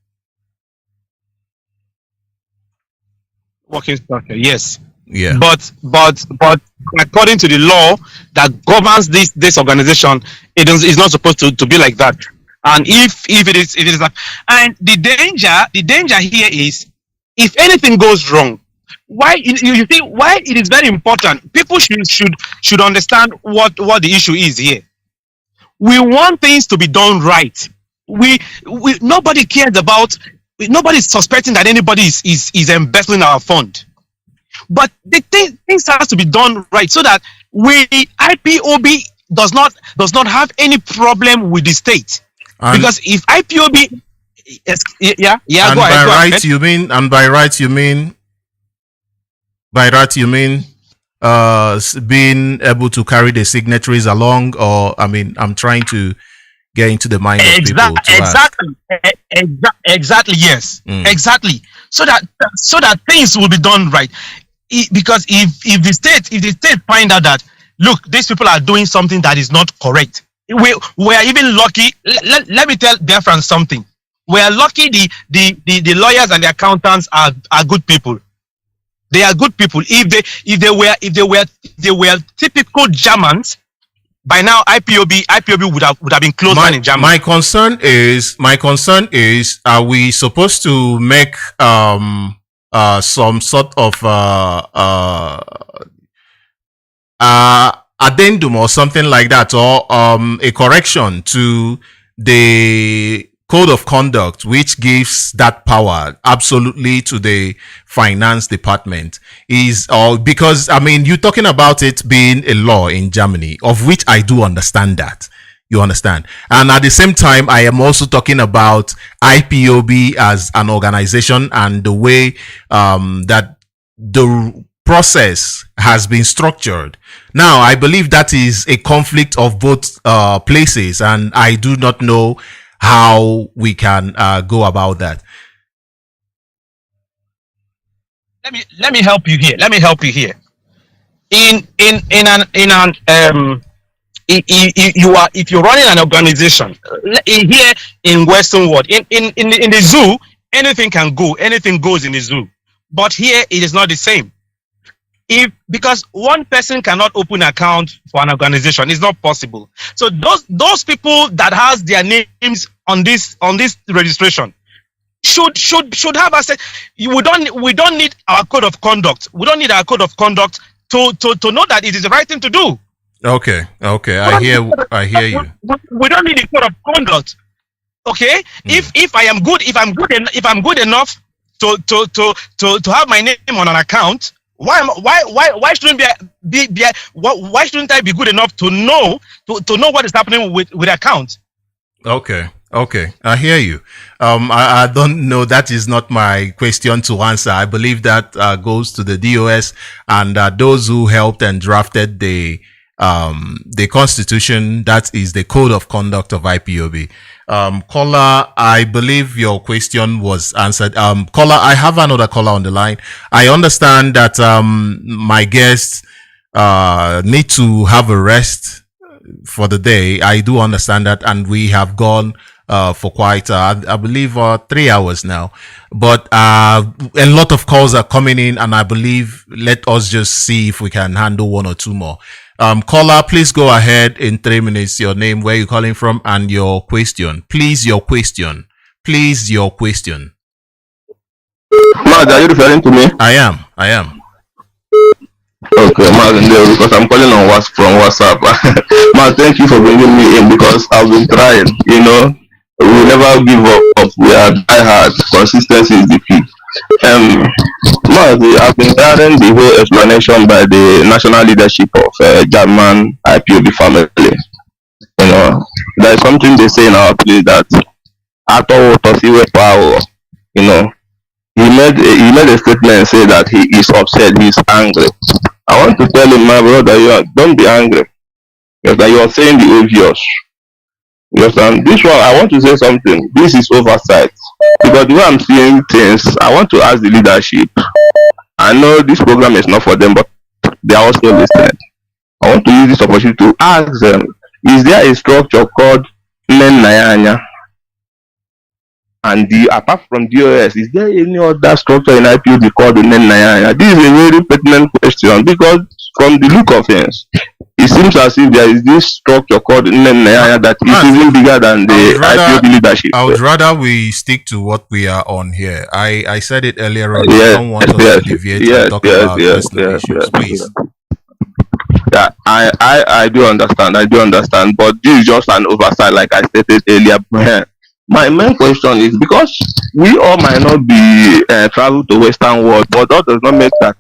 Working structure, yes. Yeah. But according to the law that governs this organization, it's not supposed to be like that. And if it is that, and the danger here is, if anything goes wrong, why you see why it is very important. People should understand what the issue is here. We want things to be done right. Nobody cares about. Nobody is suspecting that anybody is embezzling our fund. But the things has to be done right so that IPOB does not have any problem with the state. Because if IPOB, and by right you mean being able to carry the signatories along, or I mean, I'm trying to get into the mind of people. Exactly. Yes. Exactly. So that things will be done right. Because if the state find out that, look, these people are doing something that is not correct, we are even lucky. Let me tell Biafrans something. We are lucky the lawyers and the accountants are good people. They are good people. If they were typical Germans, by now IPOB would have been closed down in Germany. My concern is, are we supposed to make some sort of addendum or something like that, or a correction to the code of conduct, which gives that power absolutely to the finance department? Because I mean, you're talking about it being a law in Germany, of which I do understand that. You understand? And at the same time, I am also talking about IPOB as an organization and the way that the process has been structured. Now, I believe that is a conflict of both places, and I do not know how we can go about that. Let me help you here. If you're running an organization here in Western world, in the zoo, anything can go, anything goes in the zoo. But here it is not the same. Because one person cannot open an account for an organization, it's not possible. So those people that has their names on this registration should have access. We don't need our code of conduct. We don't need our code of conduct to know that it is the right thing to do. Okay. I hear you. We don't need a code of conduct. Okay? If I'm good enough to have my name on an account, why shouldn't why shouldn't I be good enough to know what is happening with the account? Okay, I hear you. I don't know. That is not my question to answer. I believe that goes to the DOS and those who helped and drafted the constitution. That is the code of conduct of IPOB. Caller, I believe your question was answered. Caller, I have another caller on the line. I understand that my guests need to have a rest for the day. I do understand that, and we have gone for quite I believe 3 hours now, but a lot of calls are coming in, and I believe let us just see if we can handle one or two more. Caller, please go ahead in 3 minutes. Your name, where you're calling from, and your question. Please, your question. Maz, are you referring to me? I am. Okay, Maz, because I'm calling on from WhatsApp. Maz, thank you for bringing me in, because I've been trying. We will never give up. We are diehard. Consistency is the key. Maz, I've been hearing the whole explanation by the national leadership of German IPOB family. There is something they say in our place that he made a statement and said that he is upset, he is angry. I want to tell him, my brother, don't be angry. Because you are saying the obvious. Yes, and this one, I want to say something. This is oversight. Because the way I'm seeing things, I want to ask the leadership. I know this program is not for them, but they are also listening. I want to use this opportunity to ask them, is there a structure called Nnamdi? And apart from DOS, is there any other structure in IPOB called Nnamdi? This is a very pertinent question, because from the look of things, it seems as if there is this structure called Nnamdi that is even bigger than the IPOB leadership. I would rather we stick to what we are on here. I said it earlier on. I don't want us to deviate and talk about personal issues, please. Yeah, I do understand, but this is just an oversight, like I stated earlier. My main question is, because we all might not be travel to Western world, but that does not make that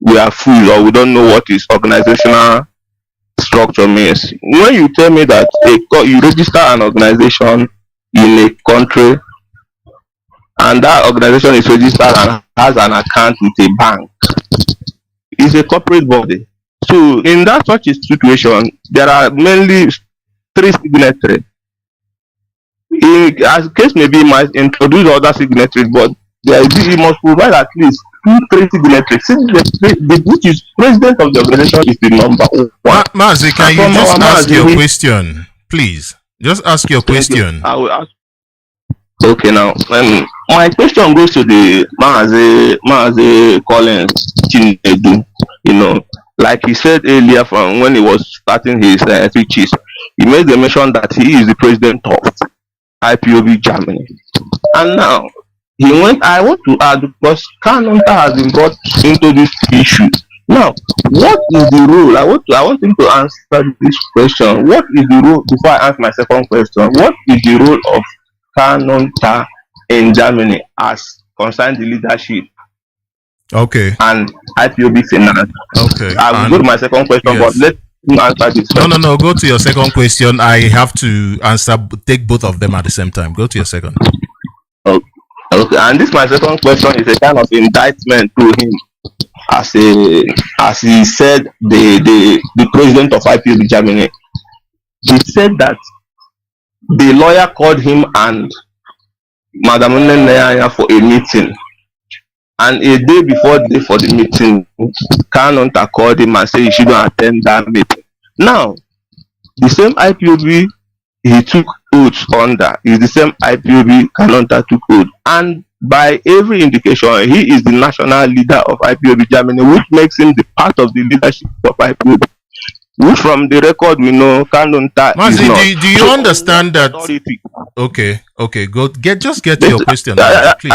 we are fools or we don't know what is organizational structure means. When you tell me that you register an organization in a country and that organization is registered and has an account with a bank, is a corporate body. So in that such a situation, there are mainly 3 signatories. As case maybe, he might introduce other signatories, but he must provide at least 2-3 signatories. Which is president of the organization is the number 1. Mazi, can you just ask your question, please? Just ask your question. I will ask. Okay, now my question goes to the Mazi Collins Chinedu. You know, like he said earlier, from when he was starting his speeches, he made the mention that he is the president of IPOB Germany, and now I want to add, because Kanu has been brought into this issue. Now, what is the role? I want him to answer this question. What is the role? Before I ask my second question, what is the role of Kanu in Germany as concerned the leadership? Okay. And IPOB finance. Okay. I will go to my second question, yes. But let me answer this. No. Go to your second question. I have to take both of them at the same time. Go to your second. Okay. And this my second question is a kind of indictment to him, as he said, the president of IPOB Germany. He said that the lawyer called him and Madam Nnamdi for a meeting. And a day before the meeting, Kanu called him and said he shouldn't attend that meeting. Now, the same IPOB he took oath under is the same IPOB Kanu took oath. And by every indication, he is the national leader of IPOB Germany, which makes him the part of the leadership of IPOB. Which from the record we know, Kanu Mazi, do you understand that? Okay, just get to your question, please.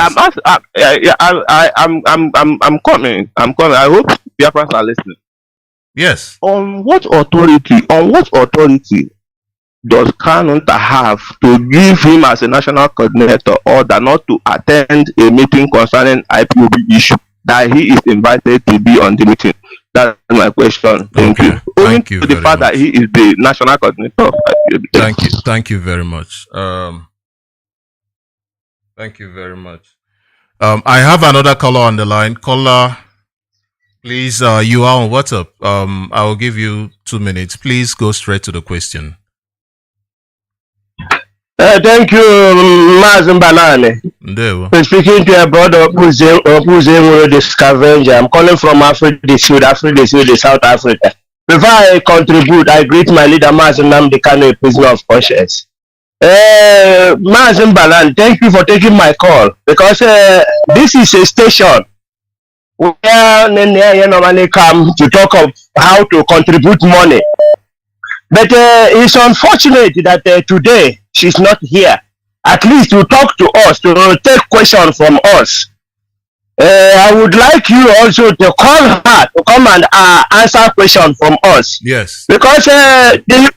I'm coming. I hope Biafrans are listening. Yes. On what authority does Kanu have to give him as a national coordinator order not to attend a meeting concerning IPOB issue that he is invited to be on the meeting? That's my question. Thank you. Thank you. The fact that he is the national coordinator of IPOB. Thank you very much. Thank you very much. I have another caller on the line. Caller, please, you are on WhatsApp. I will give you 2 minutes. Please go straight to the question. Thank you, Mazi Banane. Speaking to your brother who's the scavenger. I'm calling from Africa, the South Africa. Before I contribute, I greet my leader, Mazi Nnamdi Kanu, a prisoner of conscience. Mazi Banane, thank you for taking my call, because this is a station where you normally come to talk of how to contribute money. But it's unfortunate that today she's not here, at least to talk to us, to take questions from us. I would like you also to call her to come and answer questions from us. Yes. Because the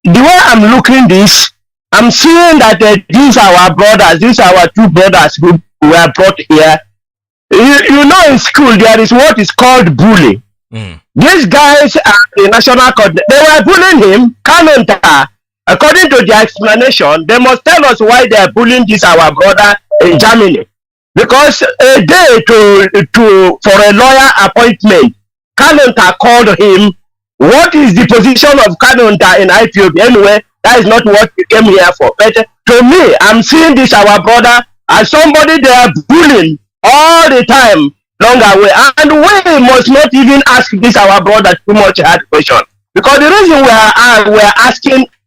way I'm looking this, I'm seeing that these are our brothers, these are our 2 brothers who were brought here. You know, in school there is what is called bullying. These guys are the national coordinator. They were bullying him, Kanu. According to their explanation, they must tell us why they are bullying this our brother in Germany. Because a day for a lawyer appointment, Kanu called him. What is the position of Kanu in IPOB? Anyway, that is not what we came here for. But to me, I'm seeing this our brother as somebody they are bullying all the time. Long away, and we must not even ask this our brother too much hard question, because the reason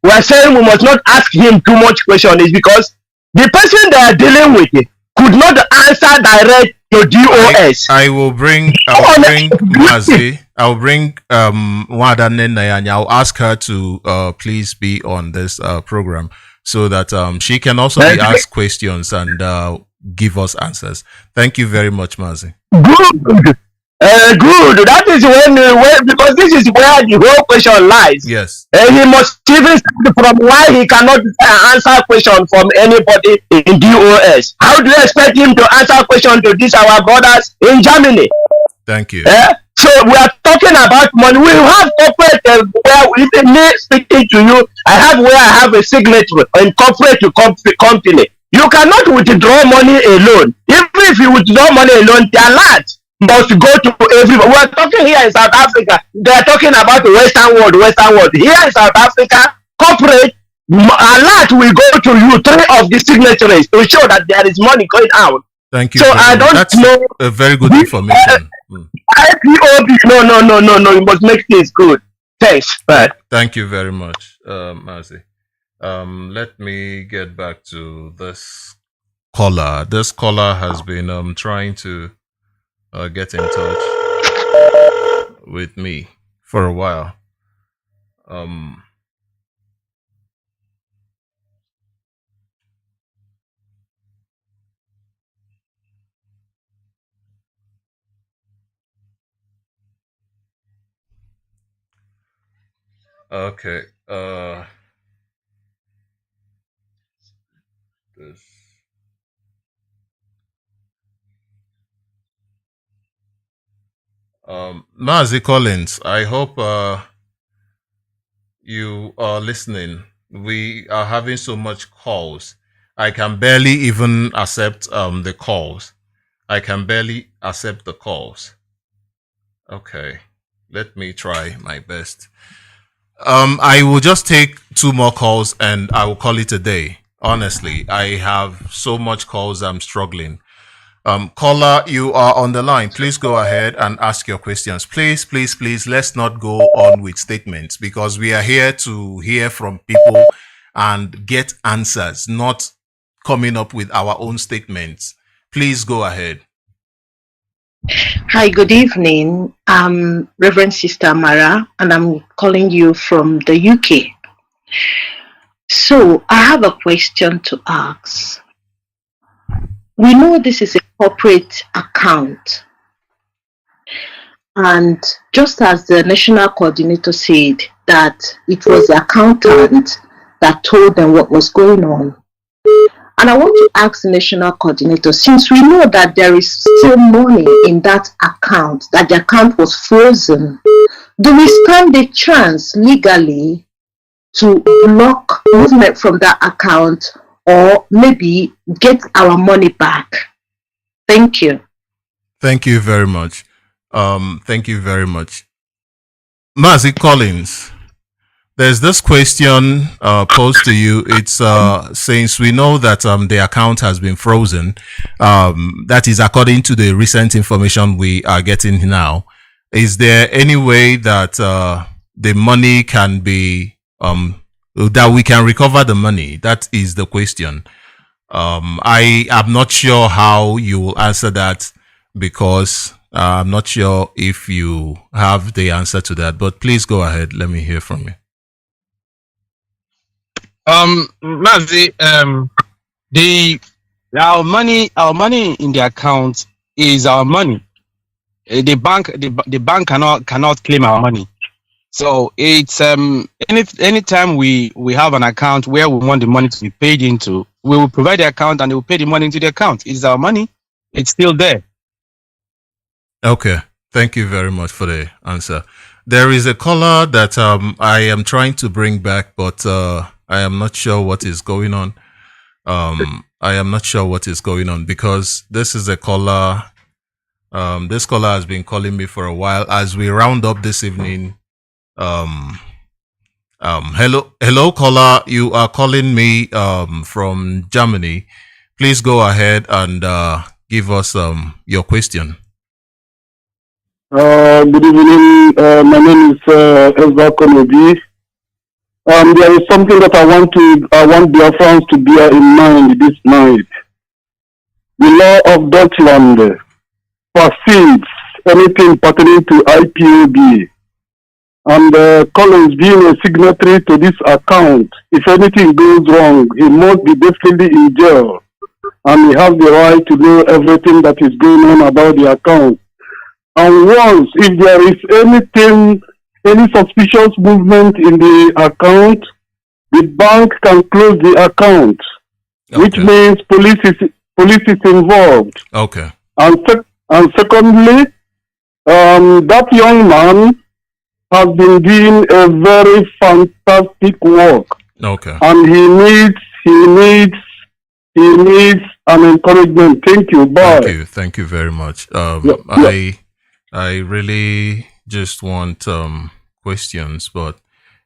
we are saying we must not ask him too much question is because the person they are dealing with could not answer direct to DOS. I will bring Mazi. I will bring Wada Nenaya, and I'll ask her to please be on this program so that she can also be asked questions and give us answers. Thank you very much, Mazi. Good. That is when because this is where the whole question lies. Yes. He must even start from why he cannot answer question from anybody in DOS. How do you expect him to answer question to these our brothers in Germany? Thank you. So we are talking about money. We have corporate where even me speaking to you, I have a signature in corporate to company. You cannot withdraw money alone. Even if you withdraw money alone, they are large. must go to everybody. We're talking here in South Africa. They're talking about the Western world, Western world. Here in South Africa, corporate alert will go to you 3 of the signatories to show that there is money going out. Thank you. So I don't That's know. a very good information. IPOB, no. You must make things good. Thanks. Bye. Thank you very much, Mazi. Let me get back to this caller. This caller has been trying to get in touch with me for a while. Okay. This. Mazi Collins, I hope you are listening. We are having so much calls. I can barely even accept the calls. I can barely accept the calls. Okay. Let me try my best. I will just take 2 more calls and I will call it a day. Honestly, I have so much calls, I'm struggling. Caller, you are on the line. Please go ahead and ask your questions. Please, let's not go on with statements because we are here to hear from people and get answers, not coming up with our own statements. Please go ahead. Hi, good evening. I'm Reverend Sister Mara, and I'm calling you from the UK. So, I have a question to ask. We know this is a corporate account, and just as the national coordinator said that it was the accountant that told them what was going on. And I want to ask the national coordinator, since we know that there is still money in that account, that the account was frozen, do we stand a chance legally to block movement from that account or maybe get our money back? Thank you. Thank you very much. Thank you very much. Mazi Collins. There's this question posed to you. It's since we know that the account has been frozen, that is according to the recent information we are getting now. Is there any way that the money can be that we can recover the money? That is the question. I am not sure how you will answer that because I'm not sure if you have the answer to that. But please go ahead. Let me hear from you. Mazi, our money in the account is our money. The bank cannot claim our money. So it's anytime we have an account where we want the money to be paid into, we will provide the account and they will pay the money into the account. It's our money. It's still there. Okay. Thank you very much for the answer. There is a caller that I am trying to bring back, but I am not sure what is going on. I am not sure what is going on because this is a caller. This caller has been calling me for a while. As we round up this evening, hello caller. You are calling me from Germany. Please go ahead and give us your question. Good evening. My name is Ezra Konobi. There is something that I want Biafrans to bear in mind this night. The law of Deutschland proceeds anything pertaining to IPOB. And Collins being a signatory to this account, if anything goes wrong, he must be definitely in jail. And he has the right to know everything that is going on about the account. And once, if there is anything, any suspicious movement in the account, the bank can close the account, which means police is involved. Okay. And secondly, that young man has been doing a very fantastic work. Okay. And he needs He needs an encouragement. Thank you. Bye. Thank you very much. I really just want questions, but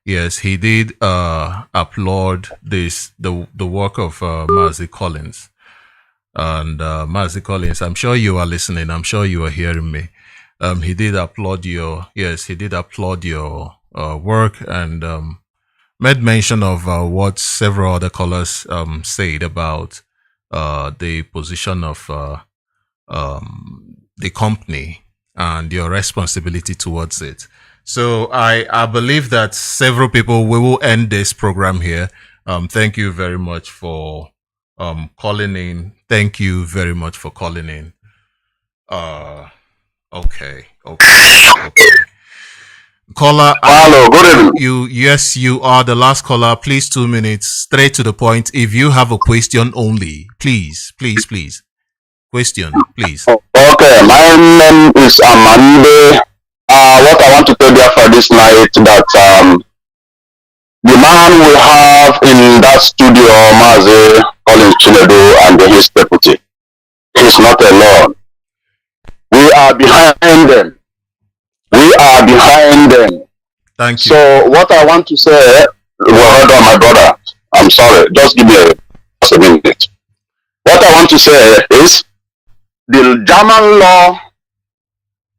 yes, he did applaud the work of Mazi Collins. And Mazi Collins, I'm sure you are listening. I'm sure you are hearing me. He did applaud your work and made mention of what several other callers said about the position of the company and your responsibility towards it. So I believe that several people, we will end this program here. Thank you very much for calling in. Thank you very much for calling in. Okay. Caller, hello, good evening. Yes, you are the last caller. Please, 2 minutes, straight to the point. If you have a question only, please. Question, please. Okay, my name is Nnamdi. What I want to tell you for this night that the man we have in that studio, Mazi Collins Chinedu and his deputy, is not alone. We are behind them. Thank you. So what I want to say, hold on, my brother. I'm sorry. Just give me a minute. What I want to say is the German law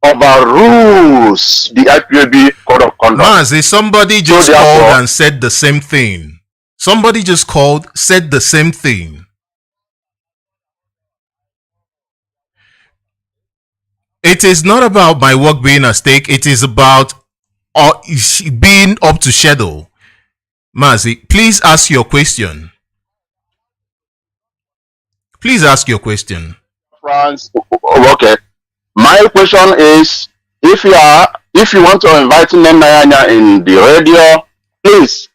overrules the IPAB code of conduct. Mazi, somebody just called and said the same thing. Somebody just called, said the same thing. It is not about my work being at stake. It is about being up to schedule. Mazi, please ask your question. Please ask your question. France, okay. My question is, if you want to invite Nnamdi in the radio, please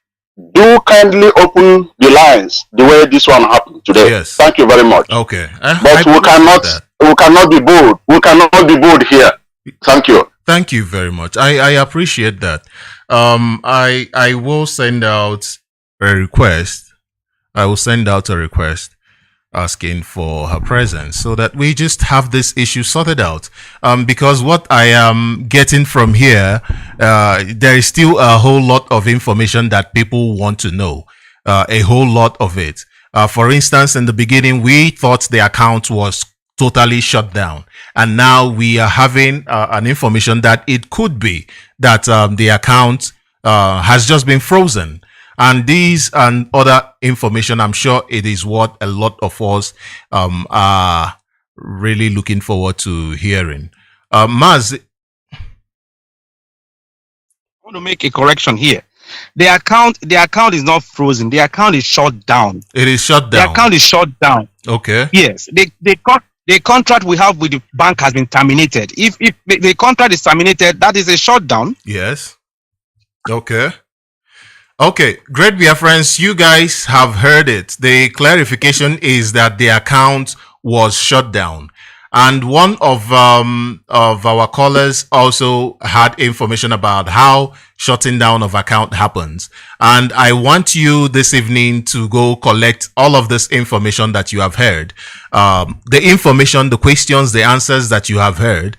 do kindly open the lines the way this one happened today. Yes. Thank you very much. Okay. But we cannot be bold. We cannot be bold here. Thank you. Thank you very much. I appreciate that. I will send out a request. Asking for her presence so that we just have this issue sorted out. Because what I am getting from here, there is still a whole lot of information that people want to know. A whole lot of it. For instance, in the beginning, we thought the account was totally shut down. And now we are having an information that it could be that the account has just been frozen. And these and other information, I'm sure it is what a lot of us are really looking forward to hearing. Maz, I want to make a correction here. The account is not frozen. The account is shut down. It is shut down. The account is shut down. Okay. Yes. The contract we have with the bank has been terminated. If the contract is terminated, that is a shutdown. Yes. Okay. Okay, great Biafrans, you guys have heard it. The clarification is that the account was shut down. And one of our callers also had information about how shutting down of account happens. And I want you this evening to go collect all of this information that you have heard. The information, the questions, the answers that you have heard.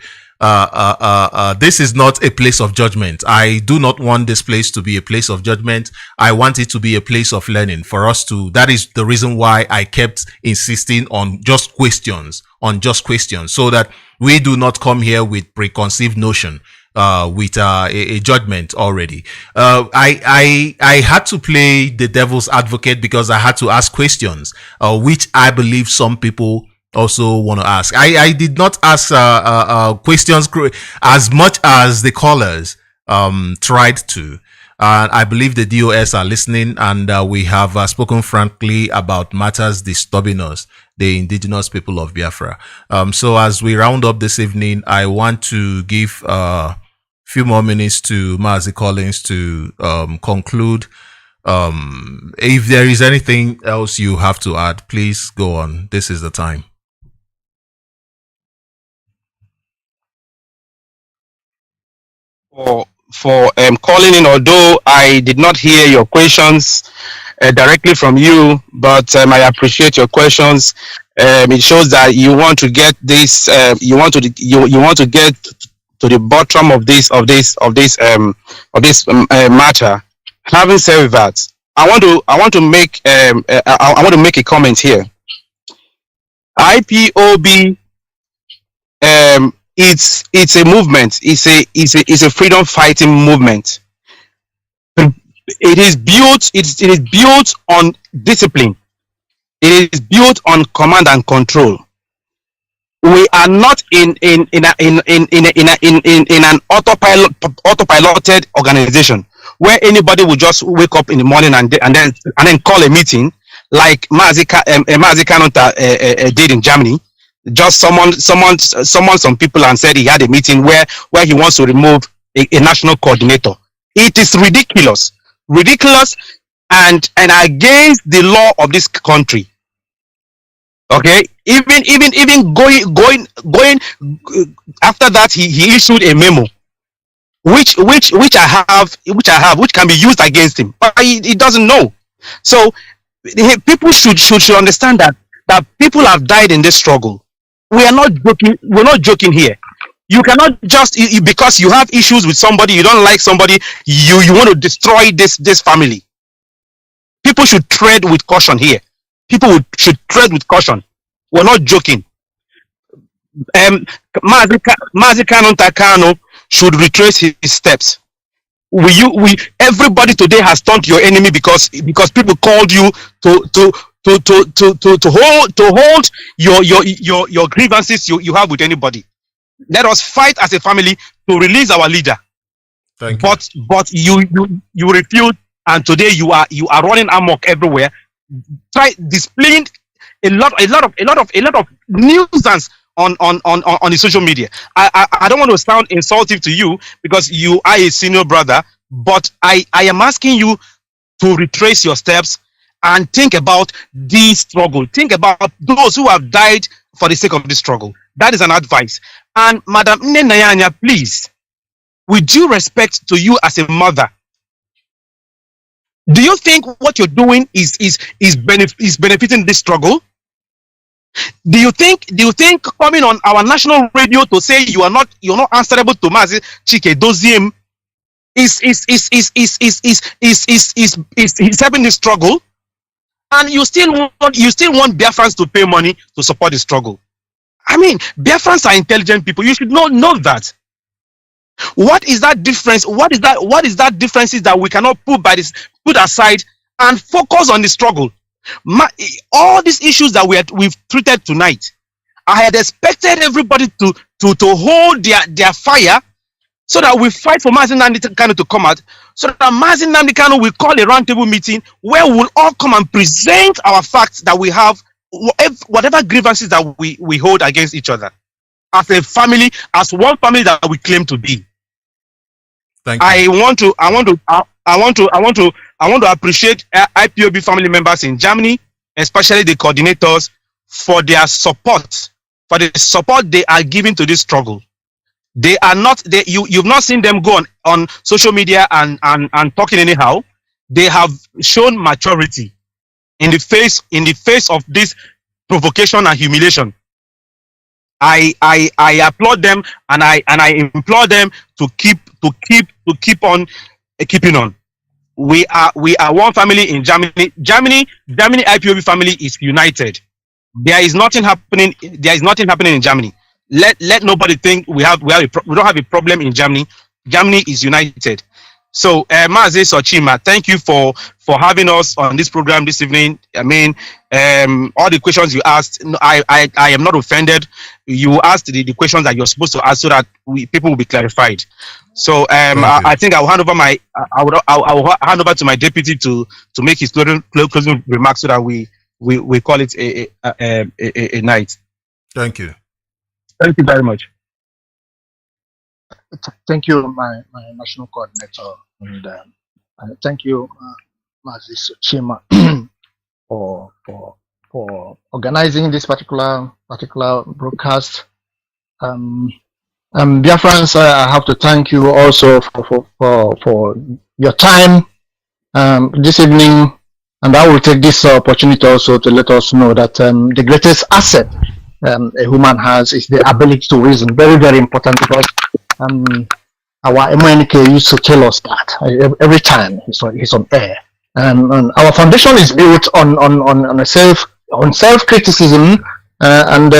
This is not a place of judgment. I do not want this place to be a place of judgment. I want it to be a place of learning for us to. That is the reason why I kept insisting on just questions, so that we do not come here with preconceived notion, with a judgment already. I had to play the devil's advocate because I had to ask questions, which I believe some people also want to ask. I did not ask questions as much as the callers tried to. I believe the DOS are listening, and we have spoken frankly about matters disturbing us, the indigenous people of Biafra. So as we round up this evening, I want to give a few more minutes to Mazi Collins to conclude. If there is anything else you have to add, please go on. This is the time. For calling in. Although I did not hear your questions directly from you, but I appreciate your questions. It shows that you want to get this. You want to get to the bottom of this matter. Having said that, I want to make a comment here. IPOB, it's a movement. It's a freedom fighting movement. It is built on discipline. It is built on command and control. We are not in an autopiloted organization where anybody will just wake up in the morning and then call a meeting like Mazi Kanu did in Germany. Just some people and said he had a meeting where he wants to remove a national coordinator. It is ridiculous and against the law of this country. Okay, even going after that, he issued a memo which can be used against him, but he doesn't know. So people should understand that people have died in this struggle. We are not joking. We're not joking here. You cannot just because you have issues with somebody, you don't like somebody, you want to destroy this family. People should tread with caution here. Should tread with caution. We're not joking. Mazi Kanu should retrace his steps. Everybody today has turned to your enemy because people called you to hold your grievances you have with anybody. Let us fight as a family to release our leader. Thank you. But you refuse, and today you are running amok everywhere, displaying a lot of nuisance on the social media. I don't want to sound insulting to you because you are a senior brother, but I am asking you to retrace your steps and think about this struggle. Think about those who have died for the sake of this struggle. That is an advice. And Madam Nnenayanya, please, with due respect to you as a mother, do you think what you're doing is benefiting this struggle? Do you think coming on our national radio to say you're not answerable to Mazi Chike Doziem is helping the struggle, and you still want Biafrans to pay money to support the struggle? I mean, Biafrans are intelligent people. You should know that. What is that difference? What is that differences that we cannot put aside and focus on the struggle? All these issues that we've treated tonight, I had expected everybody to hold their fire so that we fight for Mazi Nnamdi Kanu to come out, so that Mazi Nnamdi Kanu will call a roundtable meeting where we'll all come and present our facts that we have, whatever grievances that we hold against each other as a family, as one family that we claim to be. Thank you. I want to appreciate IPOB family members in Germany, especially the coordinators, for their support, for the support they are giving to this struggle. They are not you've not seen them go on social media and talking anyhow. They have shown maturity in the face of this provocation and humiliation. I applaud them, and I implore them to keep on keeping on. We are one family in Germany. Germany IPOB family is united. There is nothing happening in Germany. Let nobody think we don't have a problem in Germany. Germany is united. So Mazi Sochima, thank you for having us on this program this evening. I mean, all the questions you asked, I am not offended. You asked the questions that you're supposed to ask so that people will be clarified. So I think I'll hand over to my deputy to make his closing remarks so that we call it a night. Thank you. Thank you very much. Thank you, my national coordinator, and thank you, Mazi Sochima, for organizing this particular broadcast. Biafrans, I have to thank you also for your time this evening, and I will take this opportunity also to let us know that the greatest asset a human has is the ability to reason. Very, very important, because our MNK used to tell us that every time he's on air. And our foundation is built on self criticism and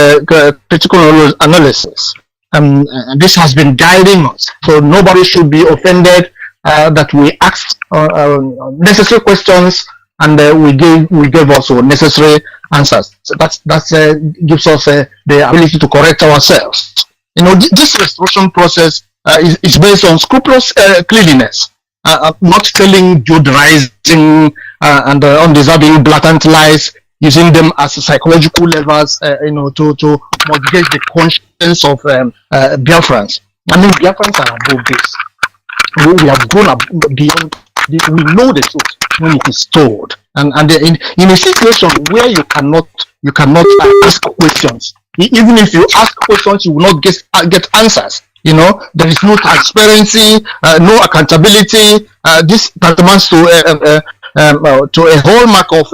critical analysis. And this has been guiding us. So nobody should be offended that we asked necessary questions, and we gave also necessary answers. So that gives us the ability to correct ourselves. This restoration process is based on scrupulous cleanliness, not telling Judaizing and undeserving blatant lies, using them as psychological levers, to motivate the conscience of Biafrans. I mean, Biafrans are above this. We have gone beyond. We know the truth when it is told, and in a situation where you cannot ask questions, even if you ask questions, you will not get answers. There is no transparency, no accountability. This tantamount to a hallmark of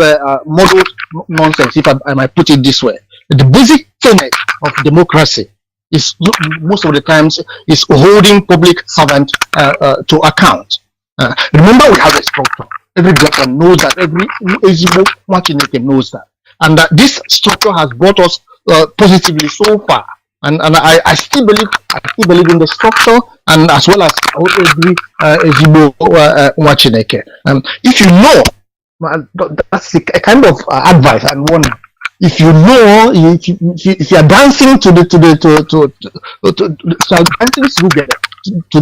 model nonsense, if I might put it this way. The basic tenet of democracy is most of the times is holding public servant to account. Remember, we have a structure. Every Biafran knows that. Every Ezigbo Nwachineke knows that, and that this structure has brought us positively so far. And I still believe in the structure, and as well as every Ezigbo Nwachineke. If you know, that's a kind of advice and warning. If you know, if you are dancing to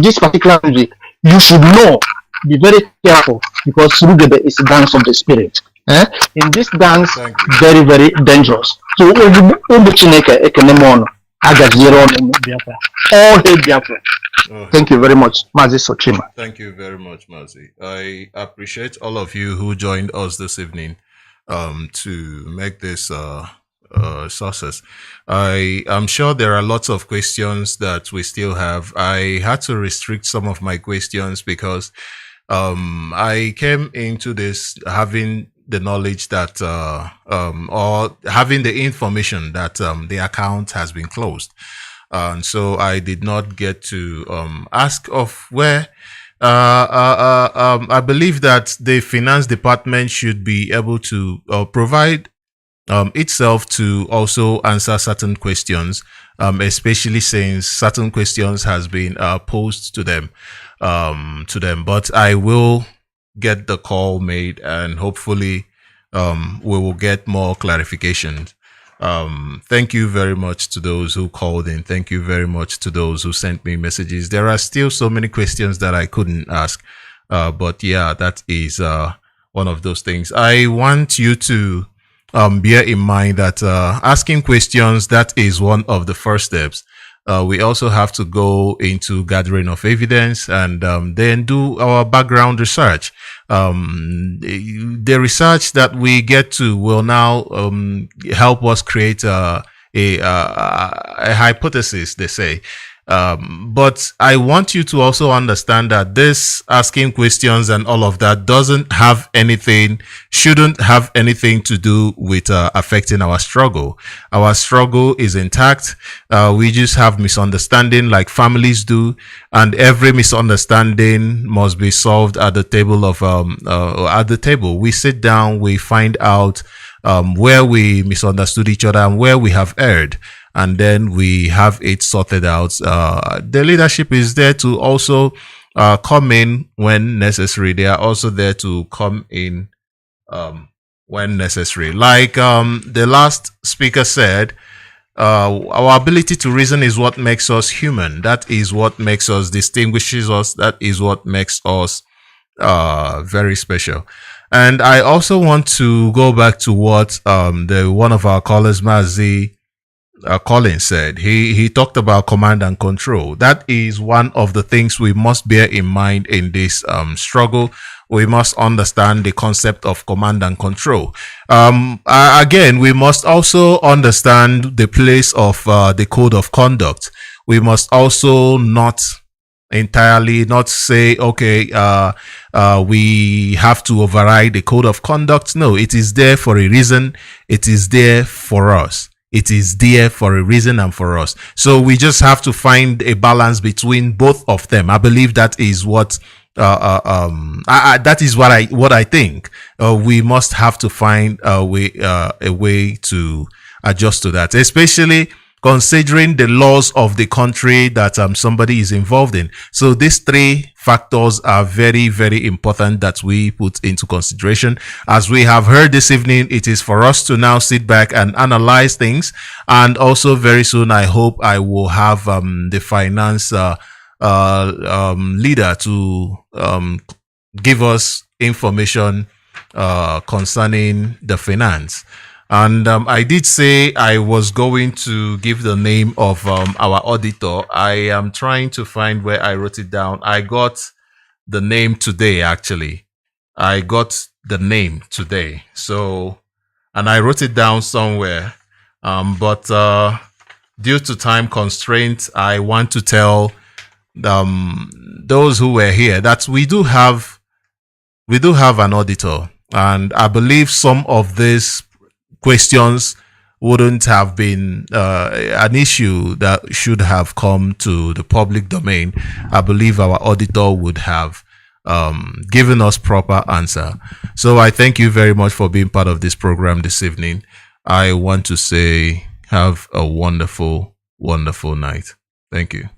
this particular music, you should know. Be very careful, because Rugebe is a dance of the spirit. In this dance, very, very dangerous. So, all hail Biafra. Thank you very much, Mazi Sochima. Thank you very much, Mazi. I appreciate all of you who joined us this evening to make this success. I am sure there are lots of questions that we still have. I had to restrict some of my questions because I came into this having the knowledge that or having the information that the account has been closed, and so I did not get to ask of where. I believe that the finance department should be able to provide itself to also answer certain questions, especially since certain questions has been posed to them. But I will get the call made, and hopefully we will get more clarifications. Thank you very much to those who called in. Thank you very much to those who sent me messages. There are still so many questions that I couldn't ask, but yeah, that is one of those things. I want you to bear in mind that asking questions, that is one of the first steps. We also have to go into gathering of evidence, and then do our background research. The research that we get to will now help us create a hypothesis, they say. But I want you to also understand that this asking questions and all of that shouldn't have anything to do with affecting our struggle. Our struggle is intact. We just have misunderstanding like families do, and every misunderstanding must be solved at the table of at the table. We sit down, we find out where we misunderstood each other and where we have erred, and then we have it sorted out. The leadership is there to also come in when necessary. They are also there to come in when necessary. Like the last speaker said, our ability to reason is what makes us human. That is what makes us, distinguishes us. That is what makes us very special. And I also want to go back to what one of our callers, Mazi Collins, said. He talked about command and control. That is one of the things we must bear in mind in this struggle. We must understand the concept of command and control. Again, we must also understand the place of the code of conduct. we must also not entirely not say, okay, we have to override the code of conduct. No, it is there for a reason. It is there for us. It is there for a reason and for us. So we just have to find a balance between both of them. I believe that is what that is what I think. We must have to find a way to adjust to that, especially considering the laws of the country that somebody is involved in. So these three factors are very, very important that we put into consideration. As we have heard this evening, it is for us to now sit back and analyze things. And also very soon, I hope I will have the finance leader to give us information concerning the finance. And I did say I was going to give the name of our auditor. I am trying to find where I wrote it down. I got the name today, actually. I got the name today. So, and I wrote it down somewhere. But due to time constraints, I want to tell those who were here that we do have an auditor. And I believe some of these questions wouldn't have been an issue that should have come to the public domain. I believe our auditor would have given us proper answer. So I thank you very much for being part of this program this evening. I want to say have a wonderful, wonderful night. Thank you.